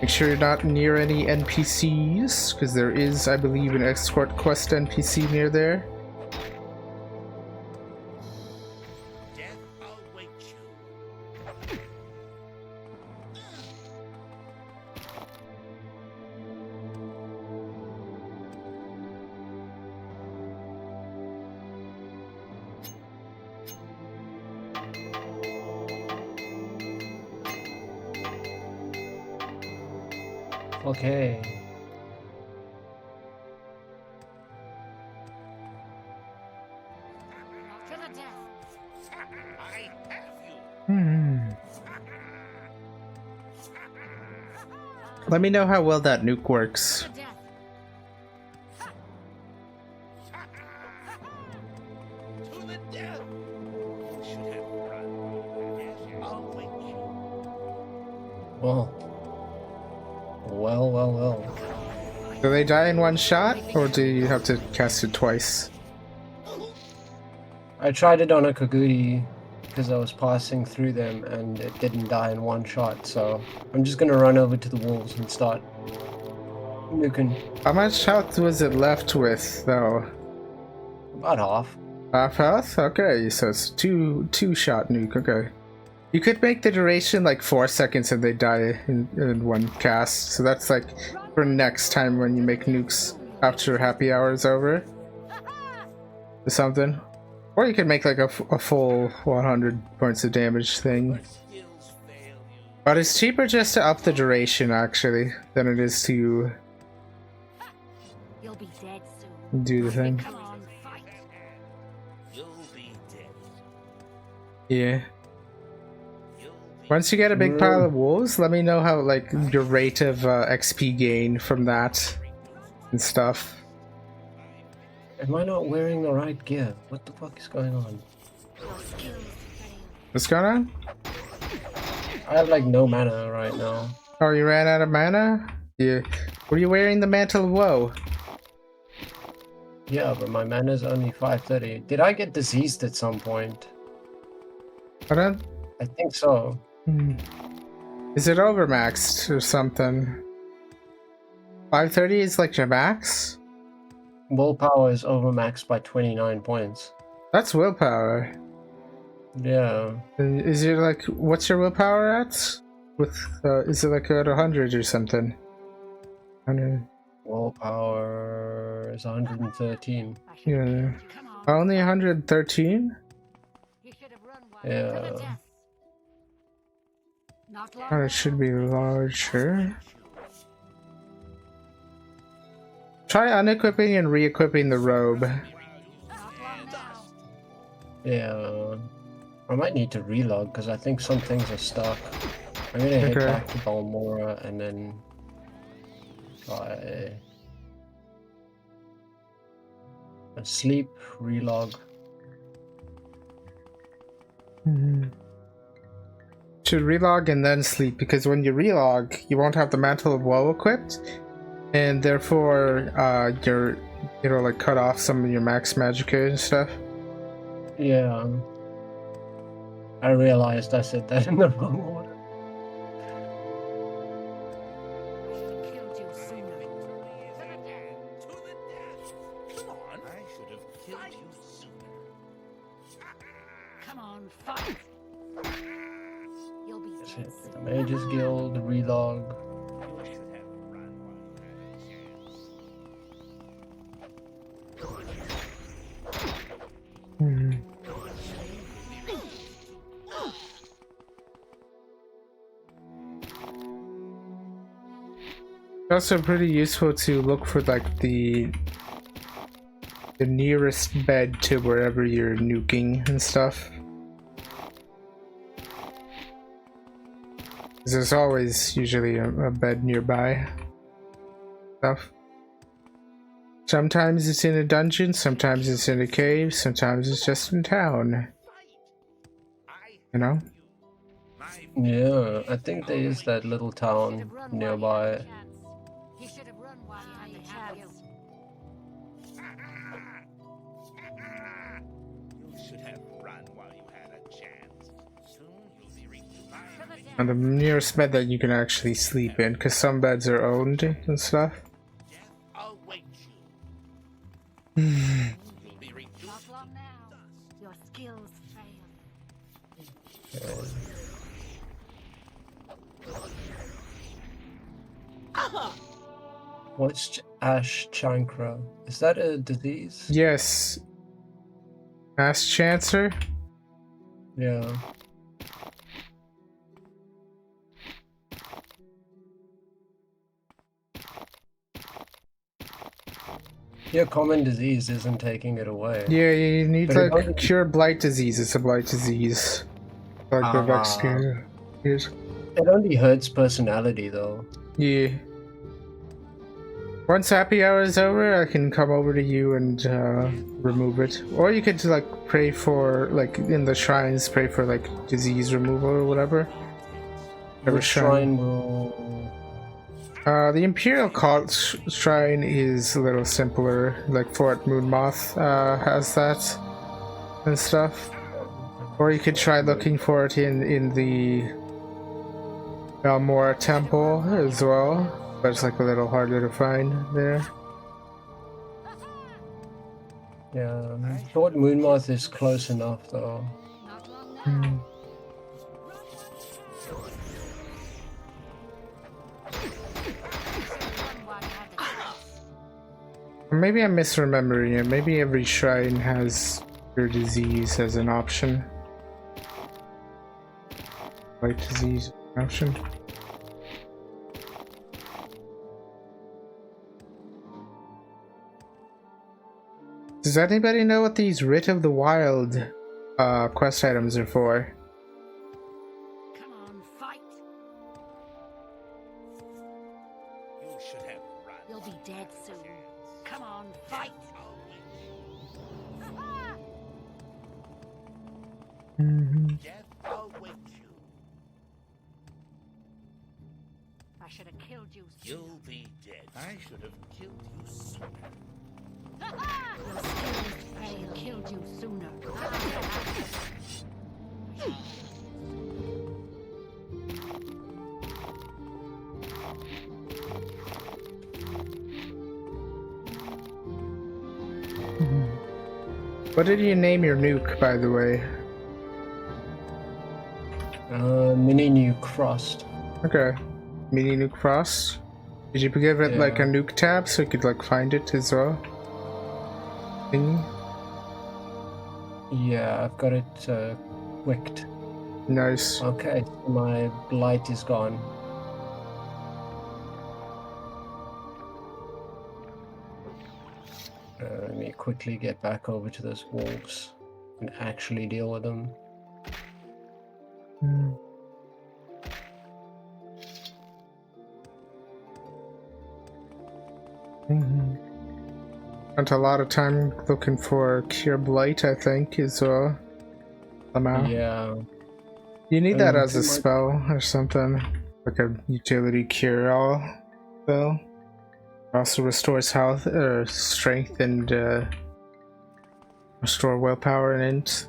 Make sure you're not near any NPCs, because there is, I believe, an escort quest NPC near there. Okay. To the death. Let me know how well that nuke works. To death. Well. Do they die in one shot, or do you have to cast it twice? I tried it on a Kaguri because I was passing through them and it didn't die in one shot, so I'm just gonna run over to the wolves and start nuking. How much health was it left with, though? About half. Half health? Okay, so it's two shot nuke, okay. You could make the duration like 4 seconds and they die in one cast, so that's like for next time when you make nukes after happy hour is over. Or something. Or you could make like a full 100 points of damage thing. But it's cheaper just to up the duration actually than it is to You'll be dead soon. do the thing. Come on, fight. Yeah. Once you get a big pile of wolves, let me know how like your rate of XP gain from that and stuff. Am I not wearing the right gear? What the fuck is going on? Your skills fail. What's going on? I have like no mana right now. Oh, you ran out of mana? Yeah. Were you wearing the Mantle of Woe? Yeah, but my mana's only 530. Did I get diseased at some point? I don't... I think so. Is it overmaxed or something? 530 is like your max? Willpower is overmaxed by 29 points. That's willpower. Yeah. Is it like, what's your willpower at? With, is it like at 100 or something? 100. Willpower is 113. Yeah. Only 113? Yeah. Oh, it should be larger. Try unequipping and re-equipping the robe. Yeah. I might need to relog because I think some things are stuck. I'm gonna head back to Balmora and then try a sleep, relog. Should relog and then sleep, because when you relog, you won't have the Mantle of Woe equipped, and therefore you're, you know, like cut off some of your max magicka and stuff. Yeah. I realized I said that in the wrong order. The Mages Guild, relog. It's also pretty useful to look for like the nearest bed to wherever you're nuking and stuff. There's always usually a bed nearby. Stuff. Sometimes it's in a dungeon, sometimes it's in a cave, sometimes it's just in town. You know? Yeah, I think there is that little town nearby. You should have run while you had the chance. You should have run while you had a chance. Soon you'll be reaching my And the nearest bed that you can actually sleep in, because some beds are owned and stuff. I'll wait you. You'll be reaching. Not long now. Your skills fail. What's Ash Chankra? Is that a disease? Yes. Mass Chancer? Yeah. Your common disease isn't taking it away. Yeah, you need But it like only- cure blight disease. It's a blight disease. Like the Vex cure. Yes. It only hurts personality though. Yeah. Once happy hour is over, I can come over to you and remove it. Or you could like pray for, like in the shrines, pray for like disease removal or whatever. Which shrine will... The Imperial Cult Shrine is a little simpler. Like Fort Moonmoth has that and stuff. Or you could try looking for it in the Balmora Temple as well. But it's like a little harder to find there. Yeah, Fort Moonmoth is close enough though. Not long now. Maybe I'm misremembering it. Maybe every shrine has your disease as an option. Like disease option. Does anybody know what these Writ of the Wild quest items are for? Come on, fight. You should have run. You'll be dead soon. Come on, fight. Death, I'll wait you. I should have killed you sooner. You'll be dead. I should have killed you sooner. Your skills fail. Killed you sooner. What did you name your nuke, by the way? Mini New Crust. Okay. Mini nuke frost. Did you give it like a Yeah. nuke tab so you could like find it as well? Thingy? Yeah, I've got it quicked. Nice. Okay, so my blight is gone. Let me quickly get back over to those wolves and actually deal with them. Spent a lot of time looking for Cure Blight, I think, as well. Somehow. Yeah. You need that as too a much. spell or something. Like a utility cure all spell. Also restores health, strength, and restore willpower and int.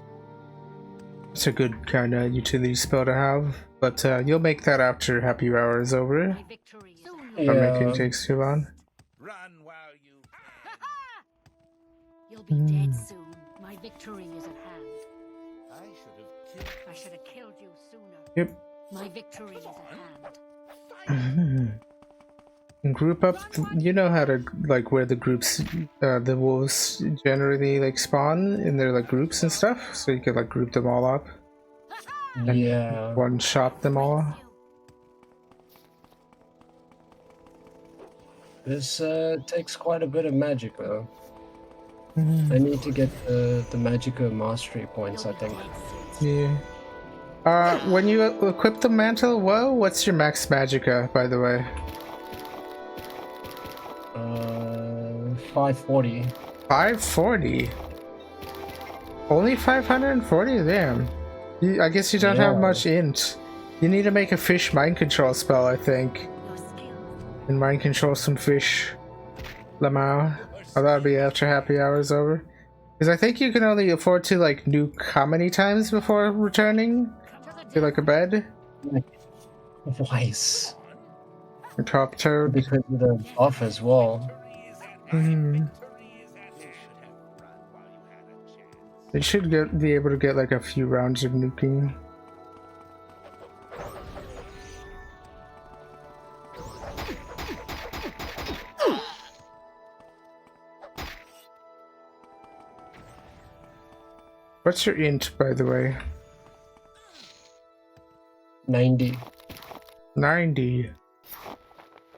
It's a good kind of utility spell to have. But you'll make that after happy hour is over. My victory is Or making Yeah. takes too long. Run while you can. You'll be dead soon. My victory is at hand. I I should have killed you sooner. Yep. My victory is at hand. Group up, you know how to like where the groups, the wolves generally like spawn in their like groups and stuff, so you could like group them all up and Yeah. one shot them all. This takes quite a bit of magic though. I need to get the Magica mastery points, I think. Yeah. When you equip the mantle, whoa, what's your max magicka, by the way? 540. 540. Only 540. Damn. I guess you don't have Yeah. much int. You need to make a fish mind control spell, I think. Your skills. And mind control some fish. Lamau. Oh, that'll be after happy hour's over. Because I think you can only afford to like nuke how many times before returning to like a bed? Twice. Or top toad. Because of the buff as well. They should be able to get like a few rounds of nuking. What's your int, by the way? 90. 90.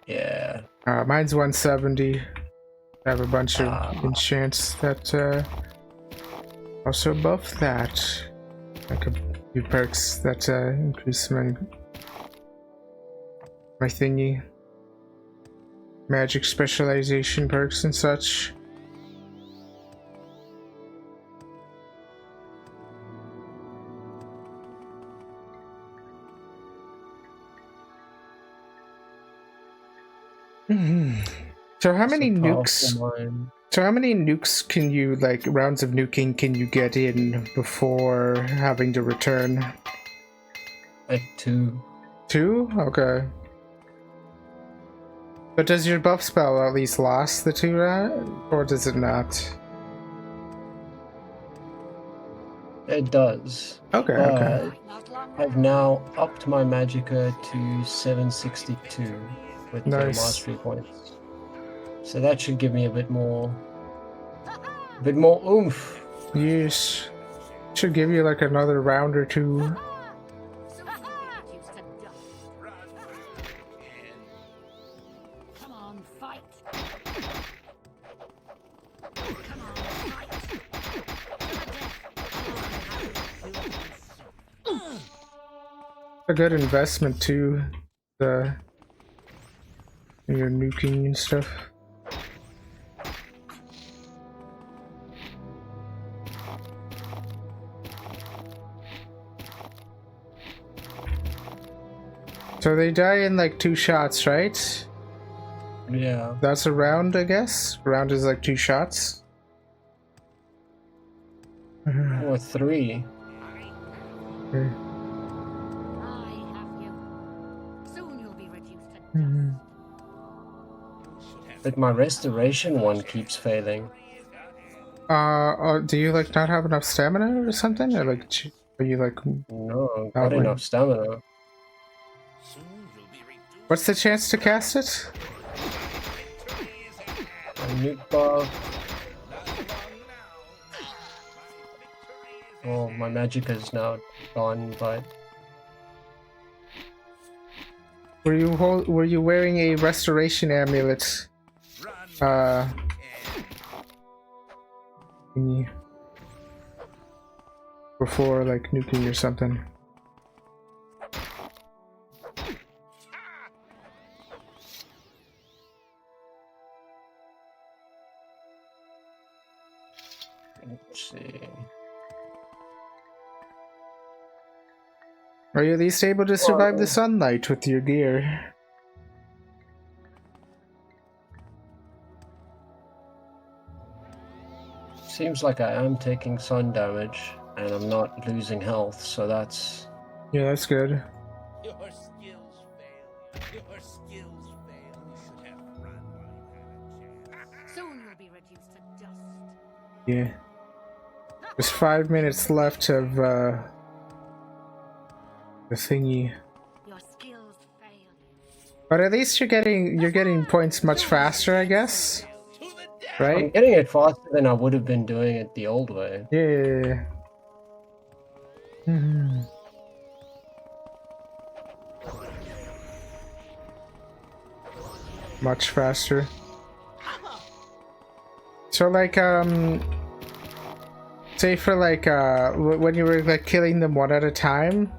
Yeah. Mine's 170. I have a bunch of enchants that also buff that. Like a few perks that increase my thingy. Magic specialization perks and such. So how many nukes? So how many nukes can you, like, rounds of nuking can you get in before having to return? Like 2. 2? Okay. But does your buff spell at least last the 2 rounds, or does it not? It does. Okay, okay. I've now upped my magicka to 762 with the Nice. mastery points. So that should give me a bit more oomph. Yes. Should give you like another round or 2. Come on, fight. Come on, fight. A good investment too. The your nuking and stuff. So they die in like 2 shots, right? Yeah. That's a round, I guess. Round is like 2 shots. Or 3. Okay. I have you. Soon you'll be reduced to dust. But my restoration one keeps failing. Do you like not have enough stamina or something? Or like, are you like... No, Oh, not wait. enough stamina. Soon you'll be reduced. What's the chance to cast it? Victory is at hand. A nuke buff. Not long now. My victory is at Oh, my hand. magic is now gone, but Were you wearing a restoration amulet? Run. Thingy before like nuking or something. let's see. Are you at least able to survive the sunlight with your gear? Seems like I am taking sun damage, and I'm not losing health, so that's... Yeah, that's good. Your skills fail. Your skills fail. You should have run while you had a chance. Soon you'll be reduced to dust. Yeah. There's 5 minutes left of the thingy. Your skills fail you. But at least you're getting points much faster, I guess. To the death. I'm Right? getting it faster than I would have been doing it the old way. Yeah. Mhm. Much faster. So like say for like when you were like killing them one at a time,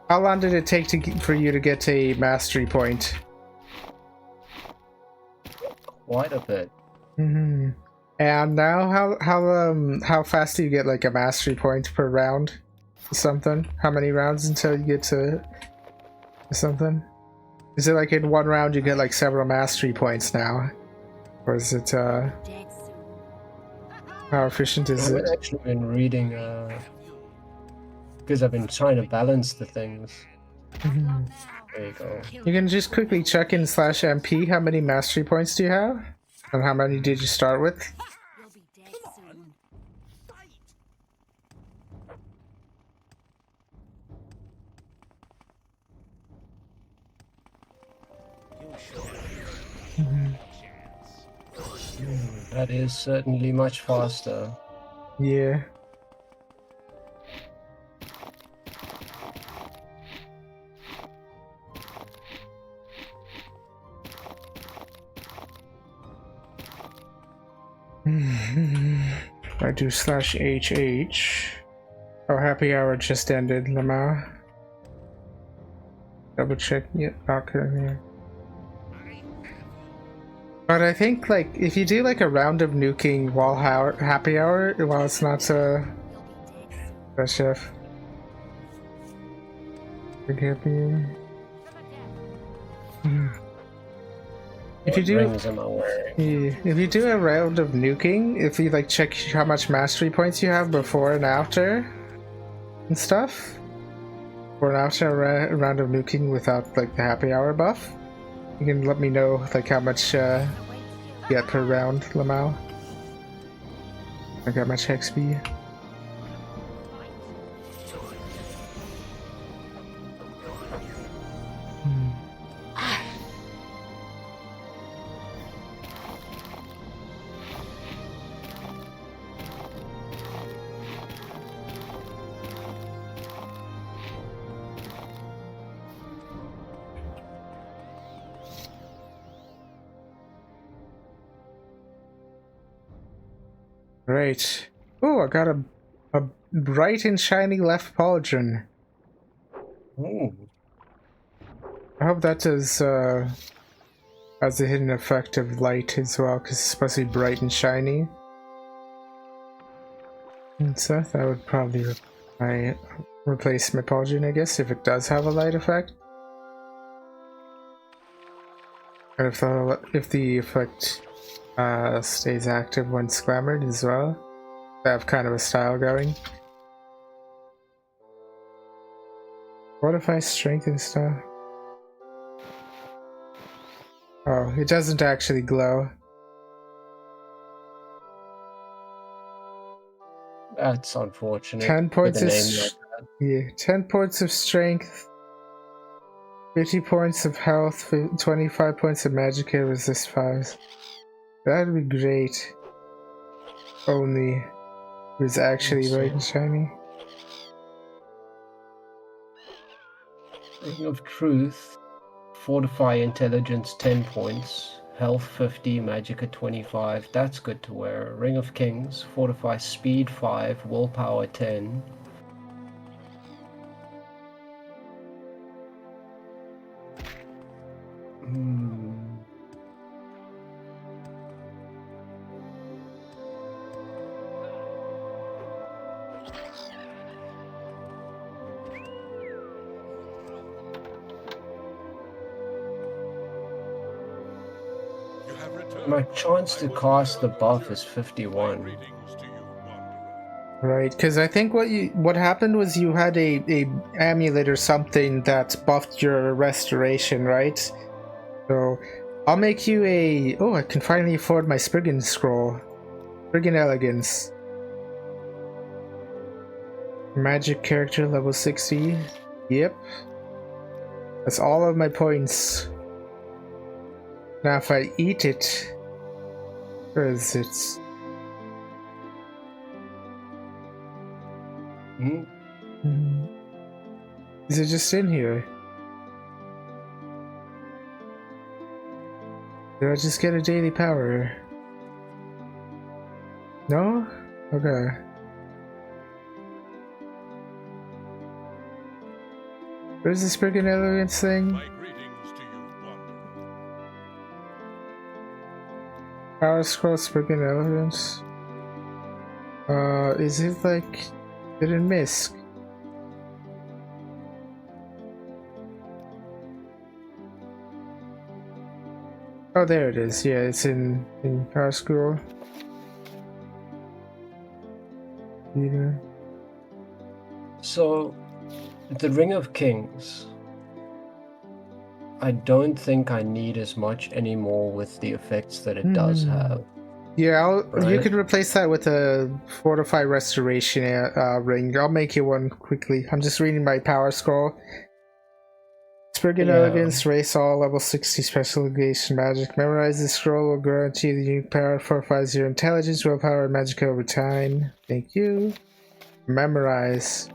how long did it take for you to get a mastery point? Quite a bit. Mm-hmm. And now how fast do you get like a mastery point per round? Something? How many rounds until you get to something? Is it like in one round you get like several mastery points now? Or is it Dead soon. how efficient is I've it? actually been reading, because I've been trying to balance the things. Mhm. There you go. You can just quickly check in /MP how many mastery points do you have? And how many did you start with? You'll be dead soon. Fight. You should have a chance. That is certainly much faster. Yeah. I do /HH. Oh, happy hour just ended, Lamau. Double check. Yep, okay, yeah. But I think like if you do like a round of nuking while happy hour, while it's not You'll be dead soon. the chef. Big happy. To the death. If you What do, rings am I wearing? yeah, if you do a round of nuking, if you like check how much mastery points you have before and after and stuff, or after a round of nuking without like the happy hour buff, you can let me know like how much Awaits you. you get per round, Lamau. Like how much XP. Great. Oh, I got a bright and shiny left pauldron. Ooh. I hope that does has a hidden effect of light as well, because it's supposed to be bright and shiny. And so that would probably replace my pauldron, I guess, if it does have a light effect. And if the effect stays active once glamored as well. I have kind of a style going. What if I strengthen stuff? Oh, it doesn't actually glow. That's unfortunate 10 with points a of name like that. yeah, 10 points of strength, 50 points of health, 25 points of magic, resist 5. That'd be great. Only it was actually Let's bright see. and shiny. Ring of Truth. Fortify Intelligence 10 points. Health 50, Magicka 25. That's good to wear. Ring of Kings. Fortify Speed 5, Willpower 10. My chance to cast the buff is 51. Right, because I think what happened was you had a amulet or something that buffed your restoration, right? So I'll make you a I can finally afford my Spriggan scroll. Spriggan Elegance. Magic character level 60. Yep. That's all of my points. Now if I eat it, where is it? Is it just in here? Did I just get a daily power? No? Okay. Where's the Spriggan Elegance thing? Power scroll Spriggan Elegance. Is it like... Did it miss? Oh, there it is. Yeah, it's in Power Scroll. Yeah. So, the Ring of Kings. I don't think I need as much anymore with the effects that it does have. Yeah, you right? can replace that with a Fortify Restoration ring. I'll make you one quickly. I'm just reading my Power Scroll. Spriggan Elegance, race all, level 60 special negation magic. Memorize this scroll will guarantee the unique power fortifies your intelligence, willpower, and magic over time. Thank you. Memorize.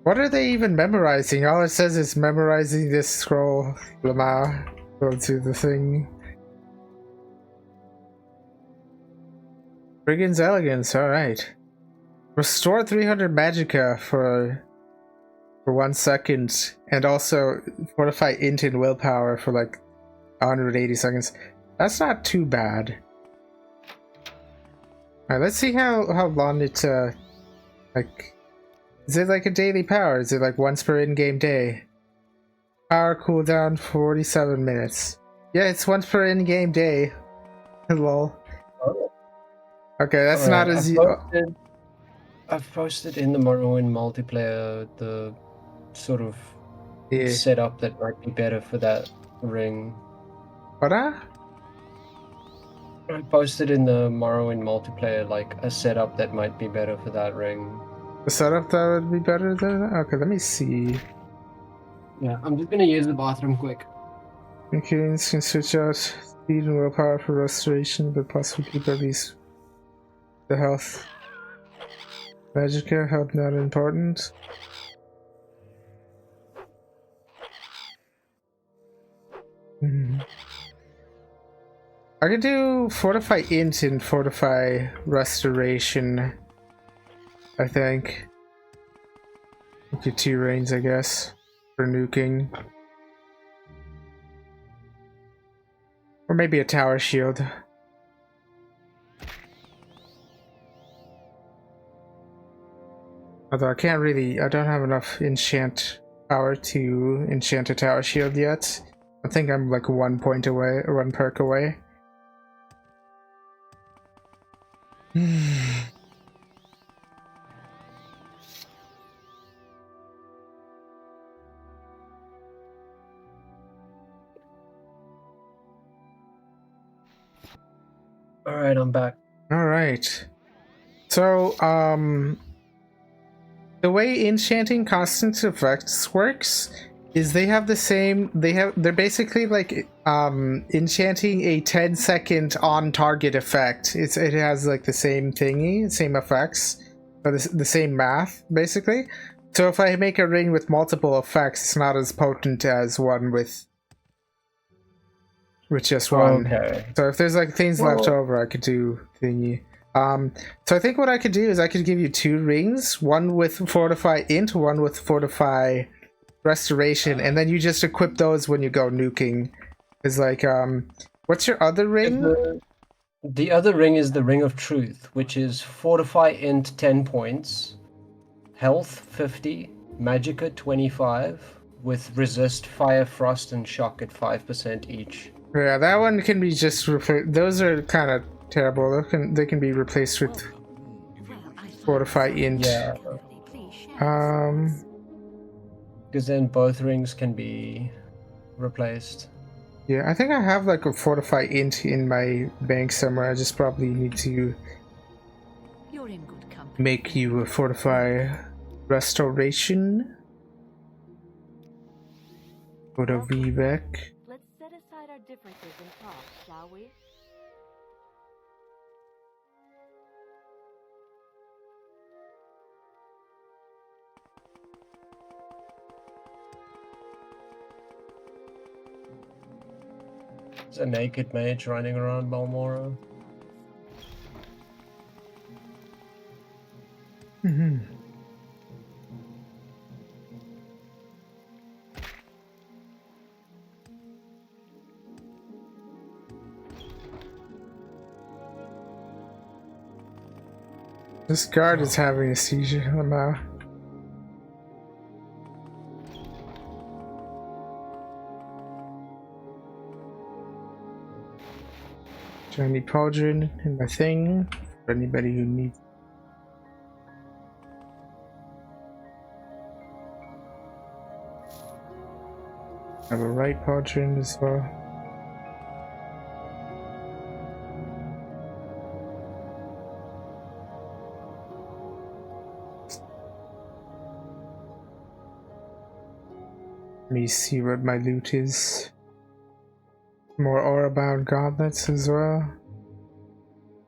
What are they even memorizing? All it says is memorizing this scroll. Lamar. Go to the thing. Spriggan's Elegance, alright. Restore 300 magicka for 1 second, and also fortify int and willpower for like 180 seconds. That's not too bad. Alright, let's see how long it like, is it like a daily power? Is it like once per in-game day? Power cooldown 47 minutes. Yeah, it's once per in-game day. Lol. Oh. Okay, that's not as I've posted in the Morrowind multiplayer the sort of setup that might be better for that ring. What? I posted in the Morrowind multiplayer like a setup that might be better for that ring. The setup that would be better than that? Okay, let me see. Yeah, I'm just gonna use the bathroom quick. Mechanics can switch out speed and willpower for restoration, but possibly keep at least the health. Magicka, health not important. I could do Fortify Int and Fortify Restoration, I think. Get 2 reigns, I guess, for nuking. Or maybe a Tower Shield. Although I can't really, I don't have enough enchant power to enchant a Tower Shield yet. I think I'm like 1 point away, or 1 perk away. Alright, I'm back. Alright. So, the way enchanting constant effects works is they're basically like enchanting a 10-second on target effect. It has like the same thingy, same effects, or the same math basically. So if I make a ring with multiple effects, it's not as potent as one with just one. Okay. So if there's like things left over, I could do thingy. So I think what I could do is I could give you 2 rings, one with Fortify Int, one with Fortify Restoration, and then you just equip those when you go nuking. Is like, what's your other ring? The other ring is the Ring of Truth, which is Fortify Int 10 points, Health 50, Magicka 25, with Resist, Fire, Frost, and Shock at 5% each. Yeah, that one can be just replaced. Those are kind of terrible. They can be replaced with Fortify Int. Yeah. Because then both rings can be replaced. Yeah, I think I have like a Fortify Int in my bank somewhere. I just probably need to make you a Fortify Restoration. Go to VBEC. Let's set aside our differences and talk, shall we? There's a naked mage running around Balmora. This guard is having a seizure now. Shiny pauldron in my thing for anybody who needs. I have a right pauldron as well. Let me see what my loot is. More aura-bound gauntlets as well.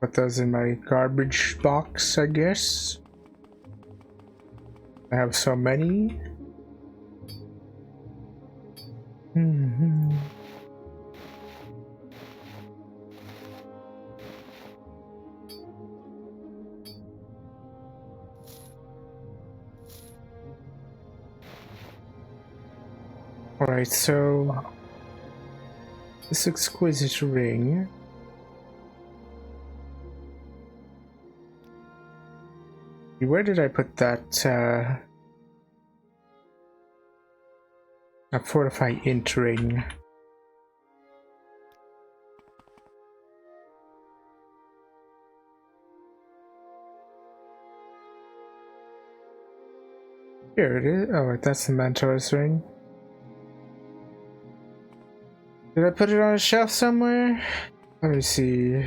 Put those in my garbage box, I guess. I have so many. Alright, so this exquisite ring. Where did I put that a Fortify Int ring? Here it is. Oh, wait, that's the Mentor's ring. Did I put it on a shelf somewhere? Let me see. Is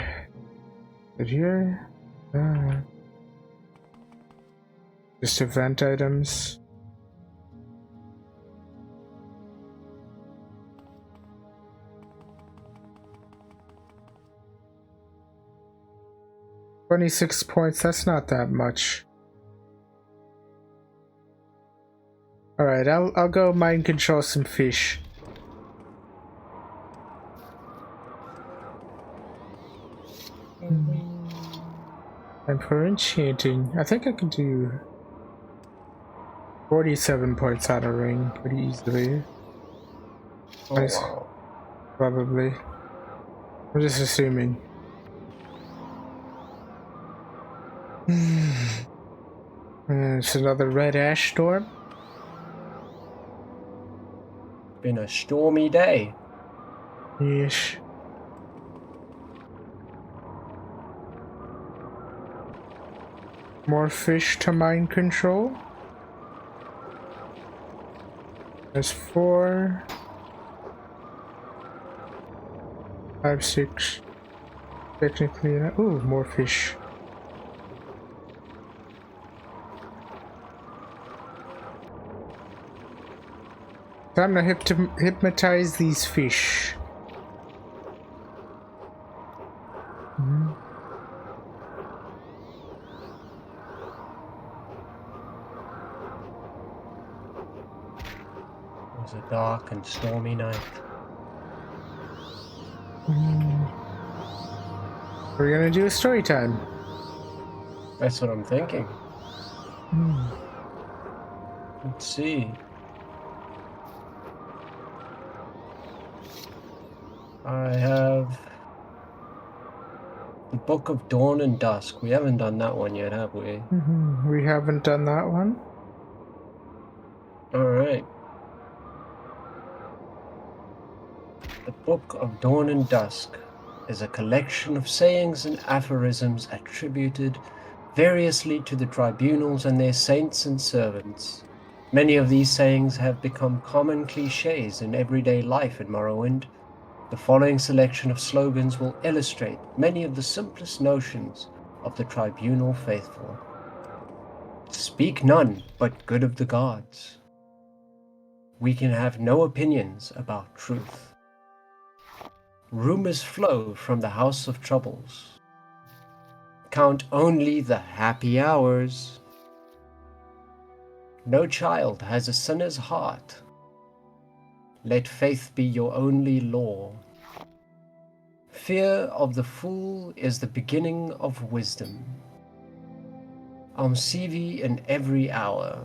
it here? Just event items. $26 points, that's not that much. Alright, I'll go mind control some fish. And for enchanting, I think I can do 47 points on a ring pretty easily. Oh, Nice. wow. Probably. I'm just assuming. And it's another red ash storm. Been a stormy day. Yes. More fish to mind control. There's 4, 5, 6. Technically, ooh, more fish. Time to hypnotize these fish. It was a dark and stormy night. We're gonna do a story time. That's what I'm thinking. Let's see. I have the Book of Dawn and Dusk. We haven't done that one yet, have we? We haven't done that one. Alright. The Book of Dawn and Dusk is a collection of sayings and aphorisms attributed variously to the tribunals and their saints and servants. Many of these sayings have become common cliches in everyday life in Morrowind. The following selection of slogans will illustrate many of the simplest notions of the tribunal faithful. Speak none but good of the gods. We can have no opinions about truth. Rumors flow from the house of troubles. Count only the happy hours. No child has a sinner's heart. Let faith be your only law. Fear of the fool is the beginning of wisdom. Almsivi in every hour.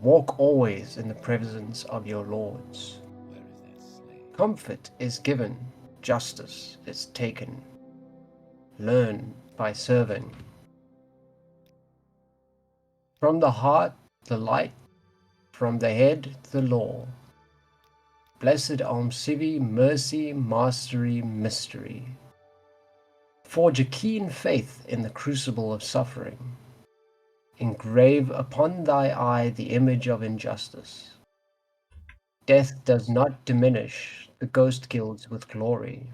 Walk always in the presence of your lords. Where is that slave? Comfort is given, justice is taken. Learn by serving. From the heart, the light, from the head, the law. Blessed Almsivi, mercy, mastery, mystery. Forge a keen faith in the crucible of suffering. Engrave upon thy eye the image of injustice. Death does not diminish the ghost guilds with glory.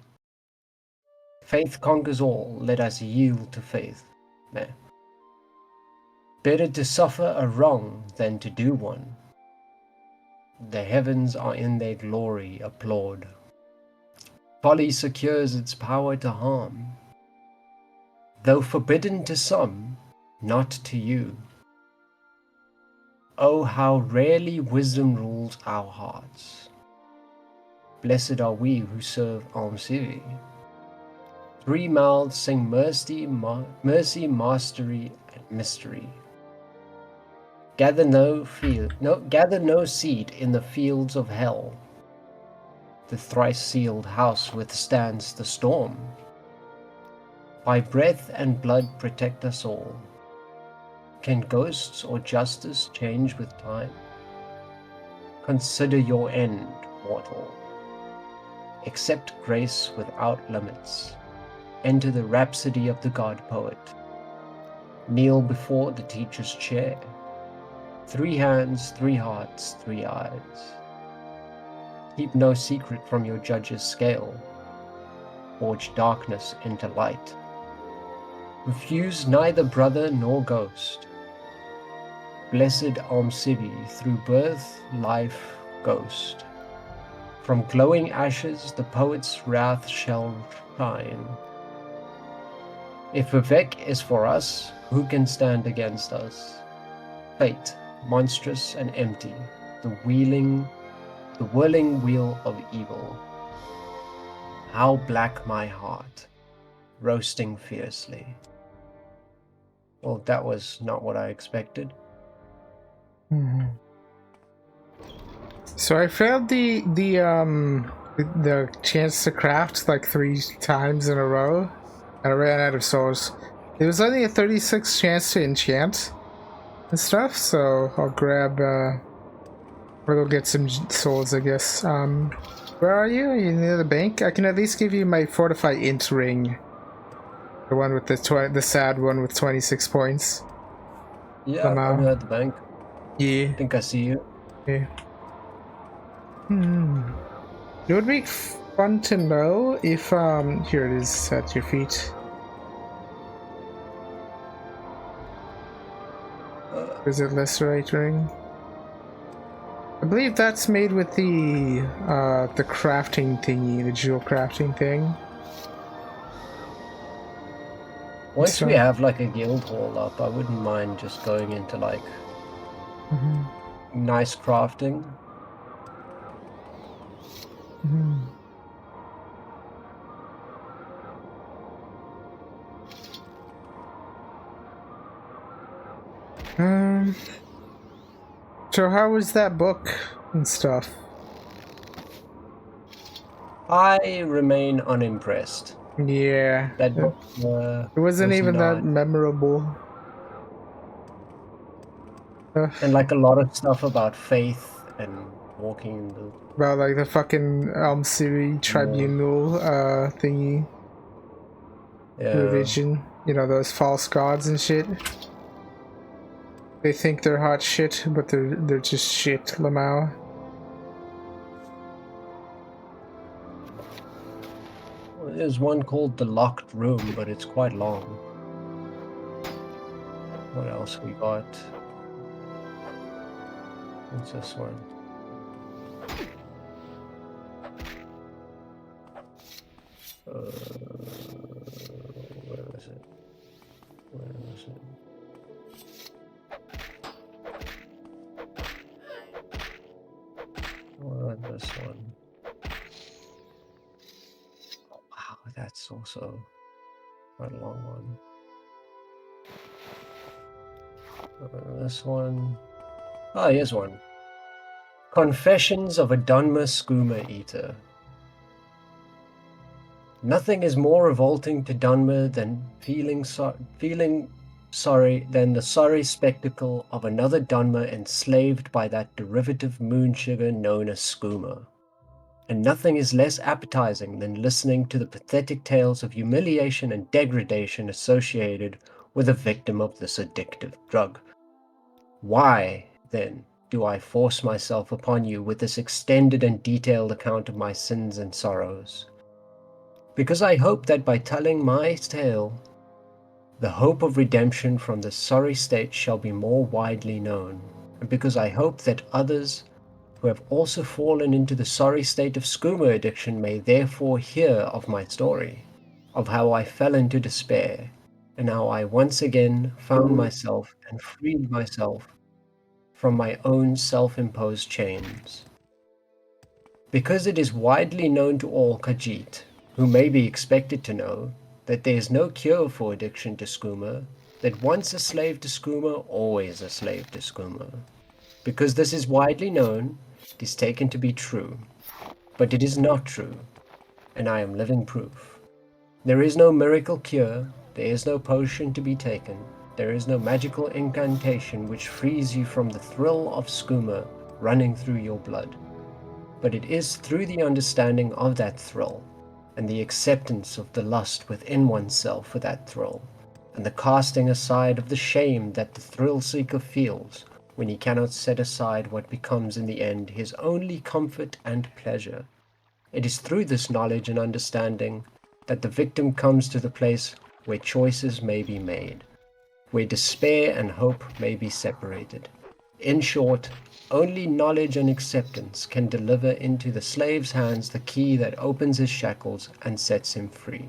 Faith conquers all, let us yield to faith. Meh. Better to suffer a wrong than to do one. The heavens are in their glory, applaud. Folly secures its power to harm. Though forbidden to some, not to you. Oh, how rarely wisdom rules our hearts. Blessed are we who serve Almsivi. 3 mouths sing mercy, mastery, and mystery. Gather no seed in the fields of hell. The thrice-sealed house withstands the storm. By breath and blood protect us all. Can ghosts or justice change with time? Consider your end, mortal. Accept grace without limits. Enter the rhapsody of the god poet. Kneel before the teacher's chair. 3 hands, 3 hearts, 3 eyes. Keep no secret from your judge's scale. Forge darkness into light. Refuse neither brother nor ghost. Blessed Almsivi, through birth, life, ghost. From glowing ashes the poet's wrath shall shine. If Vivek is for us, who can stand against us? Fate, monstrous and empty, the whirling wheel of evil. How black my heart, roasting fiercely. Well, that was not what I expected. So I failed the chance to craft like 3 times in a row, and I ran out of souls. There was only a 36 chance to enchant and stuff, so I'll grab or go get some souls, I guess. Where are you? Are you near the bank? I can at least give you my Fortify Int ring. The one with the sad one with 26 points. Yeah, I'm at the bank. Yeah. I think I see you. Yeah. It would be fun to know if here it is at your feet. Is it Lesserite ring? I believe that's made with the crafting thingy, the jewel crafting thing. Once So, we have like a guild hall up, I wouldn't mind just going into like nice crafting. So how was that book and stuff? I remain unimpressed. Yeah, That book it wasn't was even that not, memorable. and like a lot of stuff about faith and walking in the About like the fucking City Tribunal thingy religion. You know, those false gods and shit. They think they're hot shit, but they're just shit, Lamau. There's one called The Locked Room, but it's quite long. What else we got? What's this one? Where is it? Where is it? What this one? Oh, wow, that's also quite a long one. This one. Oh, here's one. Confessions of a Dunmer Skooma Eater. Nothing is more revolting to Dunmer than feeling sorry than the sorry spectacle of another Dunmer enslaved by that derivative moon sugar known as skooma. And nothing is less appetizing than listening to the pathetic tales of humiliation and degradation associated with a victim of this addictive drug. Why, then, do I force myself upon you with this extended and detailed account of my sins and sorrows? Because I hope that by telling my tale, the hope of redemption from this sorry state shall be more widely known, and because I hope that others who have also fallen into the sorry state of skooma addiction may therefore hear of my story, of how I fell into despair, and how I once again found myself and freed myself from my own self-imposed chains. Because it is widely known to all Khajiit, who may be expected to know, that there is no cure for addiction to skooma, that once a slave to skooma, always a slave to skooma. Because this is widely known, it is taken to be true. But it is not true, and I am living proof. There is no miracle cure, there is no potion to be taken, there is no magical incantation which frees you from the thrill of skooma running through your blood. But it is through the understanding of that thrill, and the acceptance of the lust within oneself for that thrill, and the casting aside of the shame that the thrill-seeker feels when he cannot set aside what becomes in the end his only comfort and pleasure. It is through this knowledge and understanding that the victim comes to the place where choices may be made, where despair and hope may be separated. In short, only knowledge and acceptance can deliver into the slave's hands the key that opens his shackles and sets him free.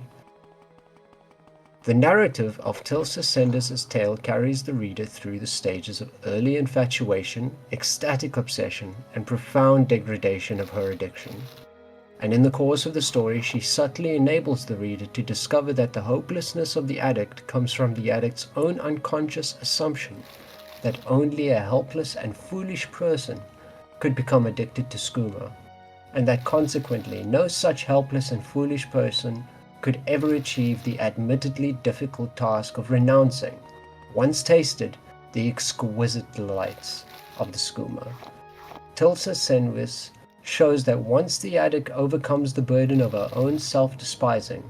The narrative of Tilsa Sendis' tale carries the reader through the stages of early infatuation, ecstatic obsession, and profound degradation of her addiction. And in the course of the story, she subtly enables the reader to discover that the hopelessness of the addict comes from the addict's own unconscious assumption that only a helpless and foolish person could become addicted to skooma, and that consequently no such helpless and foolish person could ever achieve the admittedly difficult task of renouncing, once tasted, the exquisite delights of the skooma. Tilsa Senwis shows that once the addict overcomes the burden of her own self-despising,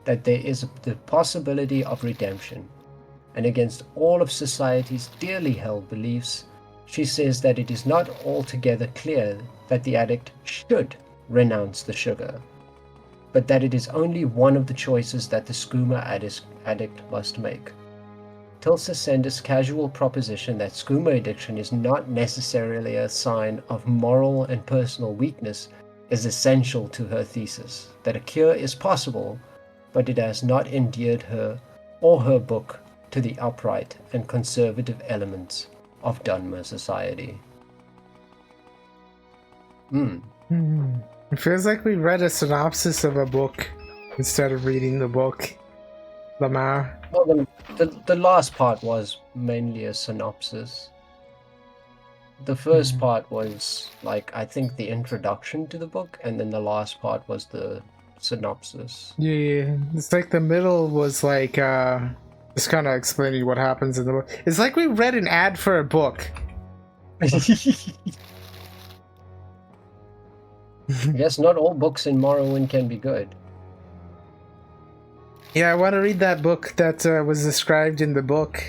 that there is the possibility of redemption. And against all of society's dearly held beliefs, she says that it is not altogether clear that the addict should renounce the sugar, but that it is only one of the choices that the skooma addict must make. Tilsa Sender's casual proposition that skooma addiction is not necessarily a sign of moral and personal weakness is essential to her thesis, that a cure is possible, but it has not endeared her or her book to the upright and conservative elements of Dharma society. It feels like we read a synopsis of a book instead of reading the book. Lamar. Well, the last part was mainly a synopsis. The first part was, like, I think the introduction to the book, and then the last part was the synopsis. Yeah, it's like the middle was like, just kind of explaining what happens in the book. It's like we read an ad for a book. Yes, not all books in Morrowind can be good. Yeah, I want to read that book that was described in the book.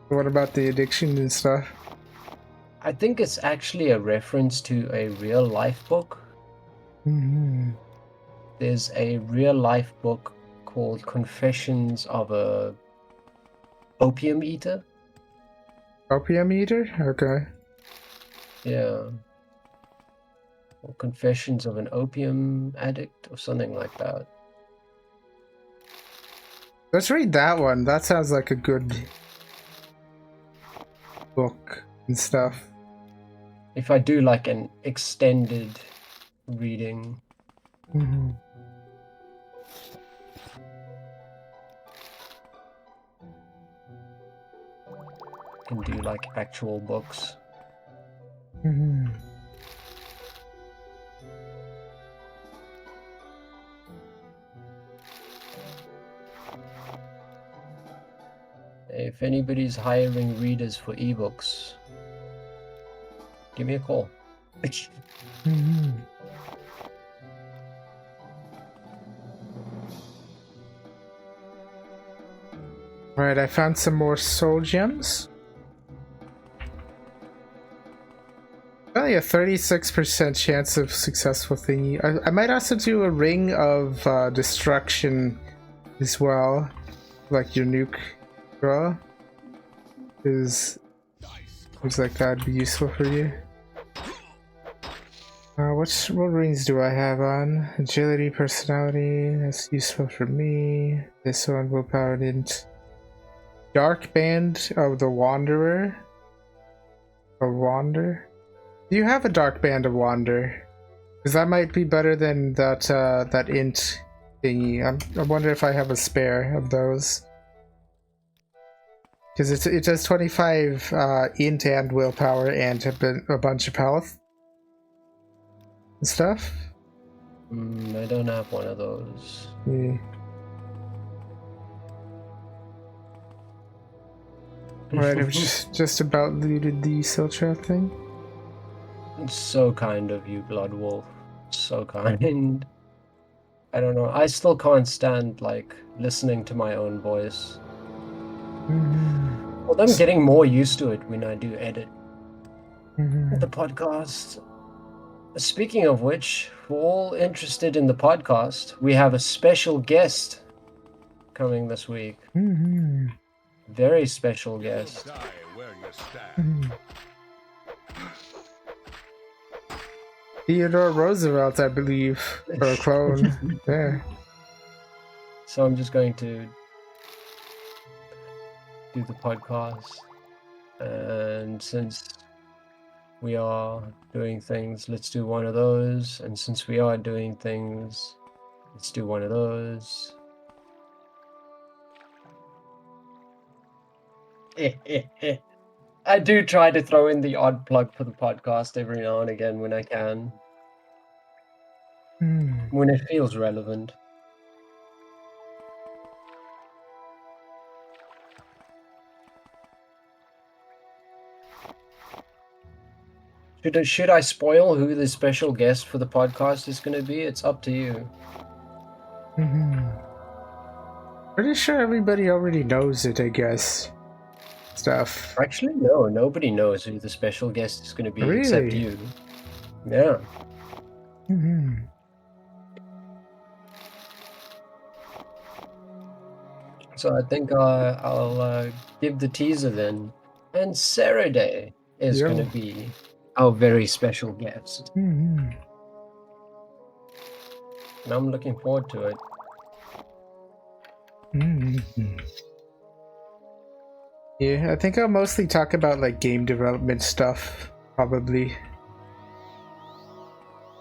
What about the addiction and stuff? I think it's actually a reference to a real life book. There's a real life book called Confessions of a Opium Eater. Opium Eater? Okay. Yeah. Or Confessions of an Opium Addict or something like that. Let's read that one. That sounds like a good book and stuff. If I do like an extended reading. Can do like actual books. If anybody's hiring readers for ebooks, give me a call. Alright, I found some more soul gems. Only a 36% chance of successful thingy. I might also do a ring of destruction as well, like your nuke draw. Seems like that'd be useful for you. What rings do I have on? Agility, personality, that's useful for me. This one, willpower didn't. Dark Band of the Wanderer. A Wander? Do you have a Dark Band of Wander? Because that might be better than that that int thingy. I wonder if I have a spare of those. Because it does 25 int and willpower and a bunch of health and stuff. I don't have one of those. Yeah. Alright, I've just about looted the cell trap thing. It's so kind of you, Blood Wolf. So kind. I don't know. I still can't stand, like, listening to my own voice. Well, I'm getting more used to it when I do edit the podcast. Speaking of which, for all interested in the podcast, we have a special guest coming this week. Very special guest. Theodore Roosevelt, I believe, or a clone. There. So I'm just going to do the podcast, and since we are doing things, let's do one of those, and since we are doing things, let's do one of those. I do try to throw in the odd plug for the podcast every now and again when I can. When it feels relevant. Should I spoil who the special guest for the podcast is going to be? It's up to you. Pretty sure everybody already knows it, I guess. Stuff. Actually, no. Nobody knows who the special guest is going to be Really? except you. Yeah. So I think I'll give the teaser then. And Saturday is going Yo. to be our very special guest. Mm-hmm. And I'm looking forward to it. Mm-hmm. Yeah, I think I'll mostly talk about like game development stuff, probably.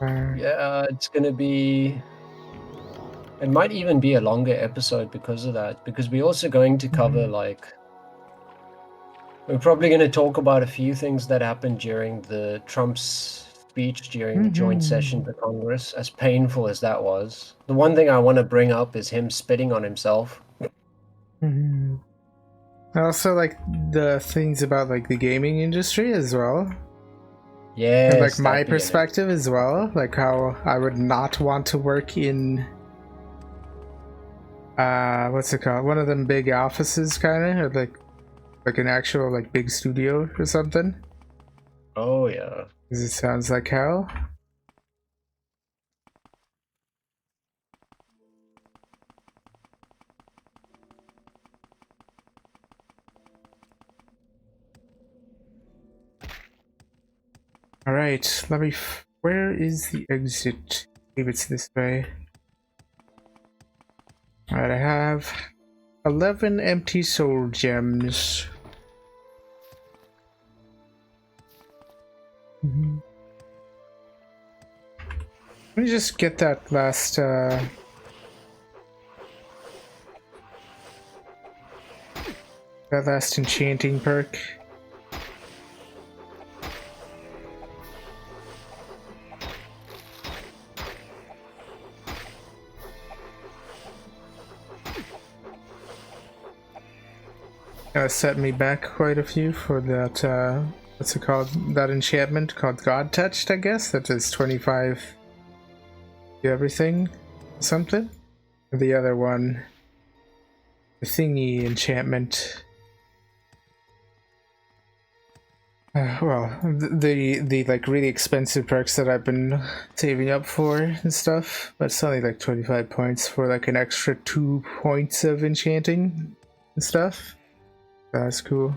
Yeah, it's going to be... It might even be a longer episode because of that. Because we're also going to cover like... We're probably going to talk about a few things that happened during the Trump's speech during the joint session to Congress, as painful as that was. The one thing I want to bring up is him spitting on himself. Mm-hmm. I also like the things about like the gaming industry as well. Yes, And like my that'd be in it. perspective as well, like how I would not want to work in what's it called? One of them big offices kinda, or like an actual like big studio or something. Oh yeah. Because it sounds like hell. Alright, let me... where is the exit? Maybe it's this way. Alright, I have 11 empty soul gems. Let me just get that last enchanting perk. Set me back quite a few for that, what's it called? That enchantment called God Touched, I guess? That is 25 to everything, something? The other one, the thingy enchantment. Well, the like really expensive perks that I've been saving up for and stuff, but it's only like 25 points for like an extra 2 points of enchanting and stuff. That's cool.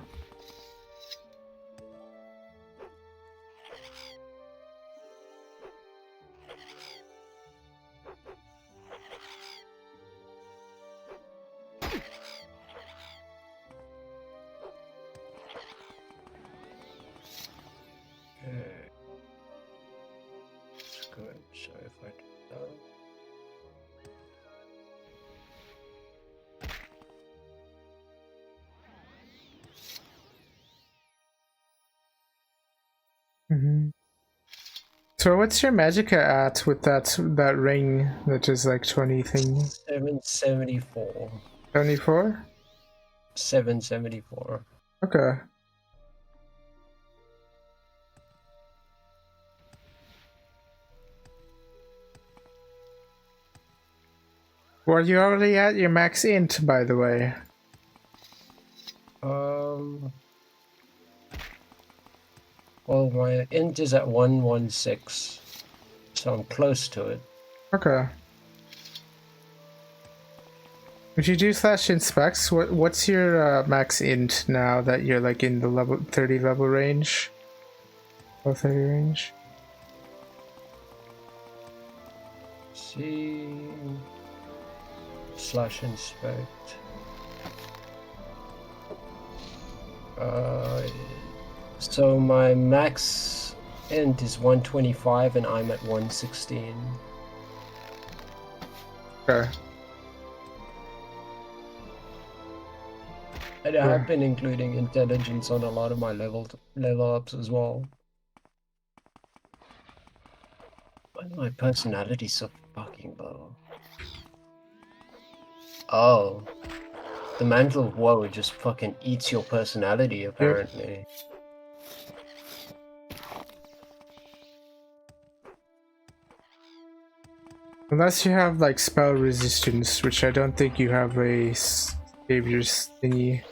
Okay. That's good. So if I do that. So what's your magicka at with that ring that is like 20 thing? 774. 74? 774. Okay. Were you already at your max int, by the way? Well, my int is at 116, so I'm close to it. Okay. Would you do /inspects? What's your max int now that you're like in the level 30 level range? Level 30 range? See /inspect. So my max int is 125 and I'm at 116. Okay. And I have been including intelligence on a lot of my level ups as well. Why is my personality so fucking low? Oh. The Mantle of Woe just fucking eats your personality, apparently. Unless you have like spell resistance, which I don't think you have a Savior's thingy.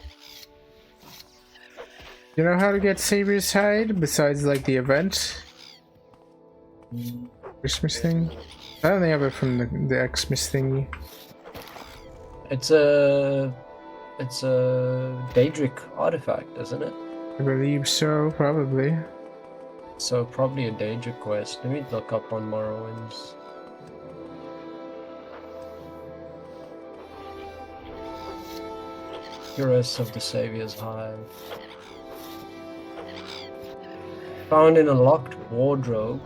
You know how to get Savior's Hide besides like the event? Christmas thing? I only have it from the Xmas thingy. It's a It's a Daedric artifact, isn't it? I believe so, probably. So probably a Daedric quest. Let me look up on Morrowinds. Cuirass of the Savior's Hive. Found in a locked wardrobe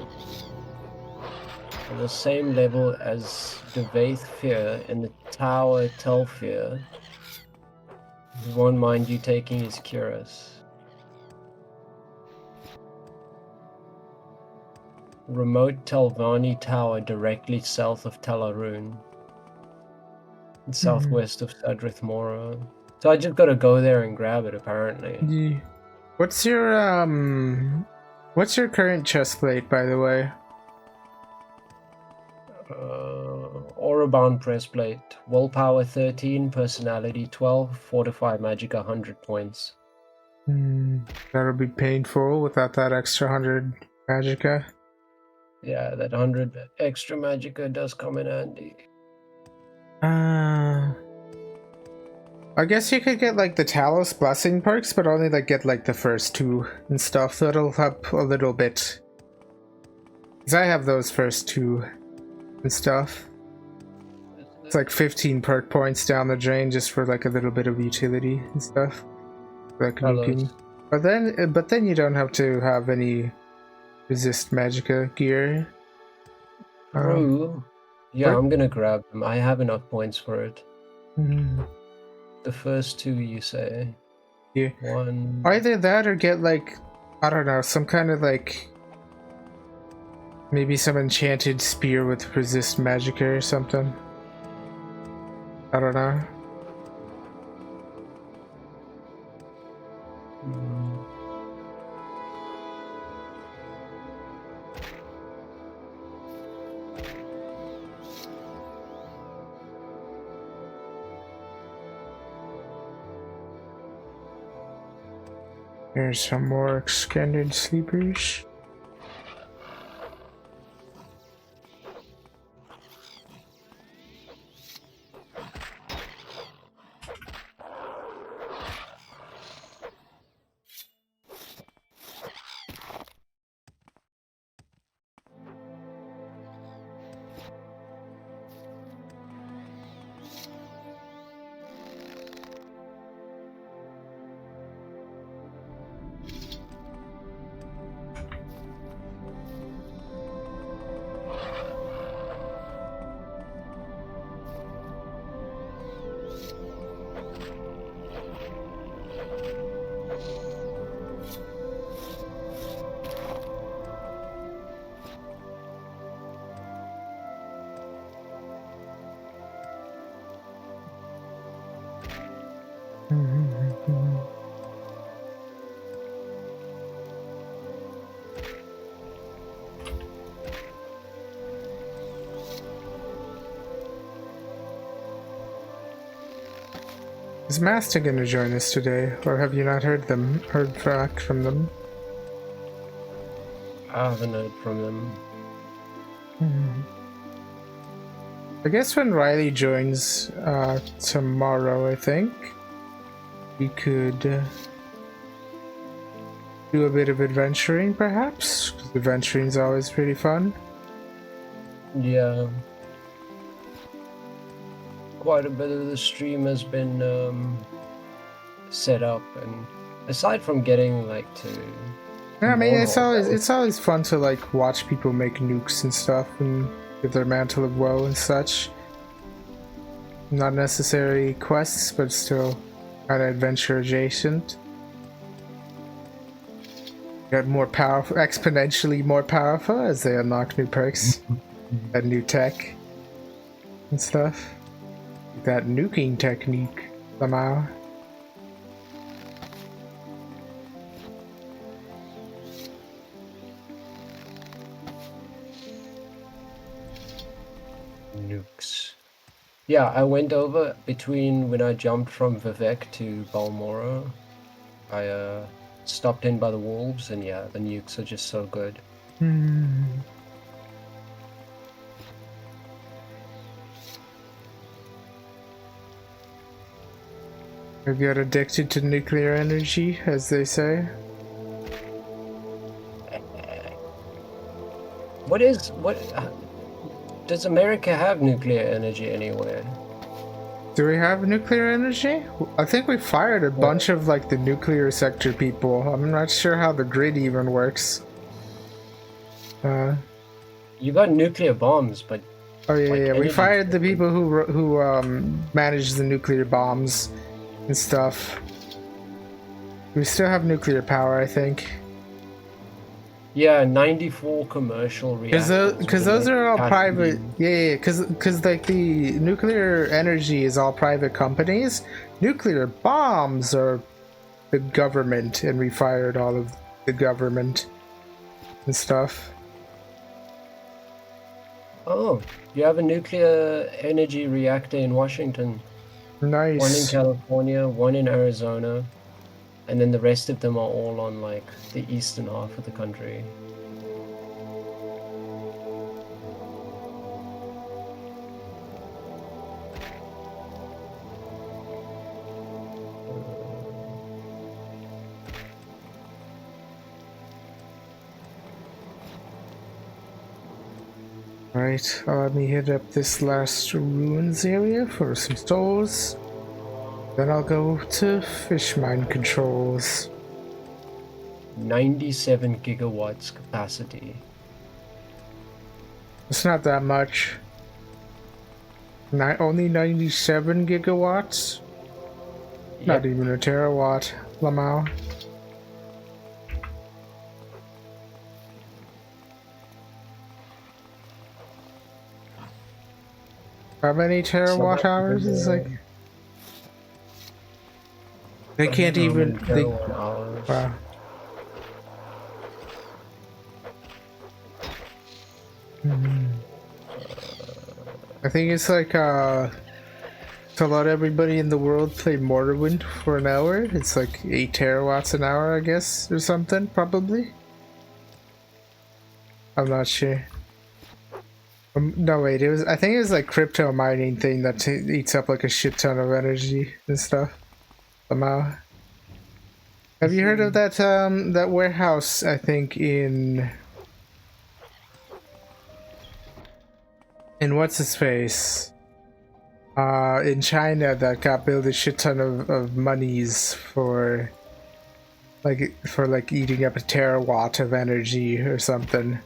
on the same level as Devaith Fear in the Tower Telfear. He won't mind you taking his cuirass. Remote Telvanni Tower directly south of Talaroon. Southwest of Sadrith Mora. So I just gotta go there and grab it, apparently. Yeah. What's your current chest plate, by the way? Aurabound Pressplate. Willpower 13, Personality 12, Fortify Magic 100 points. That'll be painful without that extra 100 magicka. Yeah, that 100 extra Magicka does come in handy. I guess you could get like the Talos Blessing perks, but only like get like the first two and stuff, so it'll help a little bit. Because I have those first two and stuff. It's like 15 perk points down the drain just for like a little bit of utility and stuff. Like nuking. But then you don't have to have any resist magicka gear. True. Yeah, I'm gonna grab them. I have enough points for it. The first two, you say? Yeah. One. Either that or get like, I don't know, some kind of like, maybe some enchanted spear with resist magicka or something. I don't know. There's some more extended sleepers. Is Master gonna join us today, or have you not heard back from them? I haven't heard from them. I guess when Riley joins tomorrow, I think we could do a bit of adventuring, perhaps. 'Cause adventuring's always pretty fun. Yeah. Quite a bit of the stream has been set up, and aside from getting like to Yeah, I mean, Morrowind, it's always fun to like watch people make nukes and stuff and get their mantle of woe and such. Not necessarily quests, but still kind of adventure adjacent. Get more powerful, exponentially more powerful as they unlock new perks and new tech and stuff. That nuking technique somehow. nukes. Yeah, I went over between when I jumped from Vivek to Balmora. I stopped in by the wolves, and yeah, the nukes are just so good. I got addicted to nuclear energy, as they say. What does America have nuclear energy anywhere? Do we have nuclear energy? I think we fired a bunch of like the nuclear sector people. I'm not sure how the grid even works. You got nuclear bombs, but Oh yeah, like, yeah. We energy's fired the different. people who manage the nuclear bombs and stuff. We still have nuclear power, I think. Yeah, 94 commercial reactors. Because those are all private. capacity. Yeah, because like the nuclear energy is all private companies. Nuclear bombs are the government, and we fired all of the government and stuff. Oh, you have a nuclear energy reactor in Washington. Nice. One in California, one in Arizona, and then the rest of them are all on like the eastern half of the country. Right, let me hit up this last ruins area for some stores. Then I'll go to fish mine controls. 97 gigawatts capacity. It's not that much. Only 97 gigawatts? Yep. Not even a terawatt, Lamau. How many terawatt hours is like? They can't even. Wow. I think it's like to let everybody in the world play Morrowind for an hour. It's like 8 terawatts an hour, I guess, or something, probably. I'm not sure. No, wait, I think it was like crypto mining thing that eats up like a shit ton of energy and stuff. Somehow. Have you heard of that that warehouse, I think in what's his face? In China that got billed a shit ton of monies for like eating up a terawatt of energy or something.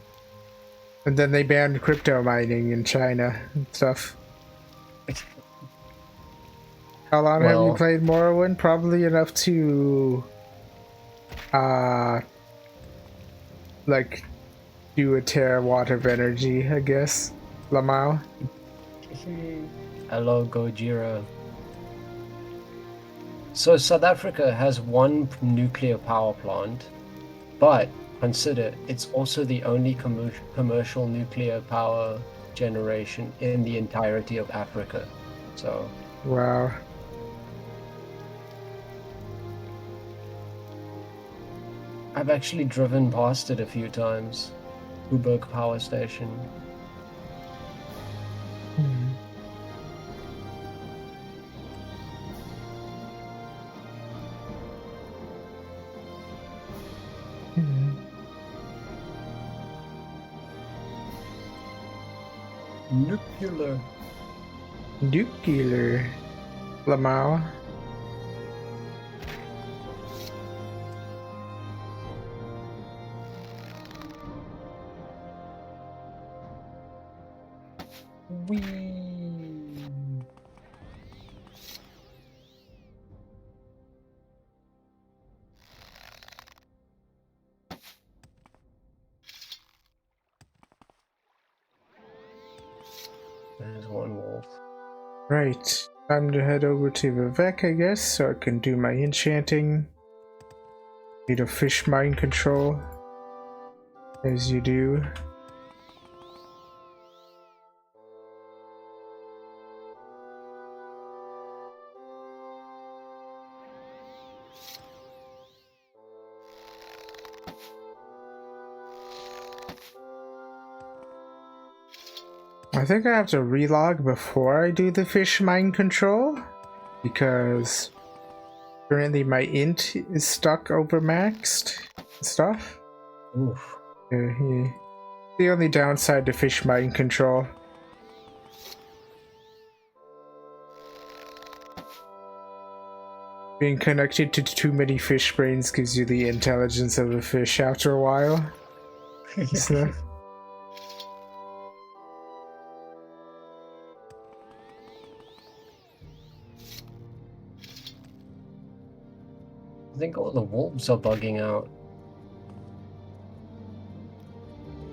And then they banned crypto mining in China and stuff. How long have you played Morrowind? Probably enough to like do a terawatt of energy, I guess. Lamau. Hello, Gojira. So South Africa has one nuclear power plant, but consider it's also the only commercial nuclear power generation in the entirety of Africa. So wow. I've actually driven past it a few times. Uberg Power Station. Nuclear. Lamau. There's one wolf. Right. Time to head over to Vivek, I guess, so I can do my enchanting. Need a fish mine control. As you do. I think I have to relog before I do the fish mine control, because Currently my int is stuck over maxed stuff. Oof. Yeah. The only downside to fish mind control. Being connected to too many fish brains gives you the intelligence of a fish after a while. So, I think all the wolves are bugging out.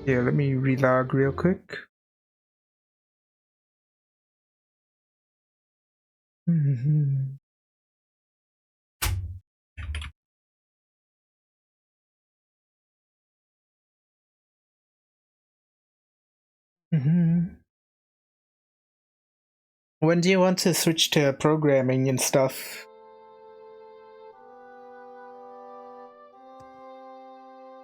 yeah, let me relog real quick. When do you want to switch to programming and stuff?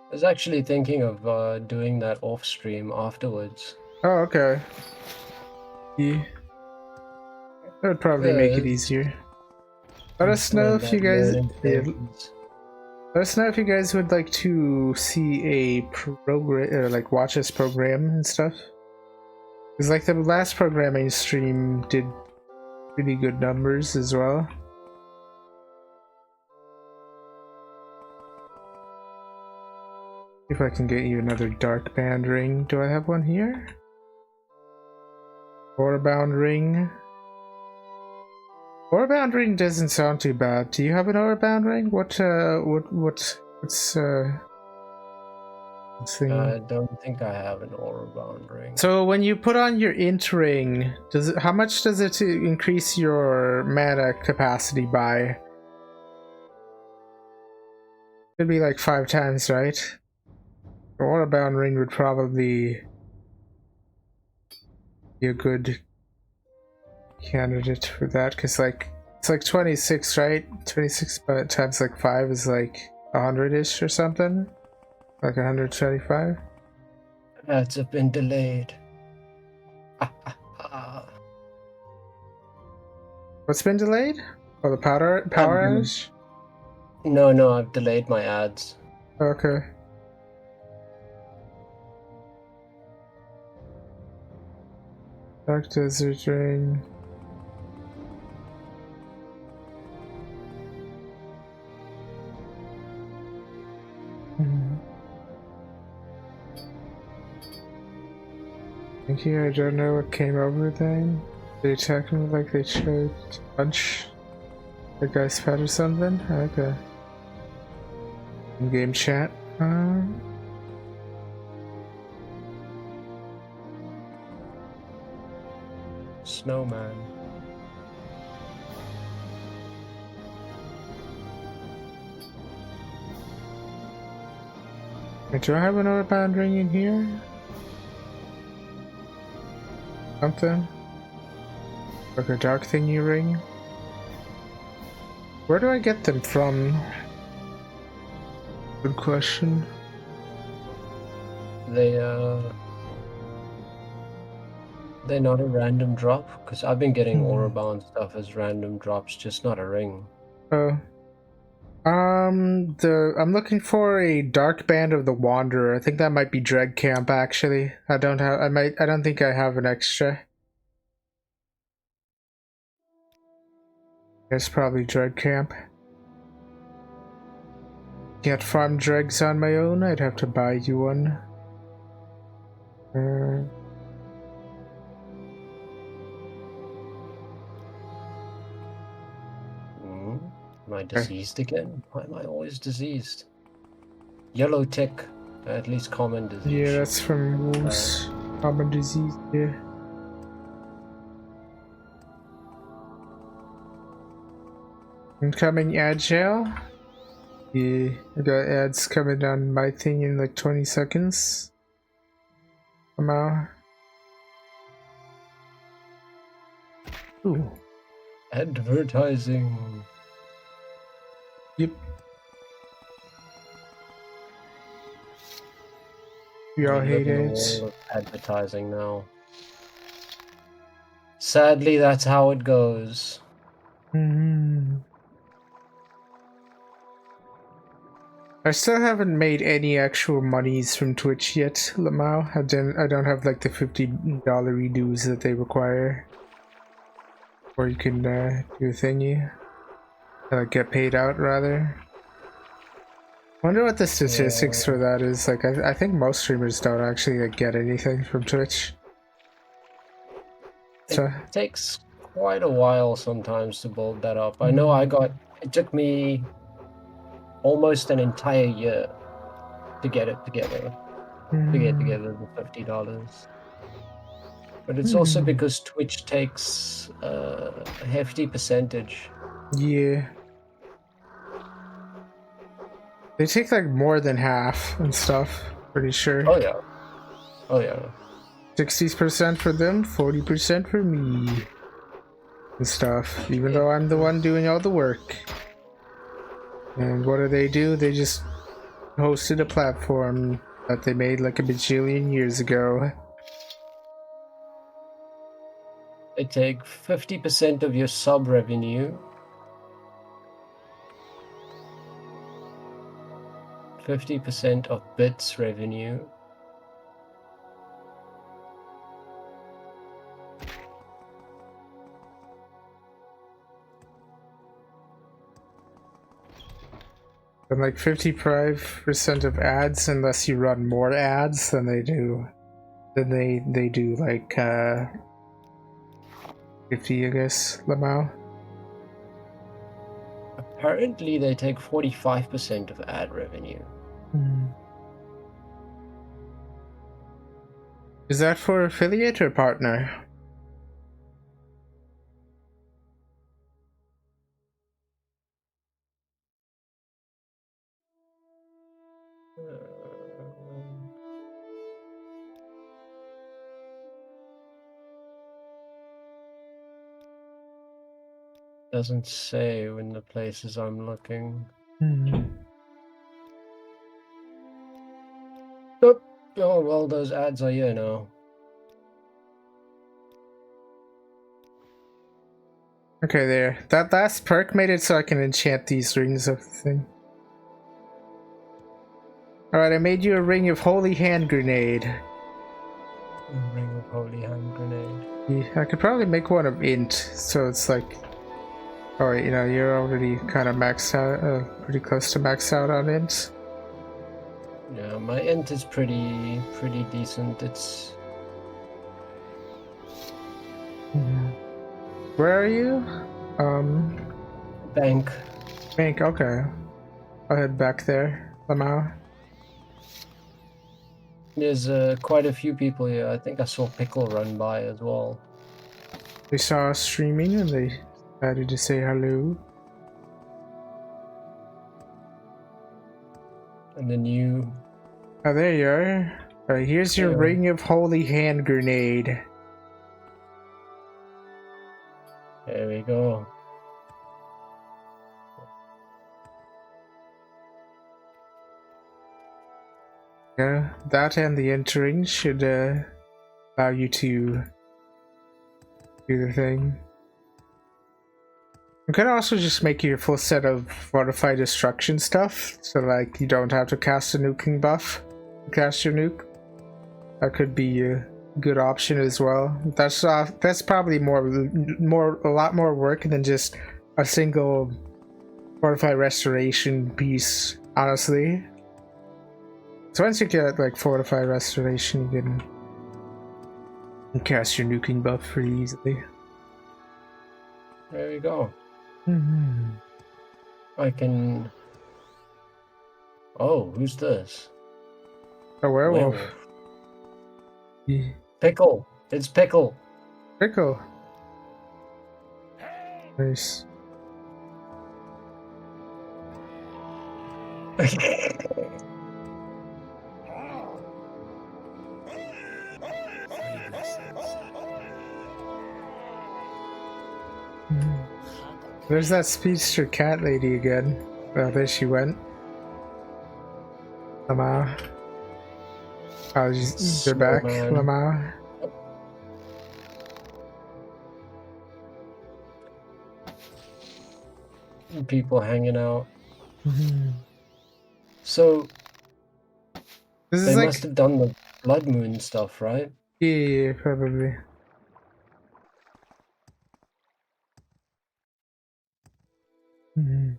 I was actually thinking of doing that off stream afterwards. Oh, okay. Yeah. That would probably make it easier. Let us know if you guys. Yeah, let us know if you guys would like to see a program, or like watch us program and stuff. Because like the last programming stream did pretty good numbers as well. If I can get you another dark band ring. Do I have one here? Orbound ring. Orbound ring doesn't sound too bad. Do you have an orbound ring? What's thing? I don't think I have an aura-bound ring. So when you put on your int ring, how much does it increase your mana capacity by? Could be like 5 times, right? The aura-bound ring would probably be a good candidate for that, because like it's like 26, right? 26 times like 5 is like 100-ish or something, like 125. Ads have been delayed. What's been delayed? Oh, the power outage? No, I've delayed my ads. Okay. Dark Desert Ring. Thank you, I don't know what came over then. They attacked me like they tried to punch the guy's pet or something? Okay. In-game chat. Snowman. Do I have another band ring in here? Something? Like a dark thingy ring? Where do I get them from? Good question. They're not a random drop? Because I've been getting aura-bound stuff as random drops, just not a ring. Oh. I'm looking for a dark band of the Wanderer. I think that might be Dread Camp actually. I don't think I have an extra. It's probably Dread Camp. Can't farm dregs on my own, I'd have to buy you one. Am I diseased again? Why am I always diseased? Yellow tick, at least common disease. Yeah, that's from wolves. Common disease, yeah. Incoming agile. Yeah, I got ads coming down my thing in like 20 seconds. Somehow. Ooh. Advertising. Yep. We all hate ads. Advertising now. Sadly, that's how it goes. I still haven't made any actual monies from Twitch yet, Lamau. I don't have like the $50 redos that they require. Or you can do a thingy. Get paid out, rather. Wonder what the statistics for that is. Like, I think most streamers don't actually like, get anything from Twitch. So, It takes quite a while sometimes to build that up. I know it took me almost an entire year to get it together. To get together the $50. But it's also because Twitch takes a hefty percentage. yeah. They take like more than half and stuff, pretty sure. Oh yeah. Oh yeah. 60% for them, 40% for me. And stuff, even though I'm the one doing all the work. And what do? They just hosted a platform that they made like a bajillion years ago. They take 50% of your sub revenue. 50% of bits revenue. And like 55% of ads, unless you run more ads than they do. Then they do like 50, I guess, Lamau. Apparently they take 45% of ad revenue. Is that for affiliate or partner? Doesn't say in the places I'm looking. Oh, well, those ads are here now. Okay, there. That last perk made it so I can enchant these rings of the thing. Alright, I made you a ring of holy hand grenade. A ring of holy hand grenade. Yeah, I could probably make one of int, so it's like... Alright, you know, you're already kind of maxed out, pretty close to maxed out on int. Yeah, my int is pretty decent. It's... Where are you? Bank. Bank, okay. I'll head back there, Lamau. There's quite a few people here. I think I saw Pickle run by as well. They saw us streaming and they decided to say hello. And then you... Oh, there you are. Alright, here's your ring of holy hand grenade. There we go. Yeah, that and the entering should allow you to do the thing. You could also just make you a full set of fortified destruction stuff, so like you don't have to cast a nuking buff. Cast your nuke. That could be a good option as well. That's probably a lot more work than just a single fortified restoration piece, honestly. So once you get like fortified restoration, you can cast your nuking buff pretty easily. There we go. I can... Oh, who's this? A werewolf. Yeah. Pickle! It's Pickle! Pickle! Nice. There's that speedster cat lady again. Oh, there she went. Lamau. Oh, they're back, Lamau. People hanging out. So This is they like, must have done the blood moon stuff, right? yeah, probably. Mhm.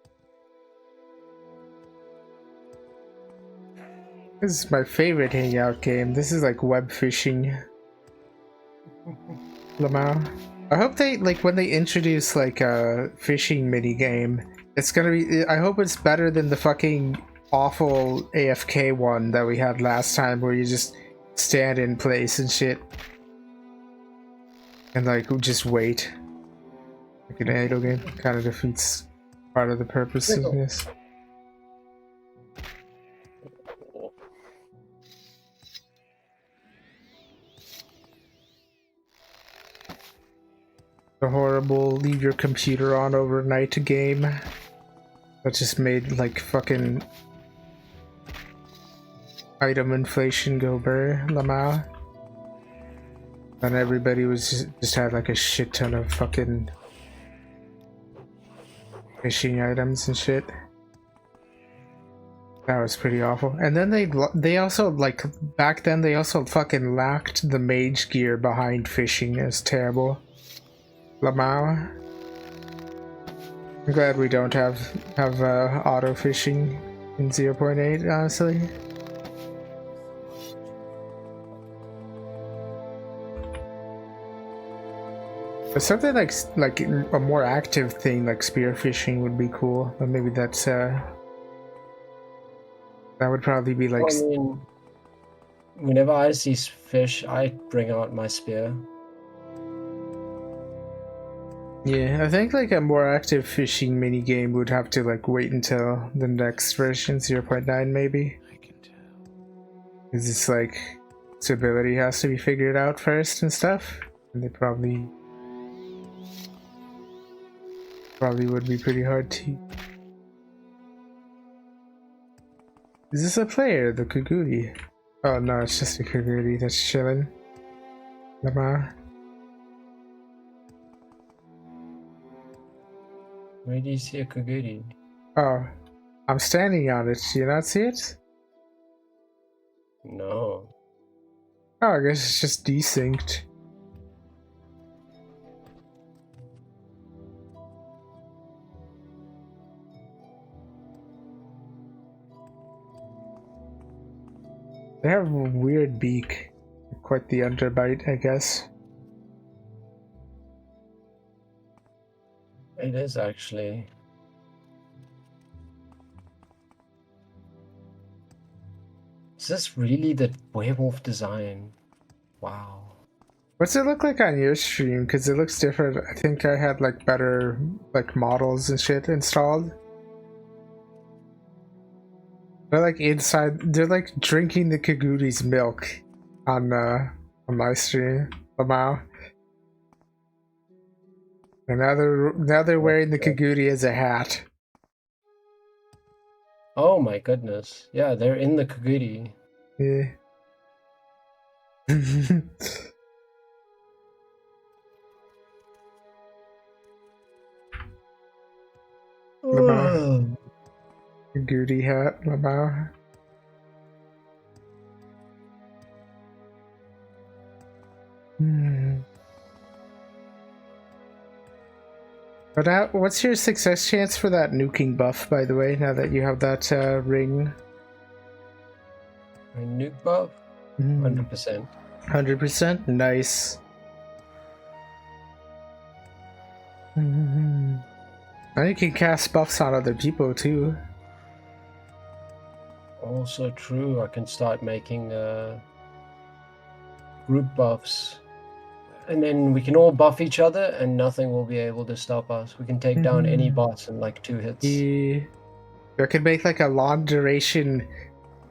This is my favorite hangout game. This is like web fishing. Lamau. I hope they, like, when they introduce like a fishing mini game, it's gonna be, I hope it's better than the fucking awful AFK one that we had last time where you just stand in place and shit and like just wait. Like an idle game kind of defeats part of the purpose of this. The horrible leave your computer on overnight game that just made like fucking item inflation go burr, Lamau. And everybody was just had like a shit ton of fucking fishing items and shit. That was pretty awful. And then they also, like, back then they also fucking lacked the mage gear behind fishing. It was terrible. Lamau. I'm glad we don't have auto fishing in 0.8, honestly. But something like a more active thing like spearfishing would be cool. But maybe that's that would probably be like. Well, I mean, whenever I see fish, I bring out my spear. Yeah, I think like a more active fishing mini game would have to like wait until the next version, 0.9 maybe. I can tell. Because it's like stability has to be figured out first and stuff. And they probably would be pretty hard to. Is this a player, the Kaguri? Oh no, it's just a Kaguri that's chilling. Lama. Where do you see a Kaguri? Oh, I'm standing on it. Do you not see it? No. Oh, I guess it's just desynced. They have a weird beak. Quite the underbite, I guess. It is actually. Is this really the werewolf design? Wow. What's it look like on your stream? Because it looks different. I think I had like better like models and shit installed. They're like inside. They're like drinking the Kaguri's milk on my stream. Lamau. And now they're wearing the Kaguri as a hat. Oh my goodness. Yeah, they're in the Kaguri. Yeah. Lamau. Kaguri hat, Lamau. But what's your success chance for that nuking buff, by the way, now that you have that ring? A nuke buff? 100%. 100%? Nice. Now you can cast buffs on other people, too. Also true, I can start making group buffs. And then we can all buff each other and nothing will be able to stop us. We can take down any boss in like 2 hits. Yeah. I could make like a long duration,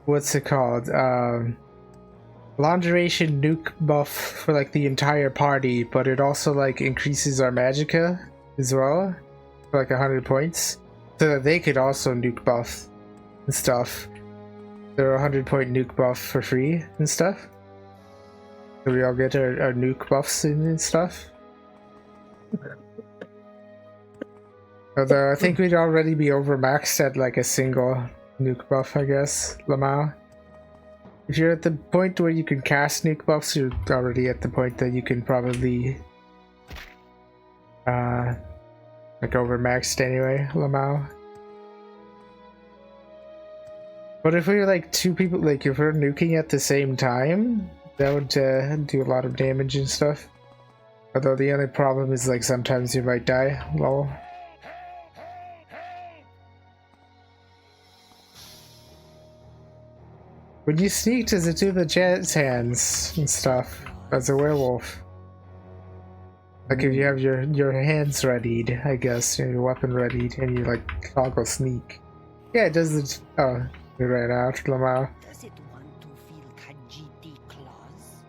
what's it called? Long duration nuke buff for like the entire party, but it also like increases our magicka as well for like 100 points. So that they could also nuke buff and stuff. They're a 100-point nuke buff for free and stuff. So we all get our nuke buffs and stuff. Although I think we'd already be overmaxed at like a single nuke buff, I guess, Lamau. If you're at the point where you can cast nuke buffs, you're already at the point that you can probably like overmaxed anyway, Lamau. But if we were like two people, like if we're nuking at the same time, that would do a lot of damage and stuff. Although the only problem is like sometimes you might die, lol. When you sneak, does it do the jazz hands and stuff as a werewolf? Like if you have your hands readied, I guess, your weapon readied, and you like toggle sneak. Yeah, it does it. Oh, you ran out, Lamau. Does it want to feel Khajiit claws?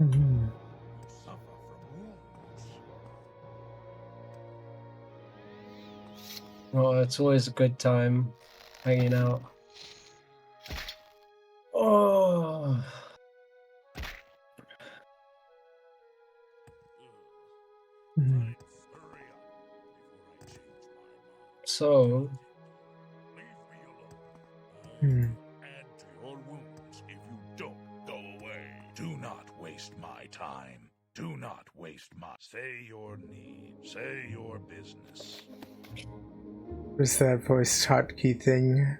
Mm-hmm. Suffer from wounds. Well, it's always a good time hanging out. Oh. Mm-hmm. So, Mm-hmm. Add to your wounds if you don't go away. Do not waste my time. Do not waste my. Say your need. Say your business. Where's that voice hotkey thing?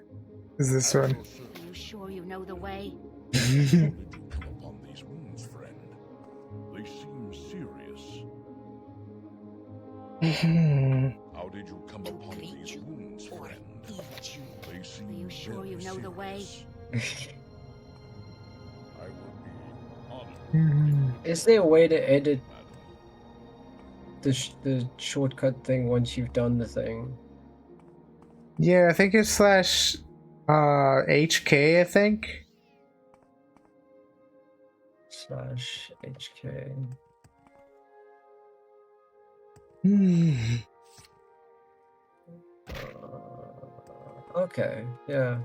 Is this one? Are you sure you know the way? How did you come upon these wounds, friend? They seem serious. How did you come upon these wounds, friend? They seem Are you sure you know the way? I would be honored. is there a way to edit Madam. the shortcut thing once you've done the thing? Yeah, I think it's slash HK, I think. /HK. Okay, yeah.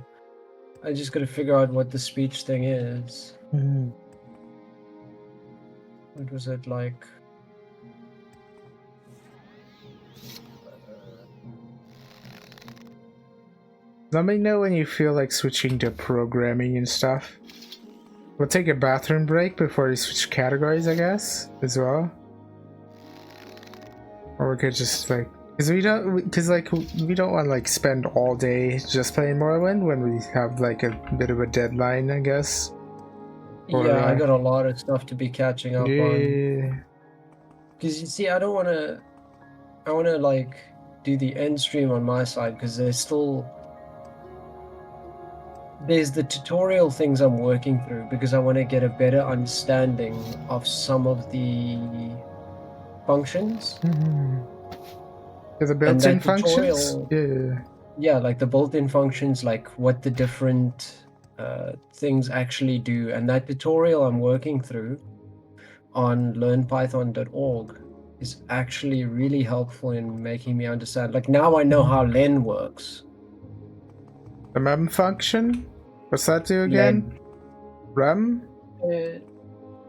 I just gotta figure out what the speech thing is. What was it like? Let me know when you feel like switching to programming and stuff. We'll take a bathroom break before you switch categories, I guess, as well. Or we could just like, we don't want to like spend all day just playing Morrowind when we have like a bit of a deadline, I guess. Or, Yeah, I got a lot of stuff to be catching up on. yeah. Because you see, I wanna like do the end stream on my side because there's the tutorial things I'm working through because I want to get a better understanding of some of the functions. Yeah, the built-in functions? tutorial- Yeah, like the built-in functions, like what the different things actually do. And that tutorial I'm working through on learnpython.org is actually really helpful in making me understand. Like now I know how len works. The mem function? What's that do again? Rem?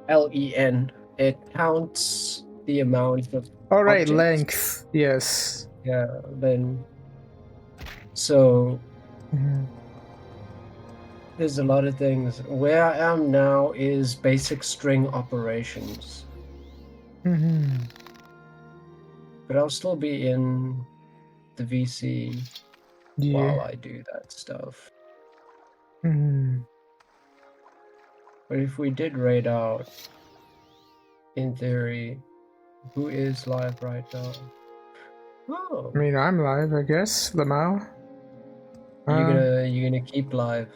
LEN. It counts the amount of Oh right, objects. length. Yes. Yeah, then so there's a lot of things. Where I am now is basic string operations. But I'll still be in the VC while I do that stuff. But if we did raid out, in theory, who is live right now? Oh, I mean, I'm live, I guess. Lamau. you gonna keep live?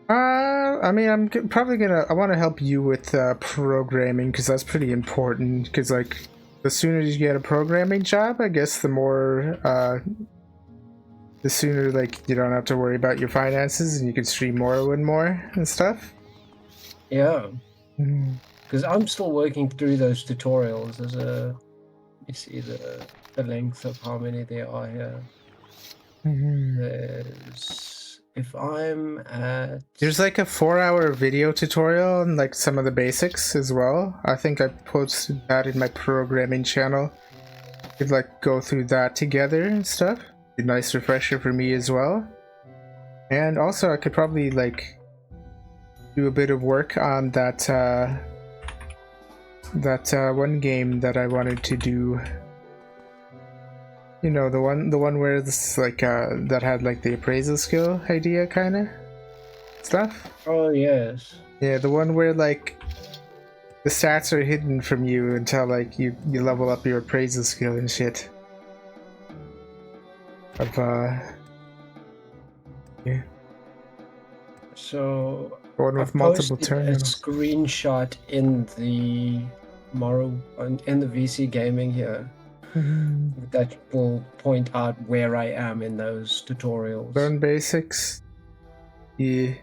I mean, I'm probably gonna. I want to help you with programming because that's pretty important. Because like, the sooner you get a programming job, I guess the more, the sooner like you don't have to worry about your finances and you can stream Morrowind more and stuff. Yeah, because I'm still working through those tutorials. You see the length of how many there are here. If I'm at... There's like a 4-hour video tutorial on like some of the basics as well. I think I posted that in my programming channel. could like go through that together and stuff. A nice refresher for me as well. And also I could probably like do a bit of work on that one game that I wanted to do. You know, the one where this like that had like the appraisal skill idea kind of stuff. Oh yes. Yeah, the one where like the stats are hidden from you until like you level up your appraisal skill and shit. Of yeah. So One with I multiple posted a terminals. screenshot in the in the VC gaming here that will point out where I am in those tutorials. Learn basics. Yeah.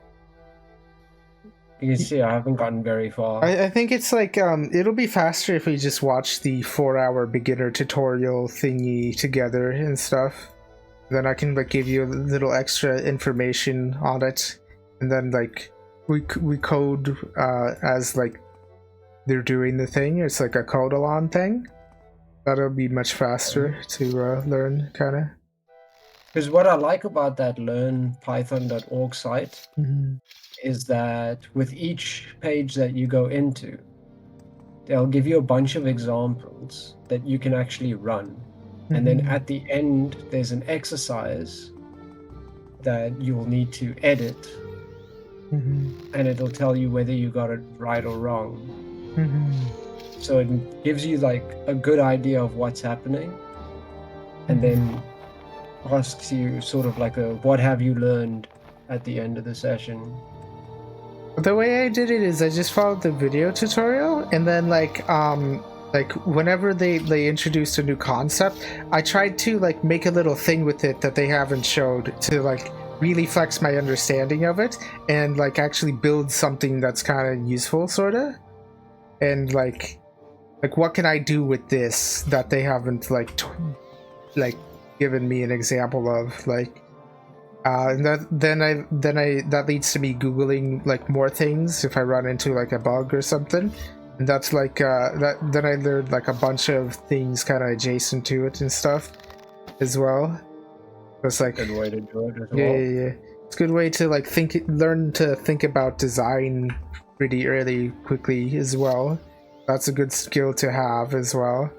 You can see I haven't gotten very far. I think it's like it'll be faster if we just watch the 4-hour beginner tutorial thingy together and stuff. Then I can like give you a little extra information on it, and then like we code as like they're doing the thing. It's like a code-along thing. That'll be much faster to learn, kind of. Because what I like about that learnpython.org site is that with each page that you go into, they'll give you a bunch of examples that you can actually run. And then at the end, there's an exercise that you'll need to edit, and it'll tell you whether you got it right or wrong. So it gives you like a good idea of what's happening, and then asks you sort of like a what have you learned at the end of the session. The way I did it is I just followed the video tutorial, and then like whenever they introduced a new concept, I tried to like make a little thing with it that they haven't showed to like really flex my understanding of it and like actually build something that's kind of useful, sort of. And like what can I do with this that they haven't like given me an example of, like and that leads to me googling like more things if I run into like a bug or something, and that's like then I learned like a bunch of things kind of adjacent to it and stuff as well. It's like Good way to do it as well. yeah. It's a good way to like learn to think about design pretty early, quickly as well. That's a good skill to have as well.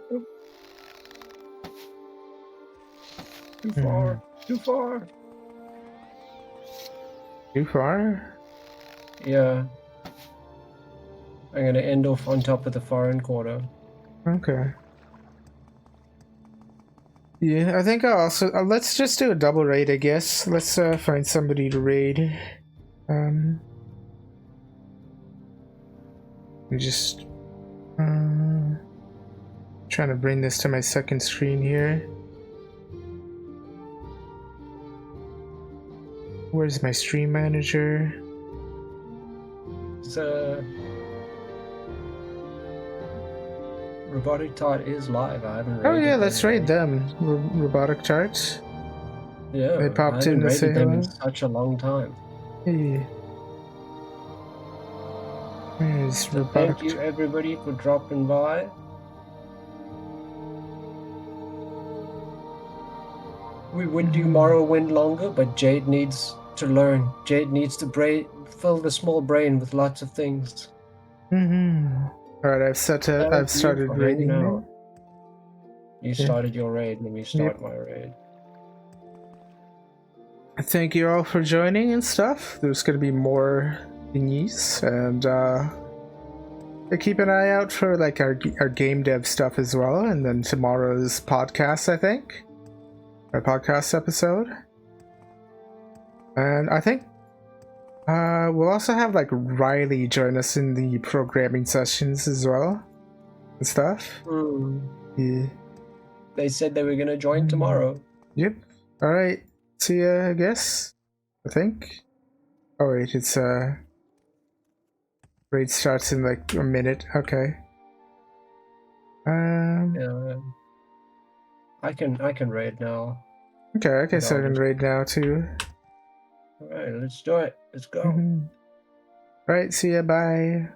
Too far. Too far. Too far? Yeah. I'm gonna end off on top of the foreign quarter. Okay. Yeah, I think I'll also let's just do a double raid, I guess. Let's find somebody to raid. Just trying to bring this to my second screen here. Where's my stream manager? So Robotic Tart is live. I haven't raided Oh yeah, them let's yet. raid them. Robotic Charts. Yeah, They popped I in haven't to say raided them hello. in such a long time. Hey. Where's So Robotic? thank you everybody for dropping by. We would do Morrowind longer, but Jade needs to learn. Jade needs to fill the small brain with lots of things. Alright, I've started raiding now. You started your raid, let me start my raid. Thank you all for joining and stuff. There's gonna be more thingies, and keep an eye out for like our game dev stuff as well, and then tomorrow's podcast, I think. Our podcast episode. And I think we'll also have like Riley join us in the programming sessions as well and stuff. Yeah. They said they were gonna join tomorrow. Yep. Alright. See ya, I guess. I think. Oh wait, it's raid starts in like a minute. Okay. Yeah. I can raid now. Okay, I guess I can raid now too. Alright, let's do it. Let's go. Alright, see ya, bye.